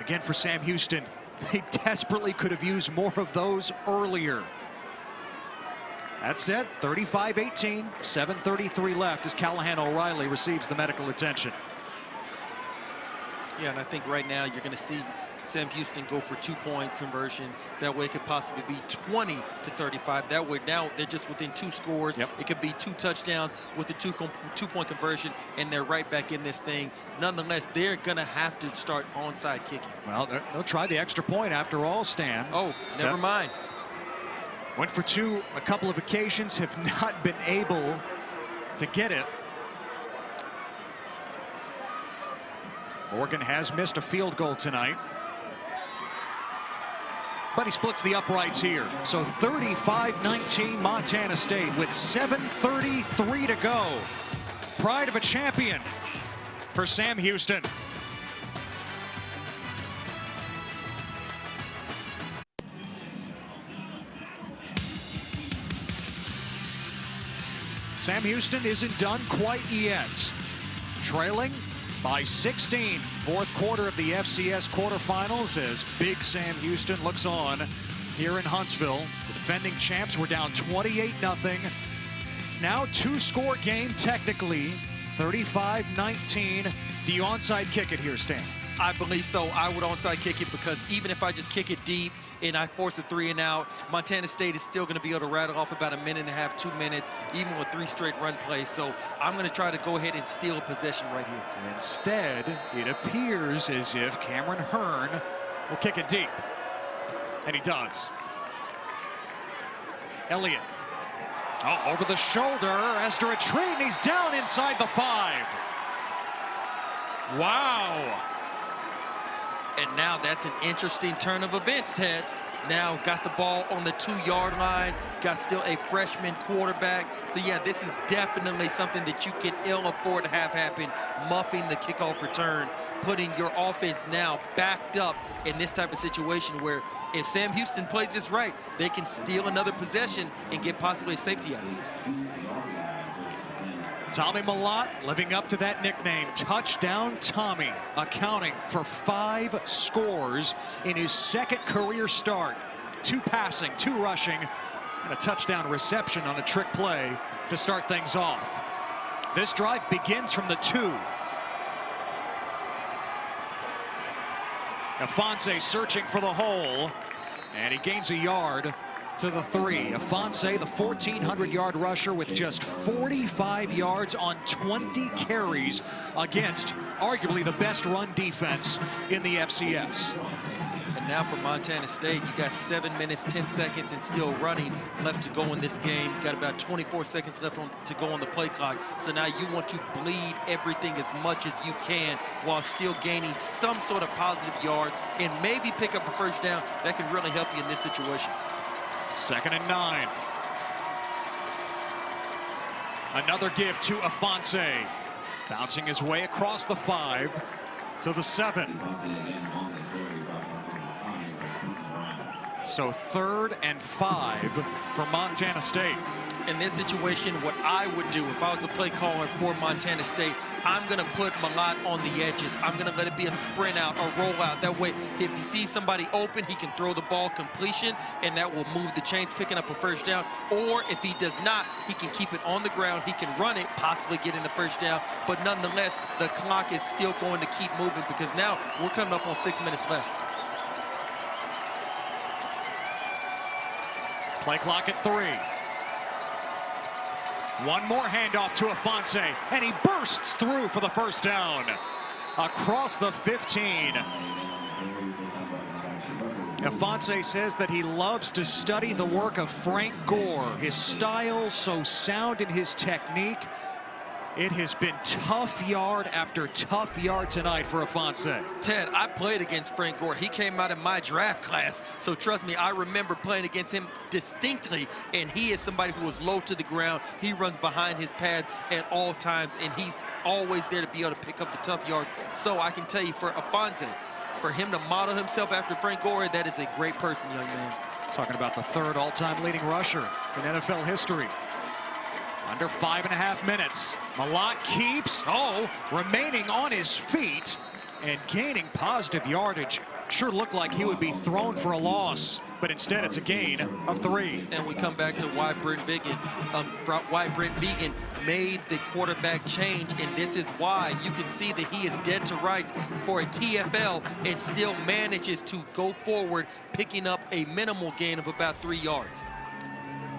Again for Sam Houston. They desperately could have used more of those earlier. That said, 35-18, 7:33 left as Callahan O'Reilly receives the medical attention. Yeah, and I think right now you're going to see Sam Houston go for 2-point conversion. That way it could possibly be 20-35. That way now they're just within 2 scores. Yep. It could be 2 touchdowns with a 2-point conversion, and they're right back in this thing. Nonetheless, they're going to have to start onside kicking. Well, they'll try the extra point after all, Stan. Oh, never mind. Went for 2 a couple of occasions, have not been able to get it. Morgan has missed a field goal tonight, but he splits the uprights here. So 35-19 Montana State with 7:33 to go. Pride of a champion for Sam Houston. Sam Houston isn't done quite yet. Trailing by 16, 4th quarter of the FCS quarterfinals as Big Sam Houston looks on here in Huntsville. The defending champs were down 28-0. It's now a 2-score game technically, 35-19. Do you onside kick it here, Stan? I believe so. I would onside kick it because even if I just kick it deep and I force a 3 and out, Montana State is still going to be able to rattle off about 1.5 minutes, 2 minutes, even with 3 straight run plays. So I'm going to try to go ahead and steal possession right here. Instead, it appears as if Cameron Hearn will kick it deep. And he does. Elliott. Oh, over the shoulder as to retreat, and he's down inside the 5. Wow. And now that's an interesting turn of events, Ted. Now got the ball on the 2-yard line, got still a freshman quarterback. So yeah, this is definitely something that you can ill afford to have happen, muffing the kickoff return, putting your offense now backed up in this type of situation where if Sam Houston plays this right, they can steal another possession and get possibly a safety out of this. Tommy Mellott living up to that nickname, Touchdown Tommy, accounting for 5 scores in his second career start. 2 passing, 2 rushing, and a touchdown reception on a trick play to start things off. This drive begins from the 2. Ifanse searching for the hole, and he gains a yard to the 3. Ifanse, the 1,400-yard rusher, with just 45 yards on 20 carries against arguably the best run defense in the FCS. And now for Montana State, you got 7 minutes, 10 seconds, and still running left to go in this game. You got about 24 seconds left to go on the play clock. So now you want to bleed everything as much as you can while still gaining some sort of positive yard and maybe pick up a first down. That can really help you in this situation. 2nd and 9. Another give to Ifanse. Bouncing his way across the 5 to the 7. So 3rd and 5 for Montana State. In this situation, what I would do if I was the play caller for Montana State, I'm going to put Mellott on the edges. I'm going to let it be a sprint out, a roll out. That way, if he sees somebody open, he can throw the ball completion, and that will move the chains, picking up a first down. Or if he does not, he can keep it on the ground. He can run it, possibly get in the first down. But nonetheless, the clock is still going to keep moving because now we're coming up on 6 minutes left. Play clock at 3. One more handoff to Ifanse, and he bursts through for the first down across the 15. Ifanse says that he loves to study the work of Frank Gore. His style so sound in his technique. It has been tough yard after tough yard tonight for Ifanse. Ted, I played against Frank Gore. He came out of my draft class. So trust me, I remember playing against him distinctly. And he is somebody who is low to the ground. He runs behind his pads at all times. And he's always there to be able to pick up the tough yards. So I can tell you, for Ifanse, for him to model himself after Frank Gore, that is a great person, young man. Talking about the 3rd all-time leading rusher in NFL history. Under 5.5 minutes. Mellott keeps, remaining on his feet and gaining positive yardage. Sure looked like he would be thrown for a loss, but instead it's a gain of 3. And we come back to why Brent Vigen made the quarterback change, and this is why you can see that he is dead to rights for a TFL and still manages to go forward, picking up a minimal gain of about 3 yards.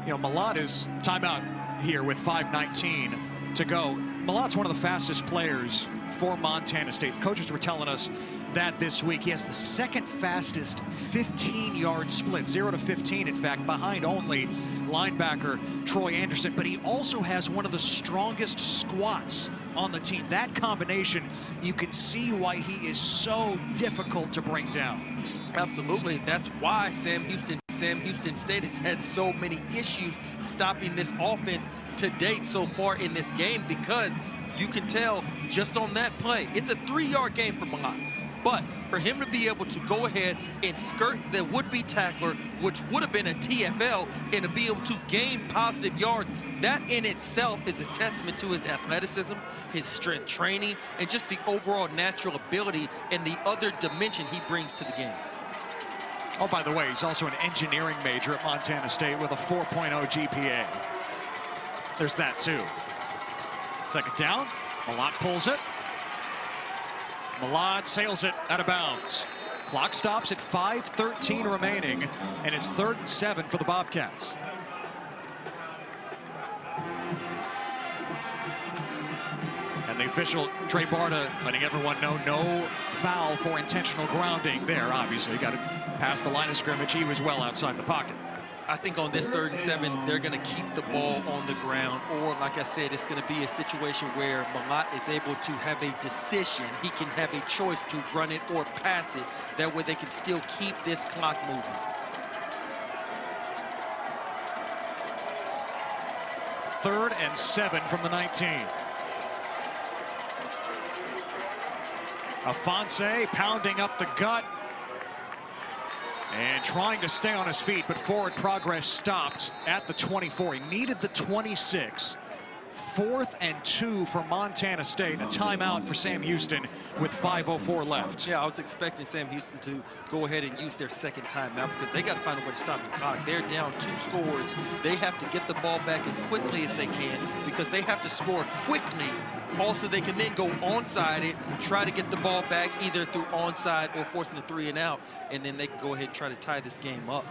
You know, Mellott is timeout here with 5:19 to go. Mellott's one of the fastest players for Montana State. The coaches were telling us that this week. He has the 2nd fastest 15-yard split, 0 to 15, in fact, behind only linebacker Troy Anderson. But he also has one of the strongest squats on the team. That combination, you can see why he is so difficult to bring down. Absolutely. That's why Sam Houston State has had so many issues stopping this offense to date so far in this game, because you can tell just on that play, it's a 3-yard gain for Mellott. But for him to be able to go ahead and skirt the would-be tackler, which would have been a TFL, and to be able to gain positive yards, that in itself is a testament to his athleticism, his strength training, and just the overall natural ability and the other dimension he brings to the game. Oh, by the way, he's also an engineering major at Montana State with a 4.0 GPA. There's that, too. 2nd down. Mellott pulls it. Mellott sails it out of bounds. Clock stops at 5:13 remaining, and it's 3rd and 7 for the Bobcats. And the official, Trey Barta, letting everyone know no foul for intentional grounding there. Obviously, got to pass the line of scrimmage. He was well outside the pocket. I think on this 3rd and 7, they're going to keep the ball on the ground. Or, like I said, it's going to be a situation where Mellott is able to have a decision. He can have a choice to run it or pass it. That way they can still keep this clock moving. 3rd and 7 from the 19. Ifanse pounding up the gut and trying to stay on his feet, but forward progress stopped at the 24. He needed the 26 4th and 2 for Montana State. A timeout for Sam Houston with 5:04 left. Yeah, I was expecting Sam Houston to go ahead and use their second timeout because they got to find a way to stop the clock. They're down 2 scores. They have to get the ball back as quickly as they can because they have to score quickly. Also, they can then go onside it, try to get the ball back either through onside or forcing a 3 and out, and then they can go ahead and try to tie this game up.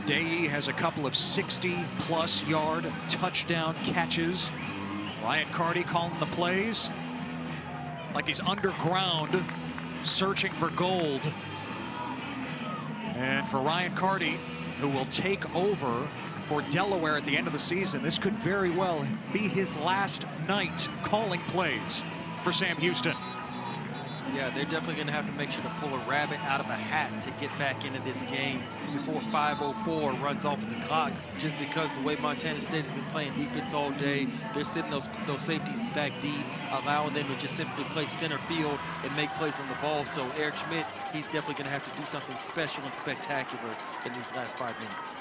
Dayee has a couple of 60-plus yard touchdown catches. Ryan Carty calling the plays like he's underground searching for gold. And for Ryan Carty, who will take over for Delaware at the end of the season, this could very well be his last night calling plays for Sam Houston. Yeah, they're definitely going to have to make sure to pull a rabbit out of a hat to get back into this game before 5:04 runs off of the clock, just because the way Montana State has been playing defense all day, they're sitting those safeties back deep, allowing them to just simply play center field and make plays on the ball. So Eric Schmidt, he's definitely going to have to do something special and spectacular in these last 5 minutes.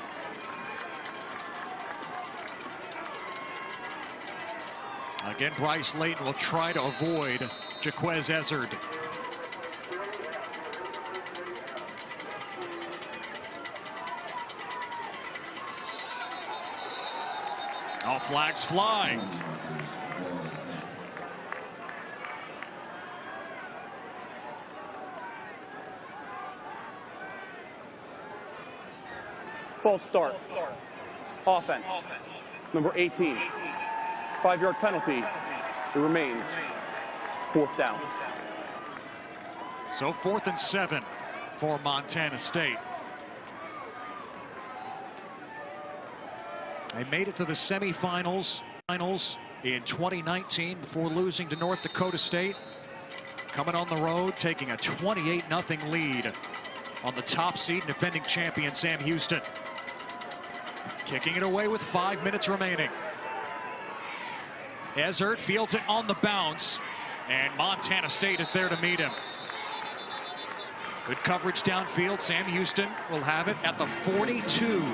Again, Bryce Layton will try to avoid Jaquez Ezzard. All flags fly. False start. Offense. Number 18. 5-yard penalty. It remains 4th down. So 4th and 7 for Montana State. They made it to the semifinals in 2019 before losing to North Dakota State. Coming on the road, taking a 28-0 lead on the top seed, defending champion Sam Houston. Kicking it away with 5 minutes remaining. Ezzard fields it on the bounce, and Montana State is there to meet him. Good coverage downfield. Sam Houston will have it at the 42.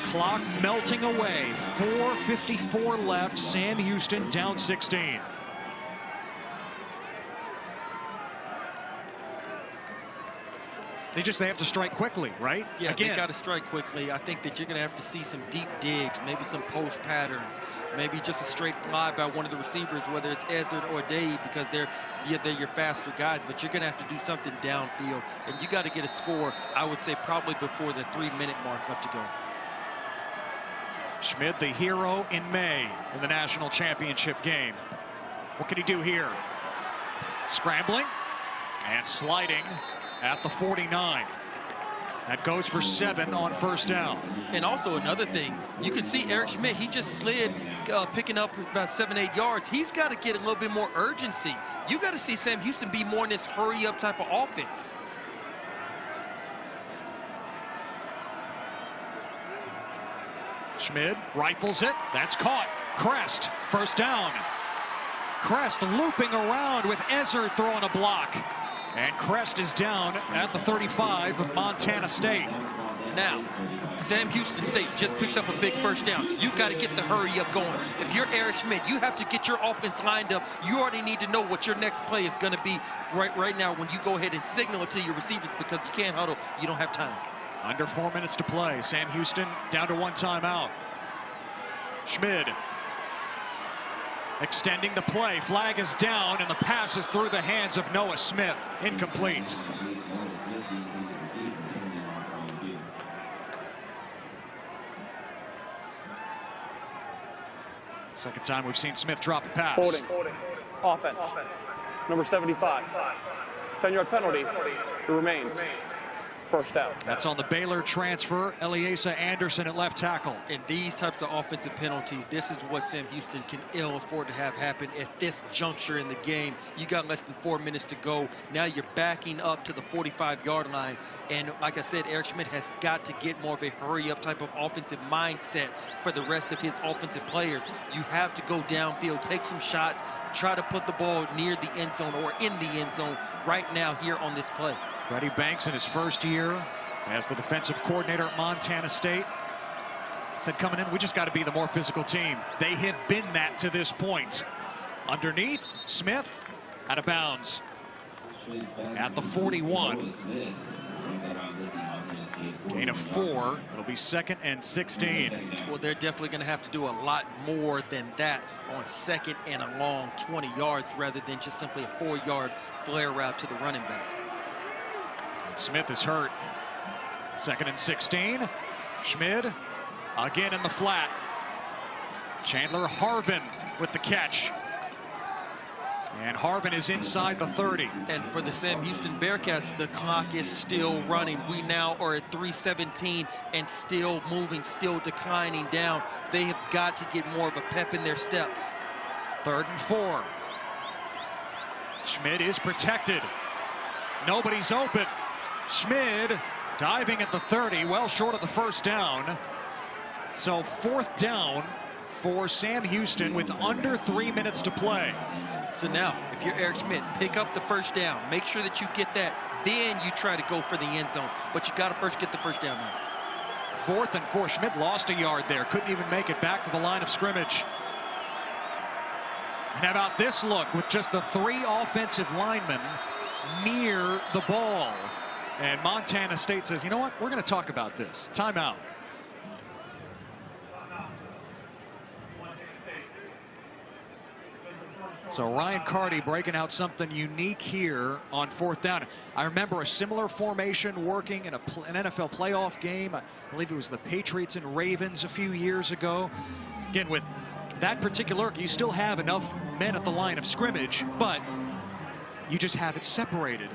Clock melting away. 4:54 left. Sam Houston down 16. They have to strike quickly, right? Yeah, they got to strike quickly. I think that you're going to have to see some deep digs, maybe some post patterns, maybe just a straight fly by one of the receivers, whether it's Ezzard or Dayee, because they're your faster guys. But you're going to have to do something downfield, and you got to get a score, I would say, probably before the 3-minute mark left to go. Schmidt, the hero in May in the national championship game. What can he do here? Scrambling and sliding at the 49. That goes for 7 on 1st down. And also another thing, you can see Eric Schmidt, he just slid, picking up about 7-8 yards. He's got to get a little bit more urgency. You got to see Sam Houston be more in this hurry-up type of offense. Schmidt rifles it. That's caught. Crest, 1st down. Crest looping around with Ezzard throwing a block. And Crest is down at the 35 of Montana State. Now, Sam Houston State just picks up a big 1st down. You got to get the hurry up going. If you're Eric Schmidt, you have to get your offense lined up. You already need to know what your next play is going to be right now when you go ahead and signal it to your receivers, because you can't huddle. You don't have time. Under 4 minutes to play. Sam Houston down to 1 timeout. Schmidt extending the play. Flag is down, and the pass is through the hands of Noah Smith. Incomplete. Second time we've seen Smith drop a pass. Holding. Offense. Number 75. 10-yard penalty. It remains 1st down. That's on the Baylor transfer, Eliasa Anderson at left tackle. And these types of offensive penalties, this is what Sam Houston can ill afford to have happen at this juncture in the game. You got less than 4 minutes to go. Now you're backing up to the 45-yard line. And like I said, Eric Schmidt has got to get more of a hurry-up type of offensive mindset for the rest of his offensive players. You have to go downfield, take some shots, try to put the ball near the end zone or in the end zone right now here on this play. Freddie Banks in his 1st year as the defensive coordinator at Montana State. said coming in, we just got to be the more physical team. They have been that to this point. Underneath, Smith out of bounds at the 41. Gain of 4. It'll be 2nd and 16. Well, they're definitely going to have to do a lot more than that on 2nd and a long 20 yards rather than just simply a 4-yard flare route to the running back. And Smith is hurt. 2nd and 16. Schmid again in the flat. Chandler Harvin with the catch. And Harvin is inside the 30. And for the Sam Houston Bearcats, the clock is still running. We now are at 3:17 and still moving, still declining down. They have got to get more of a pep in their step. 3rd and 4. Schmid is protected. Nobody's open. Schmid diving at the 30, well short of the first down. So 4th down for Sam Houston with under 3 minutes to play. So now, if you're Eric Schmid, pick up the first down. Make sure that you get that. Then you try to go for the end zone. But you got to first get the first down now. 4th and 4. Schmid lost a yard there. Couldn't even make it back to the line of scrimmage. And how about this look with just the 3 offensive linemen near the ball? And Montana State says, you know what? We're going to talk about this. Timeout. So Ryan Carty breaking out something unique here on 4th down. I remember a similar formation working in an NFL playoff game. I believe it was the Patriots and Ravens a few years ago. Again, with that particular, you still have enough men at the line of scrimmage, but you just have it separated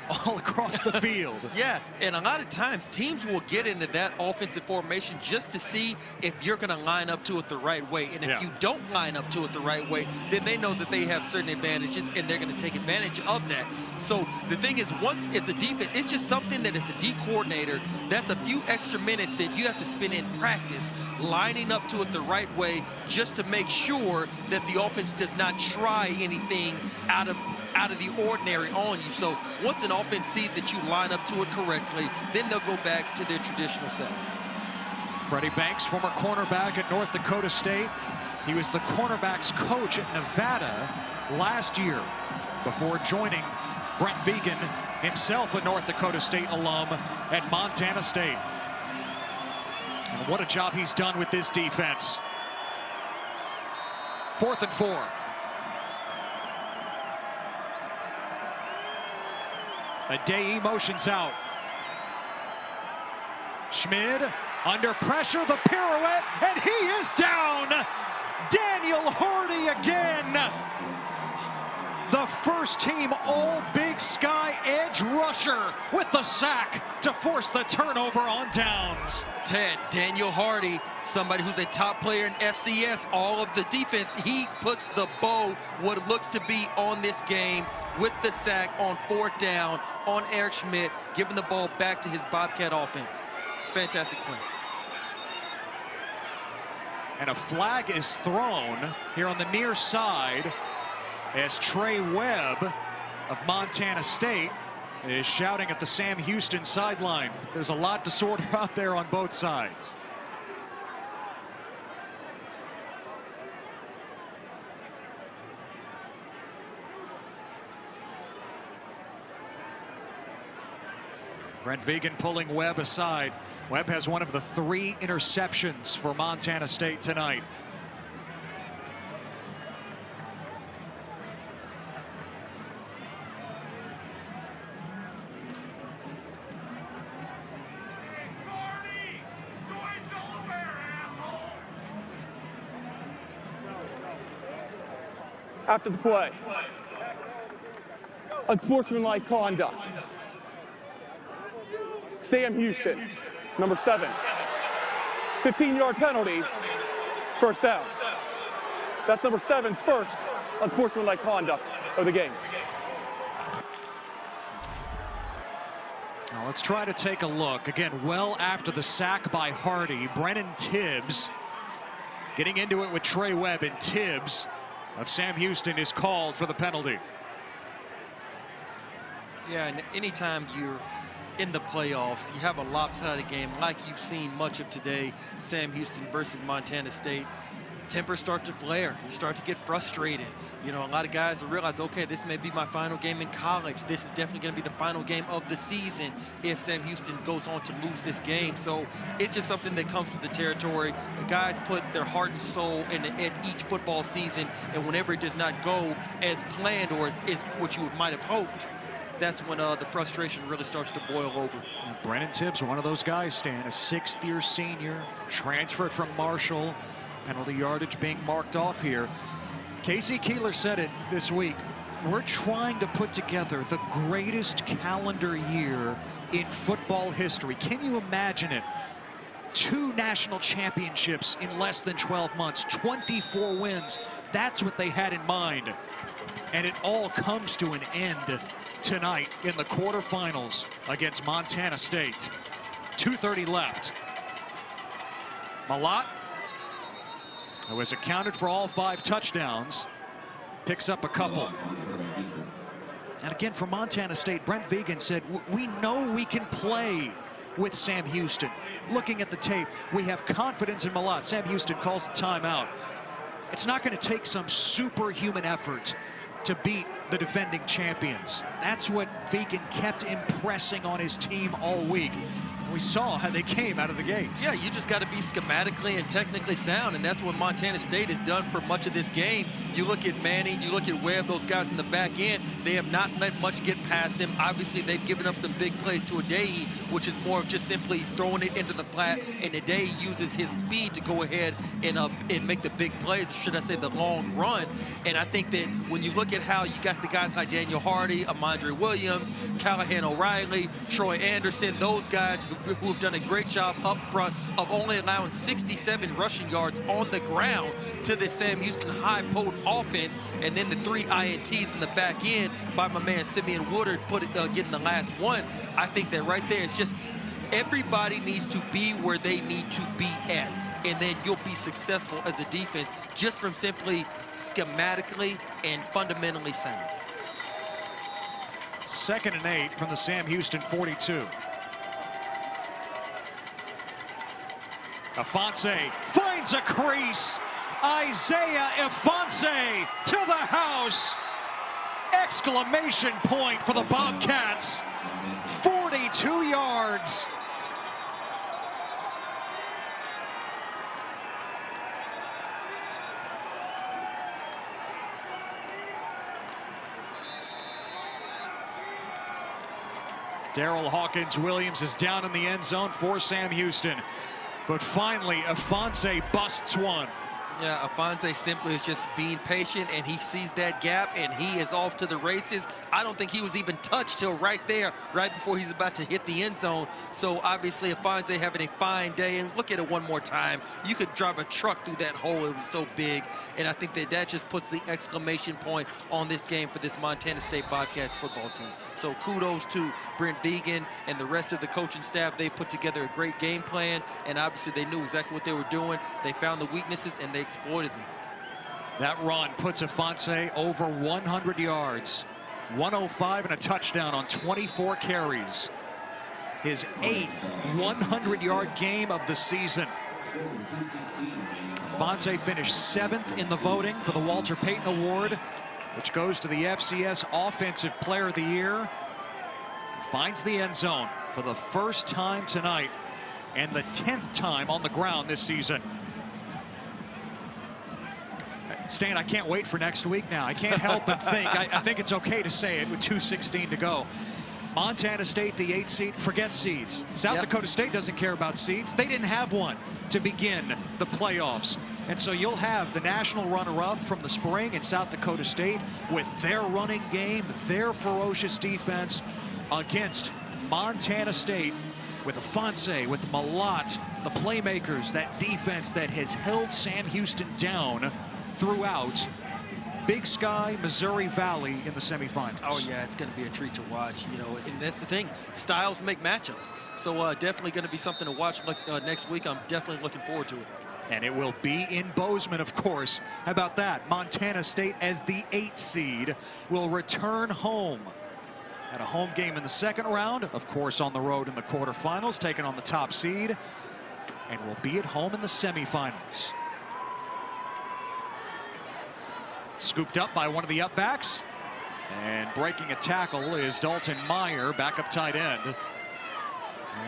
all across the field. Yeah, and a lot of times teams will get into that offensive formation just to see if you're going to line up to it the right way. And if you don't line up to it the right way, then they know that they have certain advantages and they're going to take advantage of that. So the thing is, once it's a defense, it's just something that as a D coordinator, that's a few extra minutes that you have to spend in practice lining up to it the right way just to make sure that the offense does not try anything out of the ordinary on you. So once an offense sees that you line up to it correctly, then they'll go back to their traditional sets. Freddie Banks, former cornerback at North Dakota State. He was the cornerbacks coach at Nevada last year before joining Brent Vigen, himself a North Dakota State alum at Montana State. And what a job he's done with this defense. 4th and 4. Adei motions out. Schmid under pressure, the pirouette, and he is down. Daniel Hardy again. The first team All Big Sky edge rusher with the sack to force the turnover on downs. Ted, Daniel Hardy, somebody who's a top player in FCS, all of the defense, he puts the bow, what it looks to be on this game with the sack on 4th down on Eric Schmid, giving the ball back to his Bobcat offense. Fantastic play. And a flag is thrown here on the near side as Trey Webb of Montana State is shouting at the Sam Houston sideline. There's a lot to sort out there on both sides. Brent Vigen pulling Webb aside. Webb has one of the 3 interceptions for Montana State tonight. After the play, unsportsmanlike conduct. Sam Houston, number 7. 15-yard penalty, 1st down. That's number 7's first unsportsmanlike conduct of the game. Now let's try to take a look. Again, well after the sack by Hardy, Brennan Tibbs getting into it with Trey Webb, and Tibbs of Sam Houston is called for the penalty. Yeah, and anytime you're in the playoffs, you have a lopsided game like you've seen much of today, Sam Houston versus Montana State. Tempers start to flare. You start to get frustrated. You know, a lot of guys will realize, okay, this may be my final game in college. This is definitely going to be the final game of the season if Sam Houston goes on to lose this game. So it's just something that comes with the territory. The guys put their heart and soul in each football season, and whenever it does not go as planned or as what you might have hoped, that's when the frustration really starts to boil over. Brennan Tibbs, one of those guys, Stan, a sixth-year senior, transferred from Marshall. Penalty yardage being marked off here. Casey Keeler said it this week. We're trying to put together the greatest calendar year in football history. Can you imagine it? 2 national championships in less than 12 months, 24 wins. That's what they had in mind. And it all comes to an end tonight in the quarterfinals against Montana State. 2:30 left. Malott, who has accounted for all 5 touchdowns, picks up a couple. And again, for Montana State, Brent Vigen said, we know we can play with Sam Houston. Looking at the tape, we have confidence in Malott. Sam Houston calls the timeout. It's not going to take some superhuman effort to beat the defending champions. That's what Vigen kept impressing on his team all week. We saw how they came out of the gates. Yeah, you just got to be schematically and technically sound, and that's what Montana State has done for much of this game. You look at Manning, you look at Webb, those guys in the back end, they have not let much get past them. Obviously, they've given up some big plays to Adai, which is more of just simply throwing it into the flat, and Adai uses his speed to go ahead and make the big plays, should I say the long run. And I think that when you look at how you got the guys like Daniel Hardy, Amandre Williams, Callahan O'Reilly, Troy Anderson, those guys who have done a great job up front of only allowing 67 rushing yards on the ground to this Sam Houston high potent offense, and then the 3 INTs in the back end by my man Simeon Woodard getting the last one. I think that right there is just everybody needs to be where they need to be at, and then you'll be successful as a defense just from simply schematically and fundamentally sound. 2nd and 8 from the Sam Houston 42. Ifanse finds a crease. Isaiah Ifanse to the house. Exclamation point for the Bobcats. 42 yards. Daryl Hawkins Williams is down in the end zone for Sam Houston. But finally, Ifanse busts one. Yeah, Ifanse simply is just being patient, and he sees that gap, and he is off to the races. I don't think he was even touched till right there, right before he's about to hit the end zone. So obviously, Ifanse having a fine day, and look at it one more time. You could drive a truck through that hole. It was so big, and I think that just puts the exclamation point on this game for this Montana State Bobcats football team. So kudos to Brent Vigen and the rest of the coaching staff. They put together a great game plan, and obviously they knew exactly what they were doing. They found the weaknesses, and they exploited them. That run puts Ifanse over 100 yards. 105 and a touchdown on 24 carries. His 8th 100-yard game of the season. Ifanse finished 7th in the voting for the Walter Payton Award, which goes to the FCS Offensive Player of the Year. He finds the end zone for the first time tonight and the 10th time on the ground this season. Stan, I can't wait for next week now. I can't help but think. I think it's okay to say it with 2:16 to go. Montana State, the 8th seed, forget seeds. South Dakota State doesn't care about seeds. They didn't have one to begin the playoffs. And so you'll have the national runner-up from the spring in South Dakota State with their running game, their ferocious defense against Montana State with Ifanse, with Malott, the playmakers, that defense that has held Sam Houston down throughout Big Sky, Missouri Valley in the semifinals. Oh yeah, it's going to be a treat to watch. You know, and that's the thing. Styles make matchups. So definitely going to be something to watch next week. I'm definitely looking forward to it. And it will be in Bozeman, of course. How about that? Montana State, as the 8th seed, will return home Had a home game in the second round, of course on the road in the quarterfinals, taking on the top seed, and will be at home in the semifinals. Scooped up by one of the upbacks, and breaking a tackle is Dalton Meyer, backup tight end,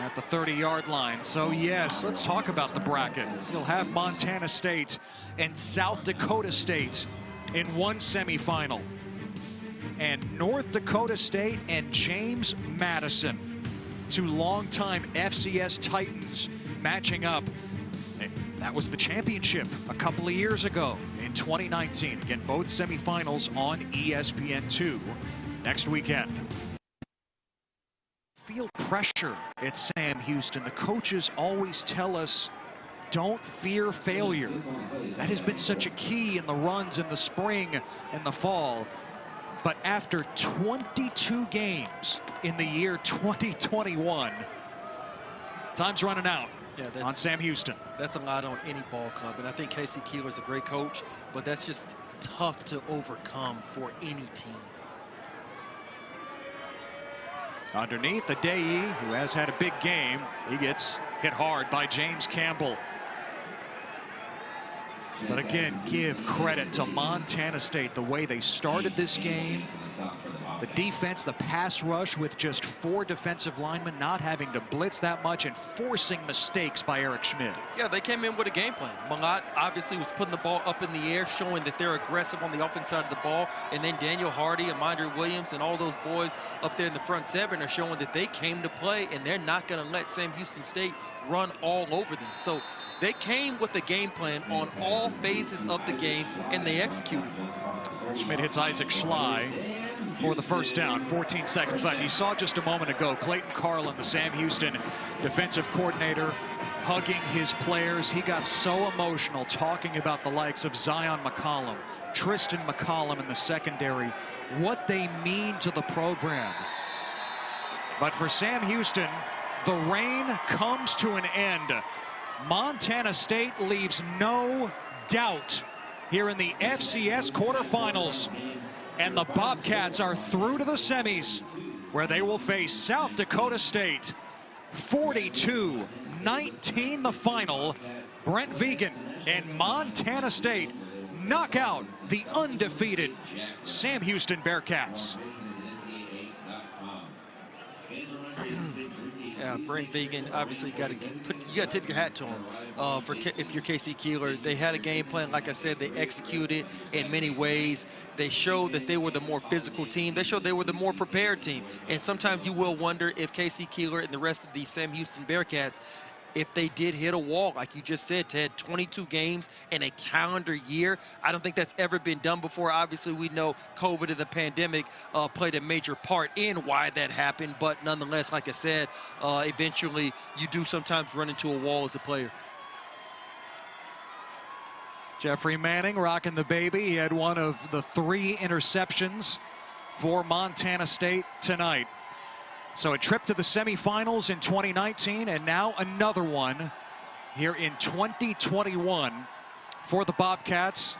at the 30-yard line. So yes, let's talk about the bracket. You'll have Montana State and South Dakota State in one semifinal, and North Dakota State and James Madison, two longtime FCS Titans, matching up. That was the championship a couple of years ago in 2019. Again, both semifinals on ESPN2 next weekend. Feel pressure at Sam Houston. The coaches always tell us, don't fear failure. That has been such a key in the runs in the spring and the fall. But after 22 games in the year 2021, time's running out. Yeah, on Sam Houston. That's a lot on any ball club, and I think Casey Keeler's a great coach, but that's just tough to overcome for any team. Underneath, Adeyemi, who has had a big game, he gets hit hard by James Campbell. But again, give credit to Montana State, the way they started this game. The defense, the pass rush with just 4 defensive linemen, not having to blitz that much and forcing mistakes by Eric Schmidt. Yeah, they came in with a game plan. Malott obviously was putting the ball up in the air, showing that they're aggressive on the offense side of the ball. And then Daniel Hardy, Amandre Williams, and all those boys up there in the front 7 are showing that they came to play, and they're not going to let Sam Houston State run all over them. So they came with a game plan on all phases of the game, and they executed. Schmidt hits Isaac Schley for the first down. 14 seconds left. You saw just a moment ago Clayton Carlin, the Sam Houston defensive coordinator, hugging his players. He got so emotional talking about the likes of Zion McCollum, Tristan McCollum in the secondary, what they mean to the program. But for Sam Houston, the reign comes to an end. Montana State leaves no doubt here in the FCS quarterfinals. And the Bobcats are through to the semis, where they will face South Dakota State. 42-19 the final. Brent Vigen and Montana State knock out the undefeated Sam Houston Bearcats. Yeah, Brent Vigen, obviously you got to tip your hat to him. If you're Casey Keeler, they had a game plan. Like I said, they executed in many ways. They showed that they were the more physical team. They showed they were the more prepared team. And sometimes you will wonder if Casey Keeler and the rest of the Sam Houston Bearcats, if they did hit a wall, like you just said, Ted, 22 games in a calendar year. I don't think that's ever been done before. Obviously, we know COVID and the pandemic played a major part in why that happened. But nonetheless, like I said, eventually you do sometimes run into a wall as a player. Jeffrey Manning rocking the baby. He had one of the 3 interceptions for Montana State tonight. So a trip to the semifinals in 2019, and now another one here in 2021 for the Bobcats.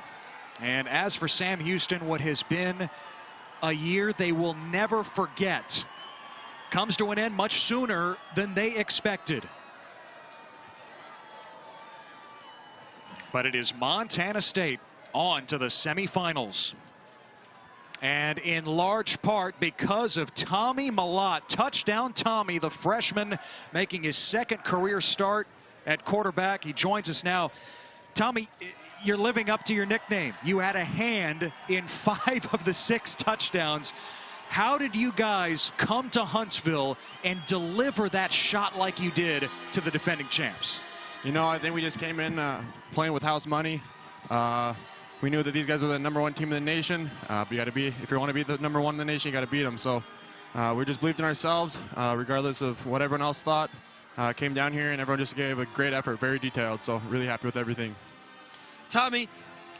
And as for Sam Houston, what has been a year they will never forget comes to an end much sooner than they expected. But it is Montana State on to the semifinals. And in large part because of Tommy Malott. Touchdown Tommy, the freshman, making his 2nd career start at quarterback. He joins us now. Tommy, you're living up to your nickname. You had a hand in 5 of the 6 touchdowns. How did you guys come to Huntsville and deliver that shot like you did to the defending champs? You know, I think we just came in playing with house money. We knew that these guys were the #1 team in the nation. But you got to be, if you want to be the #1 in the nation, you got to beat them. So we just believed in ourselves, regardless of what everyone else thought. Came down here and everyone just gave a great effort, very detailed. So really happy with everything. Tommy,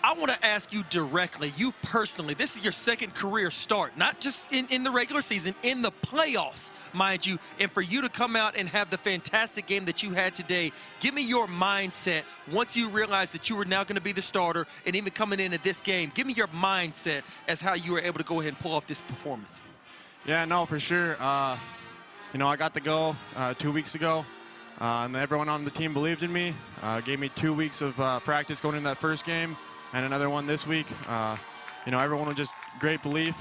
I want to ask you directly, you personally, this is your 2nd career start, not just in the regular season, in the playoffs, mind you, and for you to come out and have the fantastic game that you had today, give me your mindset once you realized that you were now going to be the starter and even coming into this game. Give me your mindset as how you were able to go ahead and pull off this performance. Yeah, no, for sure. You know, I got to go 2 weeks ago, and everyone on the team believed in me. Gave me 2 weeks of practice going into that first game, and another one this week. You know, everyone was just great belief,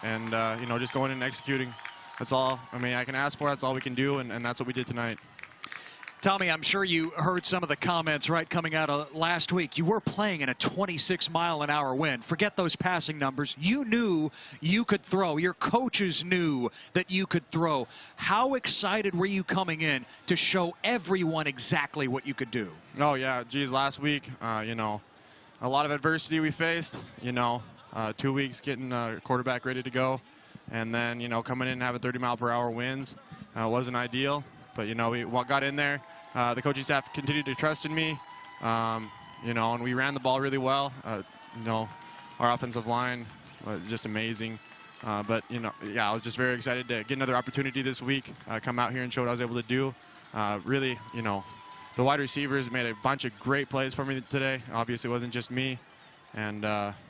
and you know, just going in and executing. That's all. I mean, I can ask for. That's all we can do, and that's what we did tonight. Tommy, I'm sure you heard some of the comments, right, coming out of last week. You were playing in a 26-mile-an-hour wind. Forget those passing numbers. You knew you could throw. Your coaches knew that you could throw. How excited were you coming in to show everyone exactly what you could do? Oh, yeah. Geez, last week, you know, a lot of adversity we faced. You know, 2 weeks getting a quarterback ready to go. And then, you know, coming in and having 30-mile-per-hour winds wasn't ideal. But, you know, we got in there. The coaching staff continued to trust in me, you know, and we ran the ball really well. You know, our offensive line was just amazing. But, you know, yeah, I was just very excited to get another opportunity this week, come out here and show what I was able to do. Really, you know, the wide receivers made a bunch of great plays for me today. Obviously, it wasn't just me. And,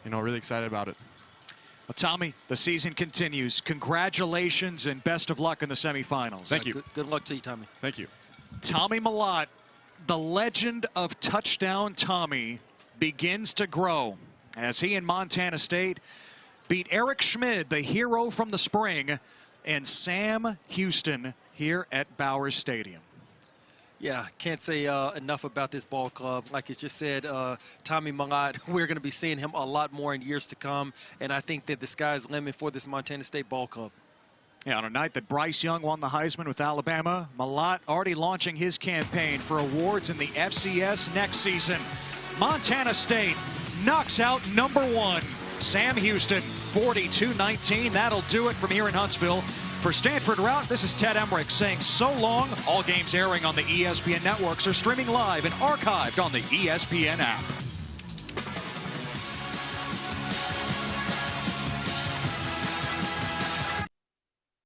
you know, really excited about it. Well, Tommy, the season continues. Congratulations and best of luck in the semifinals. Thank you. Good luck to you, Tommy. Thank you. Tommy Mellott, the legend of Touchdown Tommy, begins to grow as he and Montana State beat Eric Schmid, the hero from the spring, and Sam Houston here at Bowers Stadium. Yeah, can't say enough about this ball club. Like you just said, Tommy Mellott, we're going to be seeing him a lot more in years to come, and I think that the sky's the limit for this Montana State ball club. Yeah, on a night that Bryce Young won the Heisman with Alabama, Mellott already launching his campaign for awards in the FCS next season. Montana State knocks out #1, Sam Houston, 42-19. That'll do it from here in Huntsville. For Stanford Route, this is Ted Emmerich saying so long. All games airing on the ESPN networks are streaming live and archived on the ESPN app.